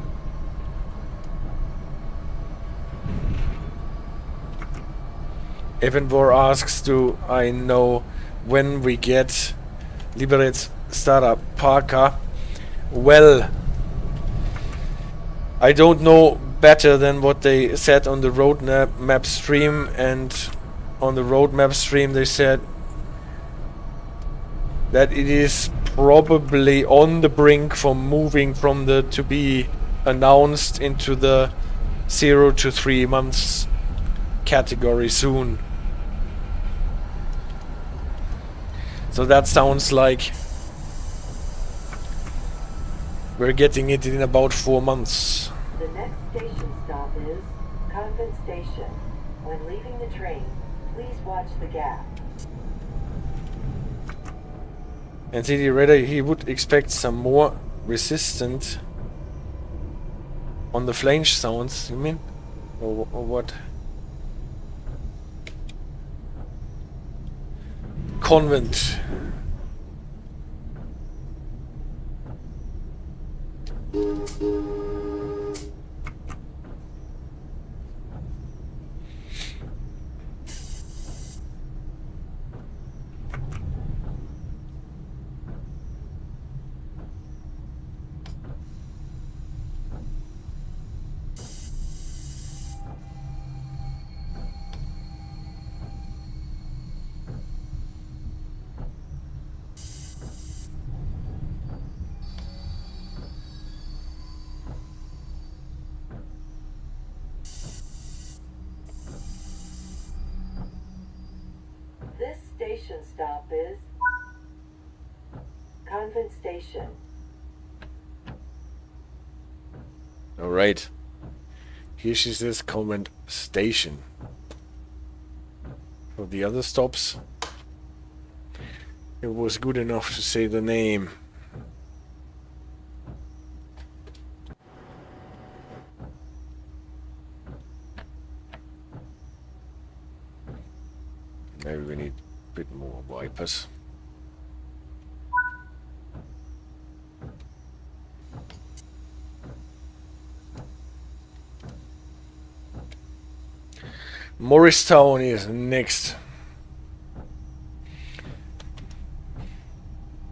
Evanvor asks, do I know when we get Liberec Stara Parker? Well, I don't know better than what they said on the roadmap stream, and on the roadmap stream they said that it is probably on the brink from moving from the to be announced into the 0 to 3 months category soon. So that sounds like we're getting it in about 4 months. The next station stop is Convent Station. When leaving the train, please watch the gap. And CD Radar, he would expect some more resistant on the flange sounds, you mean? Or what? Convent. This station stop is Convent Station. Alright. Here she says Convent Station. For the other stops, it was good enough to say the name. Maybe we need a bit more wipers. Morristown is next.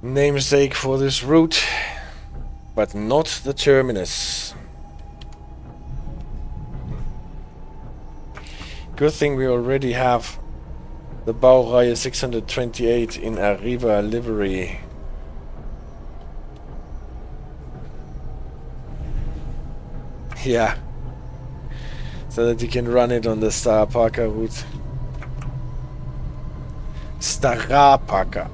Namesake for this route, but not the terminus. Good thing we already have the Baureihe 628 in Arriva livery. Yeah. So that you can run it on the Star Parker route. Stara Parker.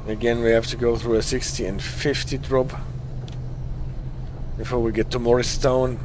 Again, we have to go through a 60 and 50 drop before we get to Morristown.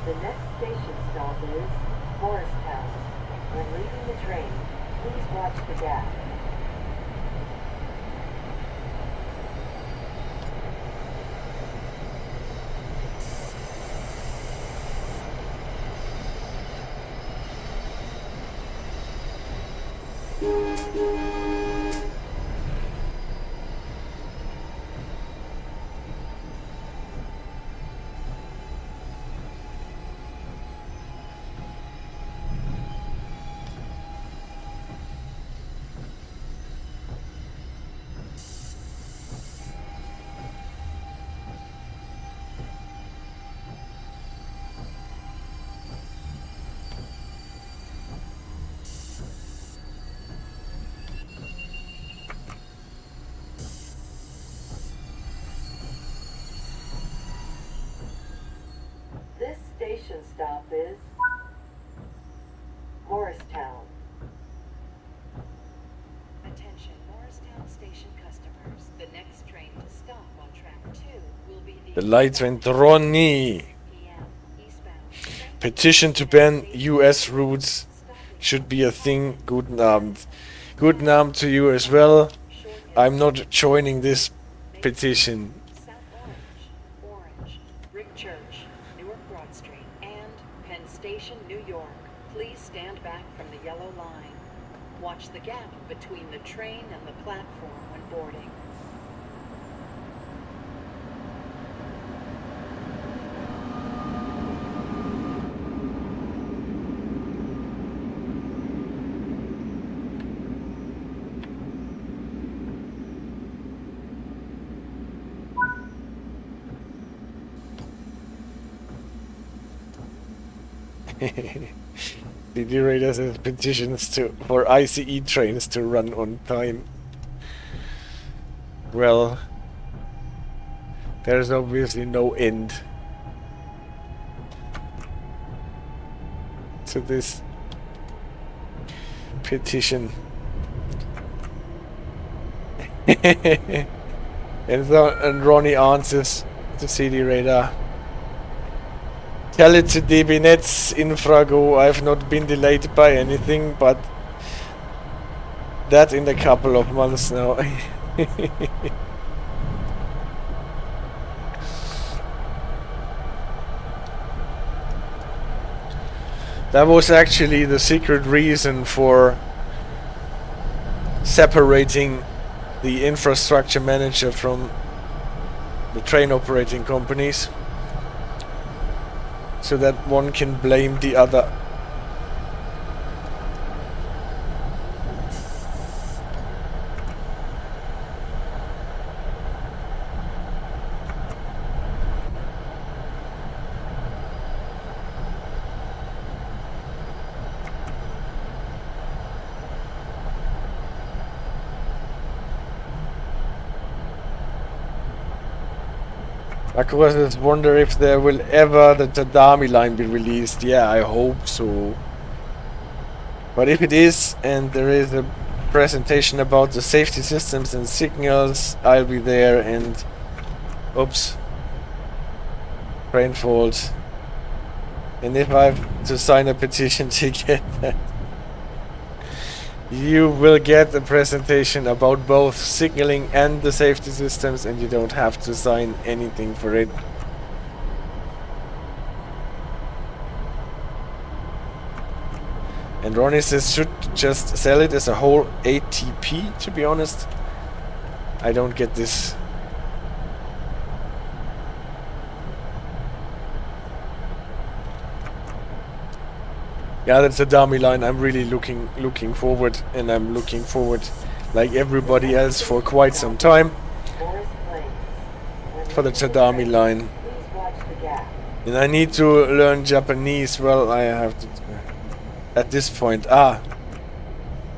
The next station stop is Morristown. When leaving the train, please watch the gap. This station stop is Morristown. Attention, Morristown Station customers. The next train to stop on track 2 will be The light went Ronnie. p.m. eastbound. Petition to ban US routes should be a thing. Guten Abend. Guten Abend to you as well. I'm not joining this petition. South Orange, Brick Church, Newark Broad Street, and Penn Station, New York. Please stand back from the yellow line. Watch the gap between the train and the platform when boarding. The radar says petitions for ICE trains to run on time. Well, there's obviously no end to this petition. And Ronnie answers to CD radar. Tell it to DB Nets Infrago, I've not been delayed by anything, but that in a couple of months now. That was actually the secret reason for separating the infrastructure manager from the train operating companies, so that one can blame the other. Of course, I just wonder if there will ever the Tadami line be released. Yeah, I hope so. But if it is, and there is a presentation about the safety systems and signals, I'll be there. And oops, train fault. And if I have to sign a petition to get that, you will get a presentation about both signaling and the safety systems, and you don't have to sign anything for it. And Ronnie says should just sell it as a whole ATP, to be honest. I don't get this. Yeah, that's a dummy line. I'm really looking forward, and I'm looking forward, like everybody else, for quite some time, for the Tadami line. And I need to learn Japanese. Well, I have to at this point.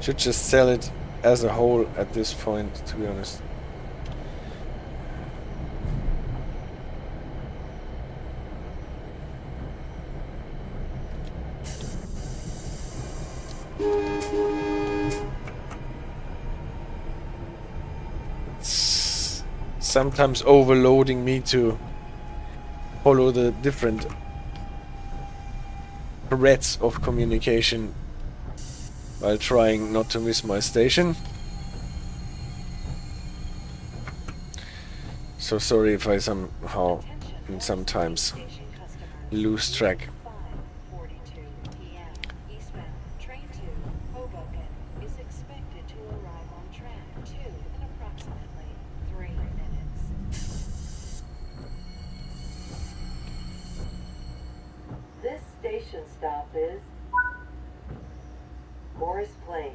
Should just sell it as a whole at this point, to be honest. Sometimes overloading me to follow the different threads of communication while trying not to miss my station. So sorry if I somehow and sometimes lose track. 5:42 p.m. eastbound train to Hoboken is expected station stop is Morris Plains.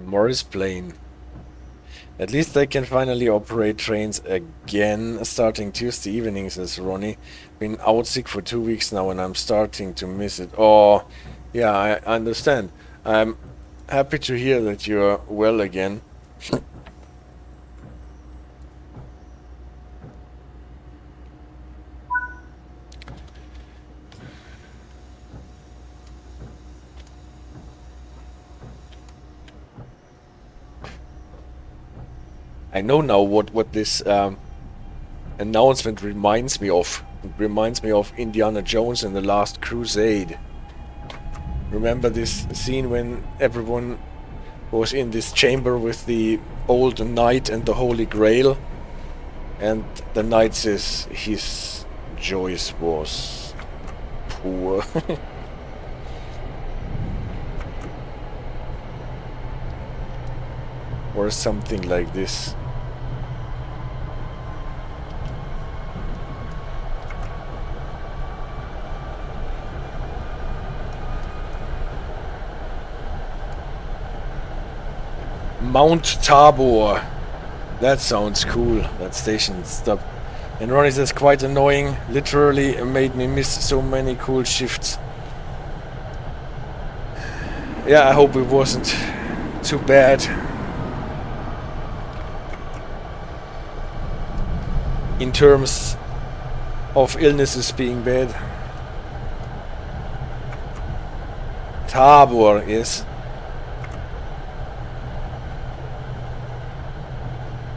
Morris Plain. At least they can finally operate trains again starting Tuesday evenings, says Ronnie. Been out sick for 2 weeks now and I'm starting to miss it. Oh, yeah, I understand. I'm happy to hear that you're well again. I know now what this announcement reminds me of. It reminds me of Indiana Jones and the Last Crusade. Remember this scene when everyone was in this chamber with the old knight and the Holy Grail? And the knight says his choice was poor. Or something like this. Mount Tabor. That sounds cool. That station stop. And Ronnie says quite annoying. Literally made me miss so many cool shifts. Yeah, I hope it wasn't too bad. In terms of illnesses being bad. Tabor is.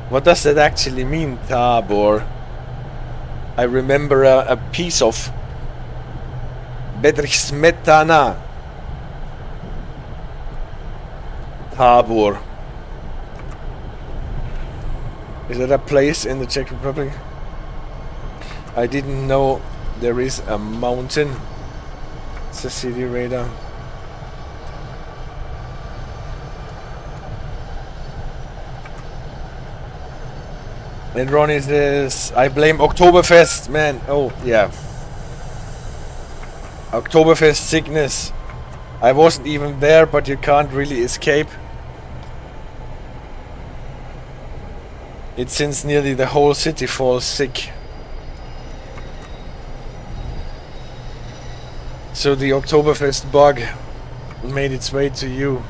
What does that actually mean, Tabor? I remember a piece of Bedrich Smetana. Tabor. Is that a place in the Czech Republic? I didn't know there is a mountain. It's a city radar. And Ronnie says, I blame Oktoberfest, man. Oh, yeah. Oktoberfest sickness. I wasn't even there, but you can't really escape. It's since nearly the whole city falls sick. So the Oktoberfest bug made its way to you.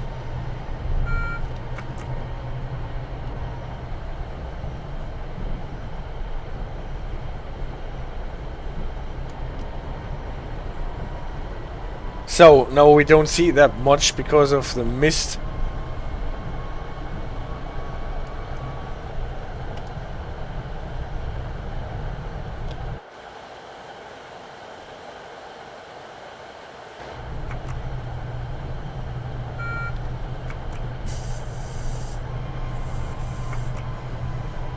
So, no, we don't see that much because of the mist.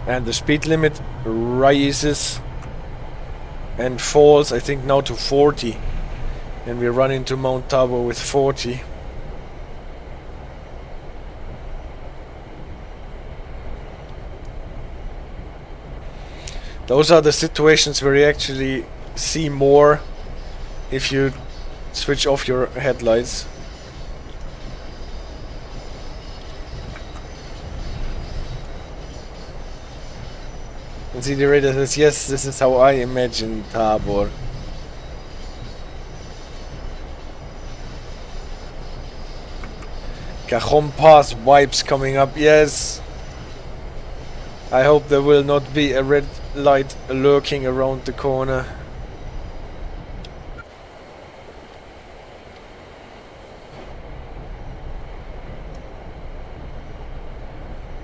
And the speed limit rises and falls, I think, now to 40. And we run into Mount Tabor with 40. Those are the situations where you actually see more if you switch off your headlights. And see the radar says, yes, this is how I imagine Tabor. Cajon Pass wipes coming up, yes. I hope there will not be a red light lurking around the corner.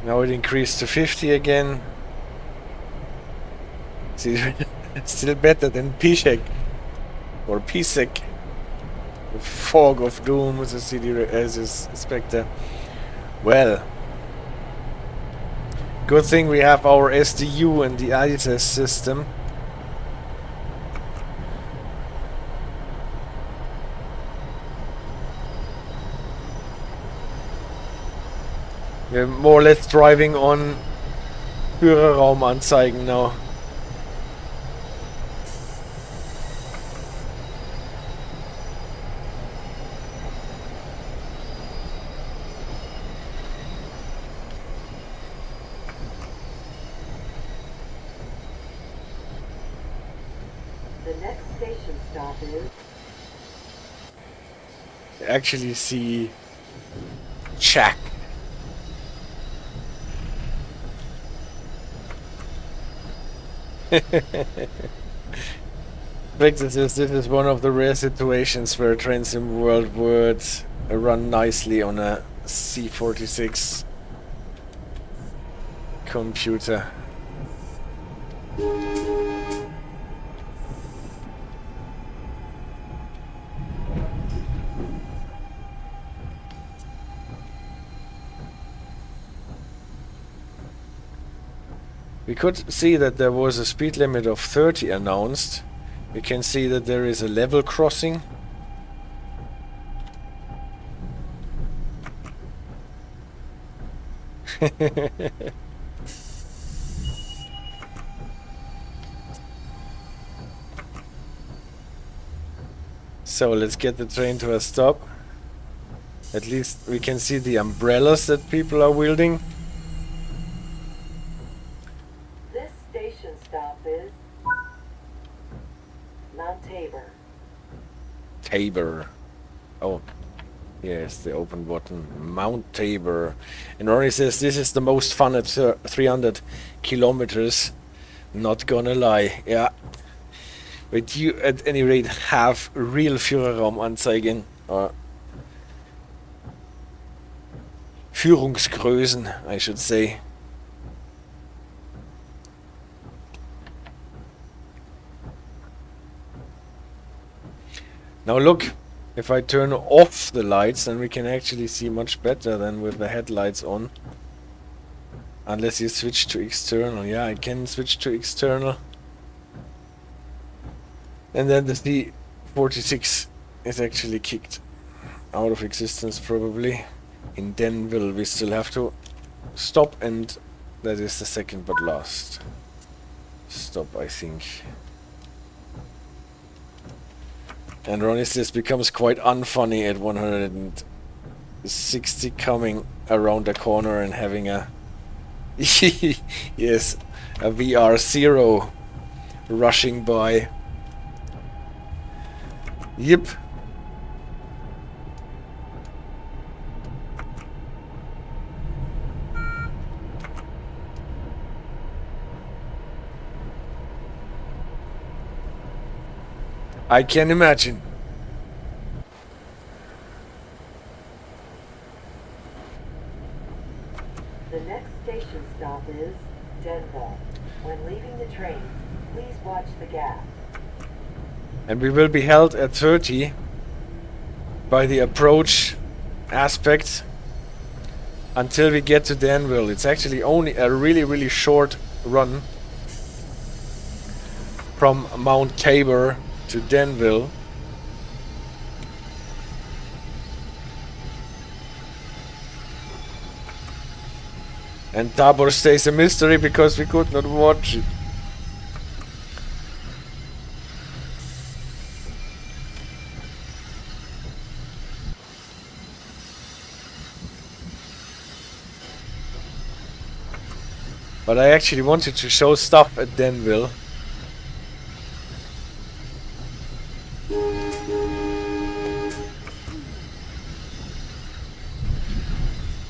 Now it increased to 50 again. See, still better than Pishek or Pisek. The fog of doom as a city as a spectre. Well, good thing we have our SDU and the ASES system. We're more or less driving on Führerraumanzeigen now. The next station stop is Actually see Jack. This is one of the rare situations where trains in world would run nicely on a C-46 computer. We could see that there was a speed limit of 30 announced. We can see that there is a level crossing. So let's get the train to a stop. At least we can see the umbrellas that people are wielding. this station stop is Mount Tabor. Tabor. Oh, yes, the open button. Mount Tabor. And Ronnie says this is the most fun at 300 kilometers. Not gonna lie, yeah. But you at any rate have real Führerraumanzeigen or Führungsgrößen, I should say. Now look, if I turn off the lights, then we can actually see much better than with the headlights on. Unless you switch to external. Yeah, I can switch to external. And then the C-46 is actually kicked out of existence probably. In Denville we still have to stop, and that is the second but last stop, I think. And Ronnie says becomes quite unfunny at 160 coming around the corner and having a yes, a VR0 rushing by. Yep. I can imagine. The next station stop is Denville. When leaving the train, please watch the gap. And we will be held at 30 by the approach aspect until we get to Danville. It's actually only a really short run from Mount Tabor to Danville. And Tabor stays a mystery because we could not watch it. But I actually wanted to show stuff at Danville.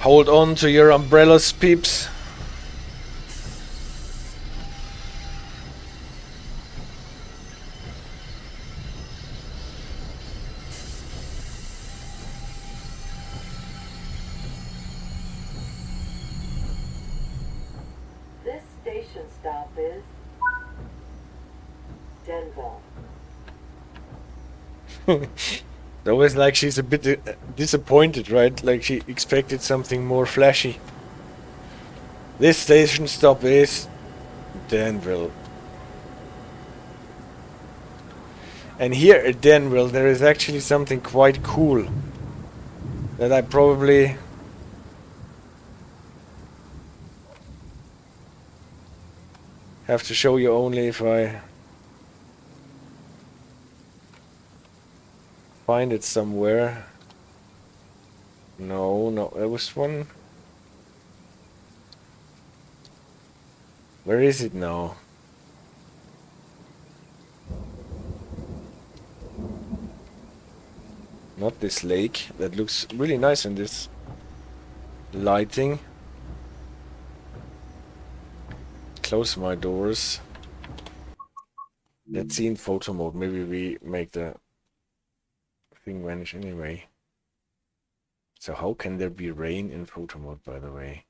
Hold on to your umbrellas, peeps. This station stop is Denville. It's always like she's a bit disappointed, right? Like she expected something more flashy. This station stop is Danville. And here at Danville there is actually something quite cool that I probably have to show you only if I find it somewhere. No, there was one. Where is it now? not this lake. That looks really nice in this lighting. Close my doors. Let's see in photo mode. Maybe we make the thing vanish anyway. So how can there be rain in photo mode, by the way?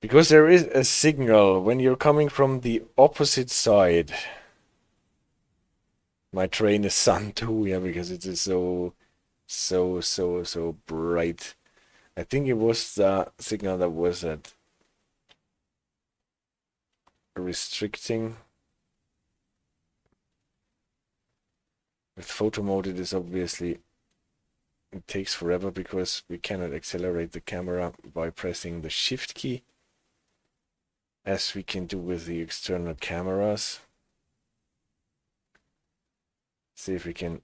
Because there is a signal when you're coming from the opposite side. My train is sun too, yeah, because it is so bright. I think it was the signal that was at restricting. With photo mode it is obviously, it takes forever because we cannot accelerate the camera by pressing the shift key as we can do with the external cameras. See if we can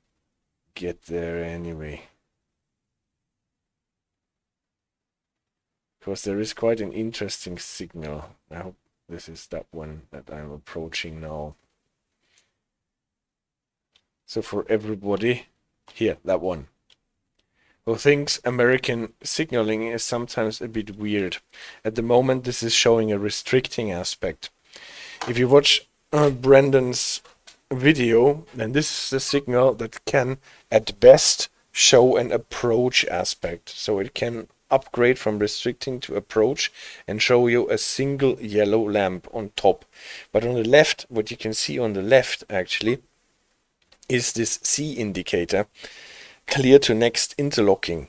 get there anyway. Because there is quite an interesting signal. I hope this is that one that I'm approaching now. So for everybody, here, that one, who thinks American signaling is sometimes a bit weird. At the moment, this is showing a restricting aspect. If you watch Brendan's video, then this is the signal that can, at best, show an approach aspect. So it can upgrade from restricting to approach and show you a single yellow lamp on top. But on the left, what you can see on the left, actually, is this C indicator, clear to next interlocking.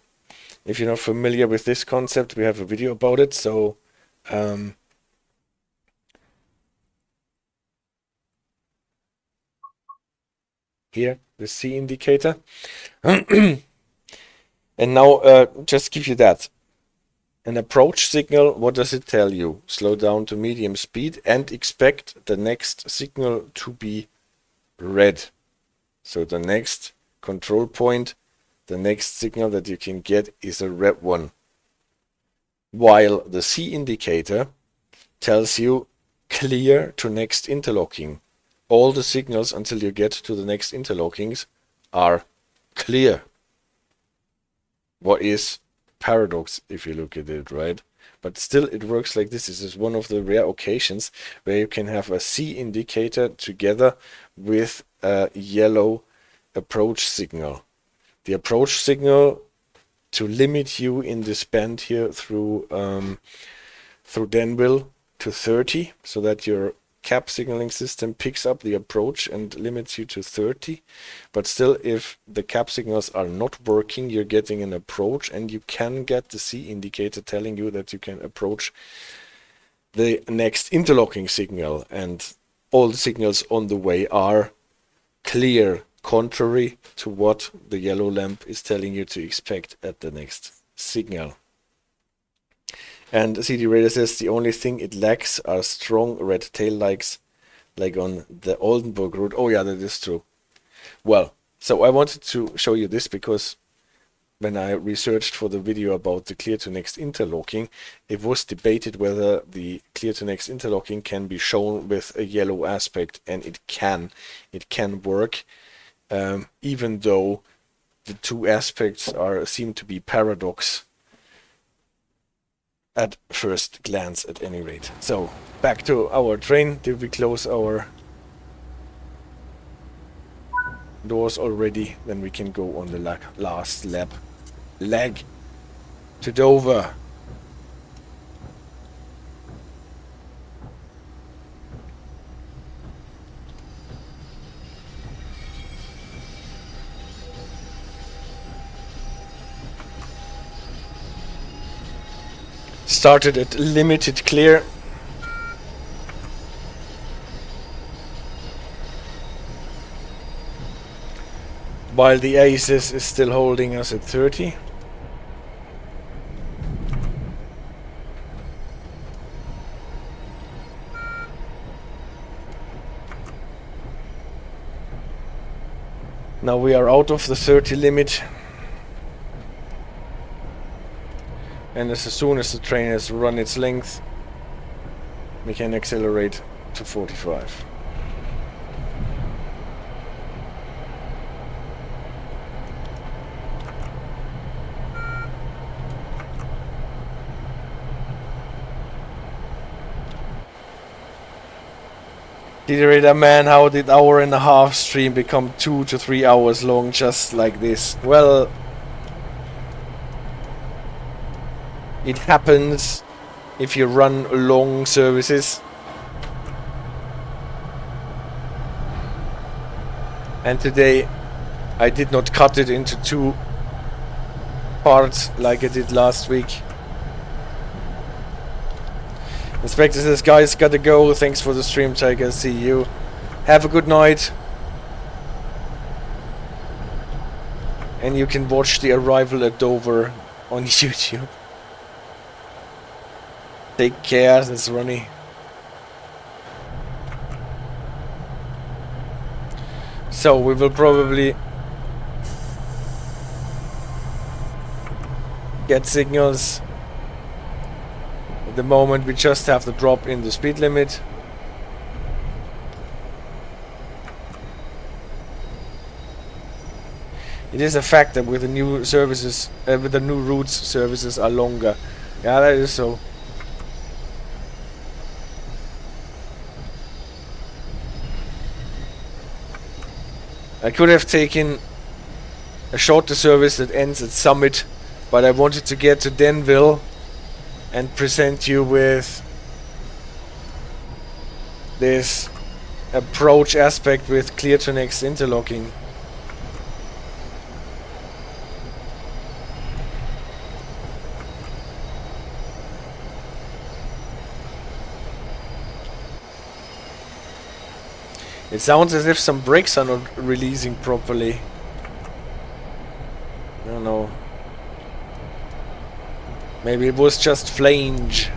If you're not familiar with this concept, we have a video about it. So here, the C indicator. And now just give you that. An approach signal, what does it tell you? Slow down to medium speed and expect the next signal to be red. So the next control point, the next signal that you can get is a red one. While the C indicator tells you clear to next interlocking. All the signals until you get to the next interlockings are clear. What is paradox if you look at it, right? But still it works like this. This is one of the rare occasions where you can have a C indicator together with a yellow approach signal. The approach signal to limit you in this band here through Denville to 30, so that your cab signaling system picks up the approach and limits you to 30. But still, if the cab signals are not working, you're getting an approach, and you can get the C indicator telling you that you can approach the next interlocking signal, and all the signals on the way are clear, contrary to what the yellow lamp is telling you to expect at the next signal. And CD Radar says the only thing it lacks are strong red tail lights, like on the Oldenburg route. Oh yeah, that is true. Well, so I wanted to show you this because when I researched for the video about the clear to next interlocking, it was debated whether the clear to next interlocking can be shown with a yellow aspect, and it can. It can work, even though the two aspects seem to be paradox at first glance, at any rate. So back to our train. Did we close our doors already? Then we can go on the last leg to Dover. Started at limited clear. While the ASES is still holding us at 30. Now we are out of the 30 limit. And as soon as the train has run its length, we can accelerate to 45. Radar man, how did hour-and-a-half stream become 2 to 3 hours long just like this? Well, it happens if you run long services. And today I did not cut it into 2 parts like I did last week. Inspector says, guys, gotta go. Thanks for the stream, Tiger. See you. Have a good night. And you can watch the arrival at Dover on YouTube. Take care. That's Ronnie. So we will probably get signals. At the moment we just have to drop in the speed limit. It is a fact that with the new services, with the new routes, services are longer. Yeah, that is so. I could have taken a shorter service that ends at Summit, but I wanted to get to Denville and present you with this approach aspect with clear to next interlocking. It sounds as if some brakes are not releasing properly. I don't know. Maybe it was just flange.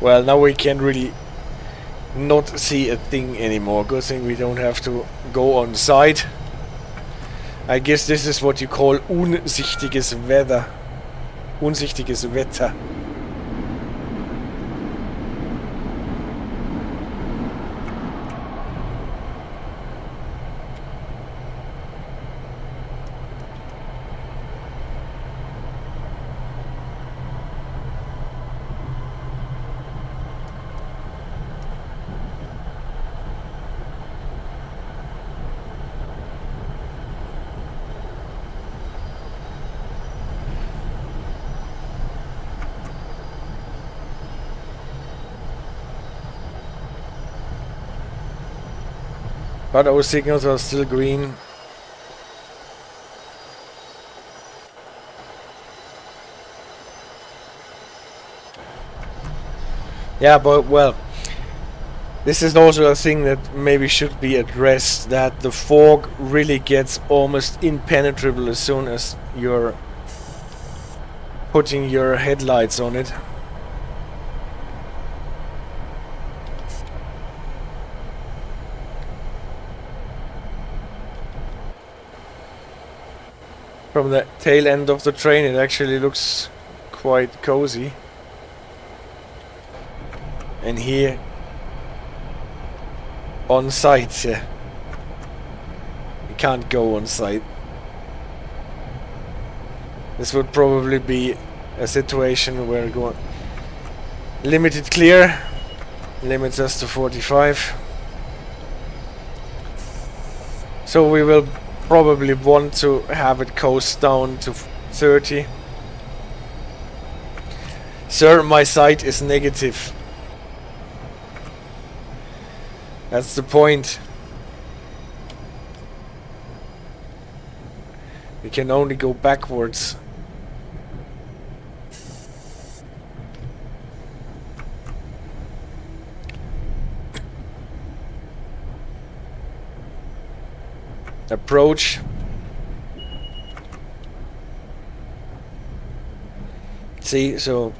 Well, now we can really not see a thing anymore. Good thing we don't have to go on site. I guess this is what you call unsichtiges Wetter. Unsichtiges Wetter. But our signals are still green. Yeah, but well, this is also a thing that maybe should be addressed, that the fog really gets almost impenetrable as soon as you're putting your headlights on it. From the tail end of the train it actually looks quite cozy. And here on site, you can't go on site. This would probably be a situation where going limited clear limits us to 45. So we will probably want to have it coast down to 30. Sir, my sight is negative. That's the point. We can only go backwards. Approach. See, so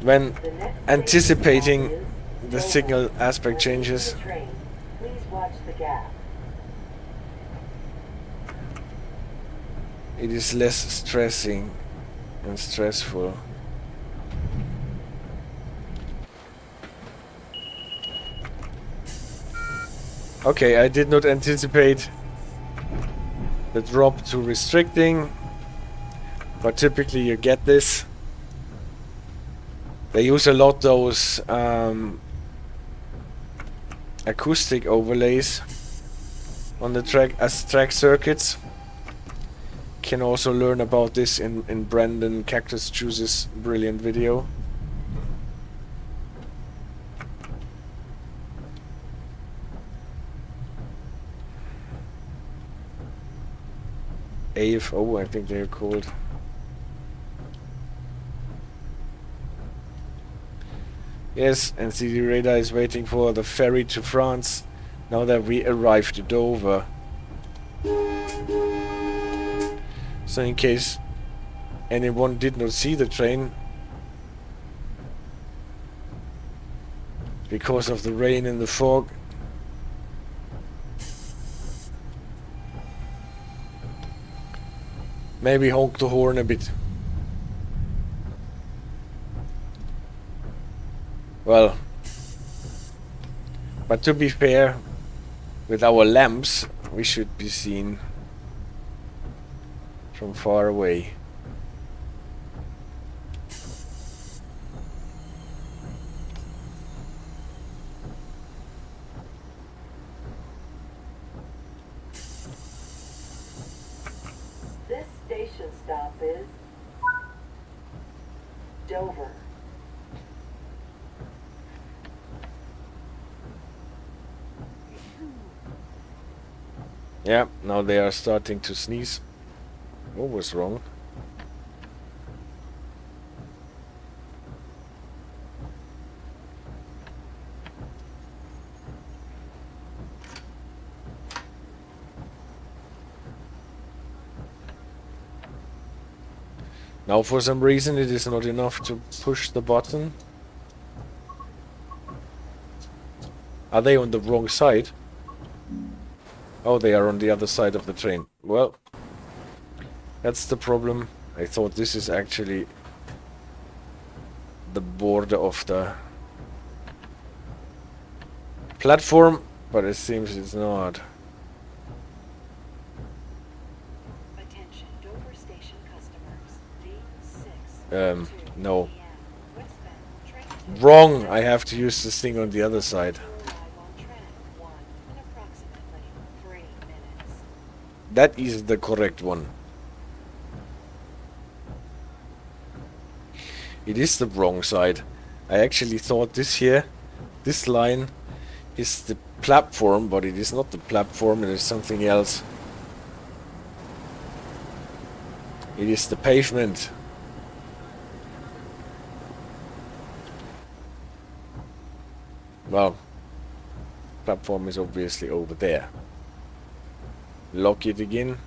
when The next anticipating station stop the is signal Dover. aspect When changes, leaving the train, please watch the gap. it is less stressing and stressful. Okay, I did not anticipate the drop to restricting, but typically you get this. They use a lot those acoustic overlays on the track as track circuits. Can also learn about this in Brandon Cactus Juice's brilliant video. AFO, I think they're called. Yes, and CD Radar is waiting for the ferry to France now that we arrived at Dover. So in case anyone did not see the train because of the rain and the fog, maybe honk the horn a bit. Well, but to be fair, with our lamps, we should be seen from far away. This station stop is Dover. Yeah, now they are starting to sneeze. What was wrong? Now for some reason it is not enough to push the button. Are they on the wrong side? Oh, they are on the other side of the train. Well, that's the problem. I thought this is actually the border of the platform, but it seems it's not. Attention, Dover Station customers. V6. No. Westbound, train 2. Wrong! I have to use this thing on the other side. To arrive on track 1 in approximately 3 minutes. That is the correct one. It is the wrong side. I actually thought this line is the platform, but it is not the platform, it is something else. It is the pavement. Well, platform is obviously over there. Lock it again.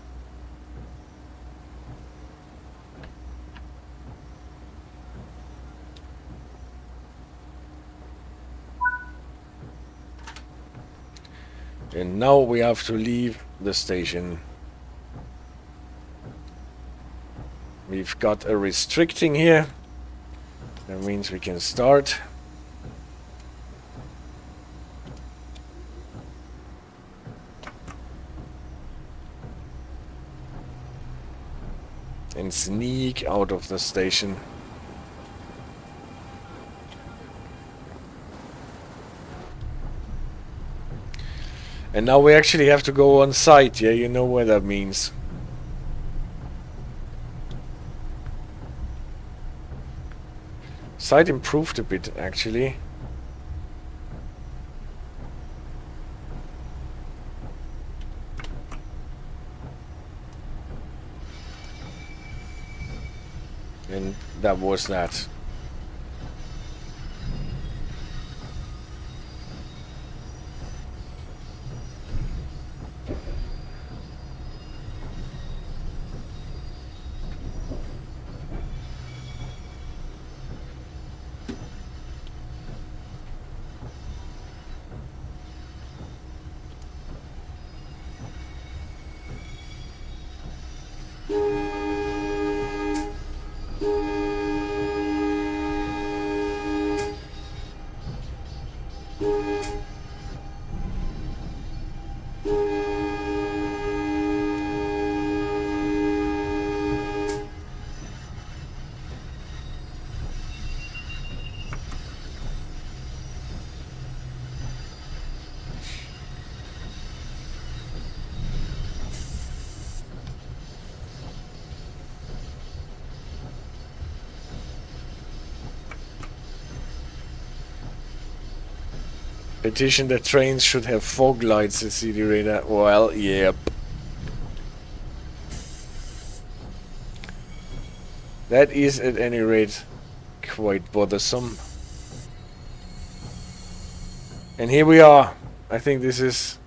And now we have to leave the station. We've got a restricting here. That means we can start. And sneak out of the station. And now we actually have to go on site, yeah, you know what that means. Site improved a bit, actually. And that was that. Petition that trains should have fog lights, the CD radar. Well, yep. That is at any rate quite bothersome. And here we are. I think this is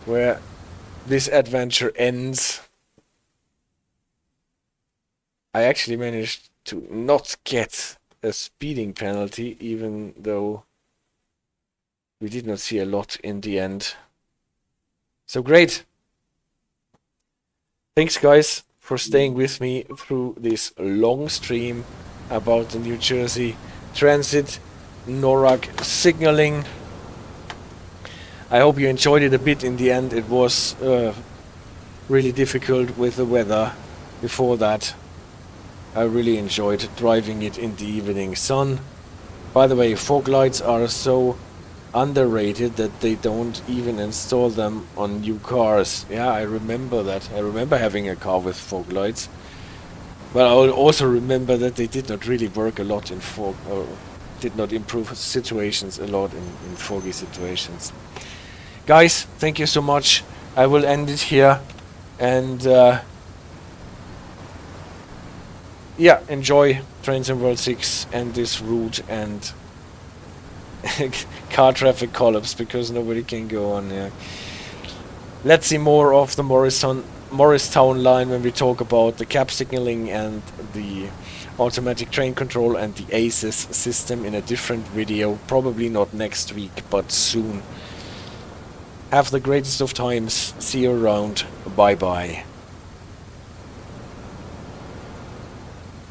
where this adventure ends. I actually managed to not get a speeding penalty, even though we did not see a lot in the end. So great. Thanks guys for staying with me through this long stream about the New Jersey Transit NORAC signaling. I hope you enjoyed it a bit in the end. It was really difficult with the weather before that. I really enjoyed driving it in the evening sun. By the way, fog lights are so underrated that they don't even install them on new cars. Yeah, I remember that. I remember having a car with fog lights. But I also remember that they did not really work a lot in fog, or did not improve situations a lot in foggy situations. Guys, thank you so much. I will end it here. And yeah, enjoy Trains in World 6 and this route and car traffic collapse because nobody can go on here. Let's see more of the Morristown line when we talk about the cab signaling and the automatic train control and the ASES system in a different video. Probably not next week, but soon. Have the greatest of times. See you around. Bye bye.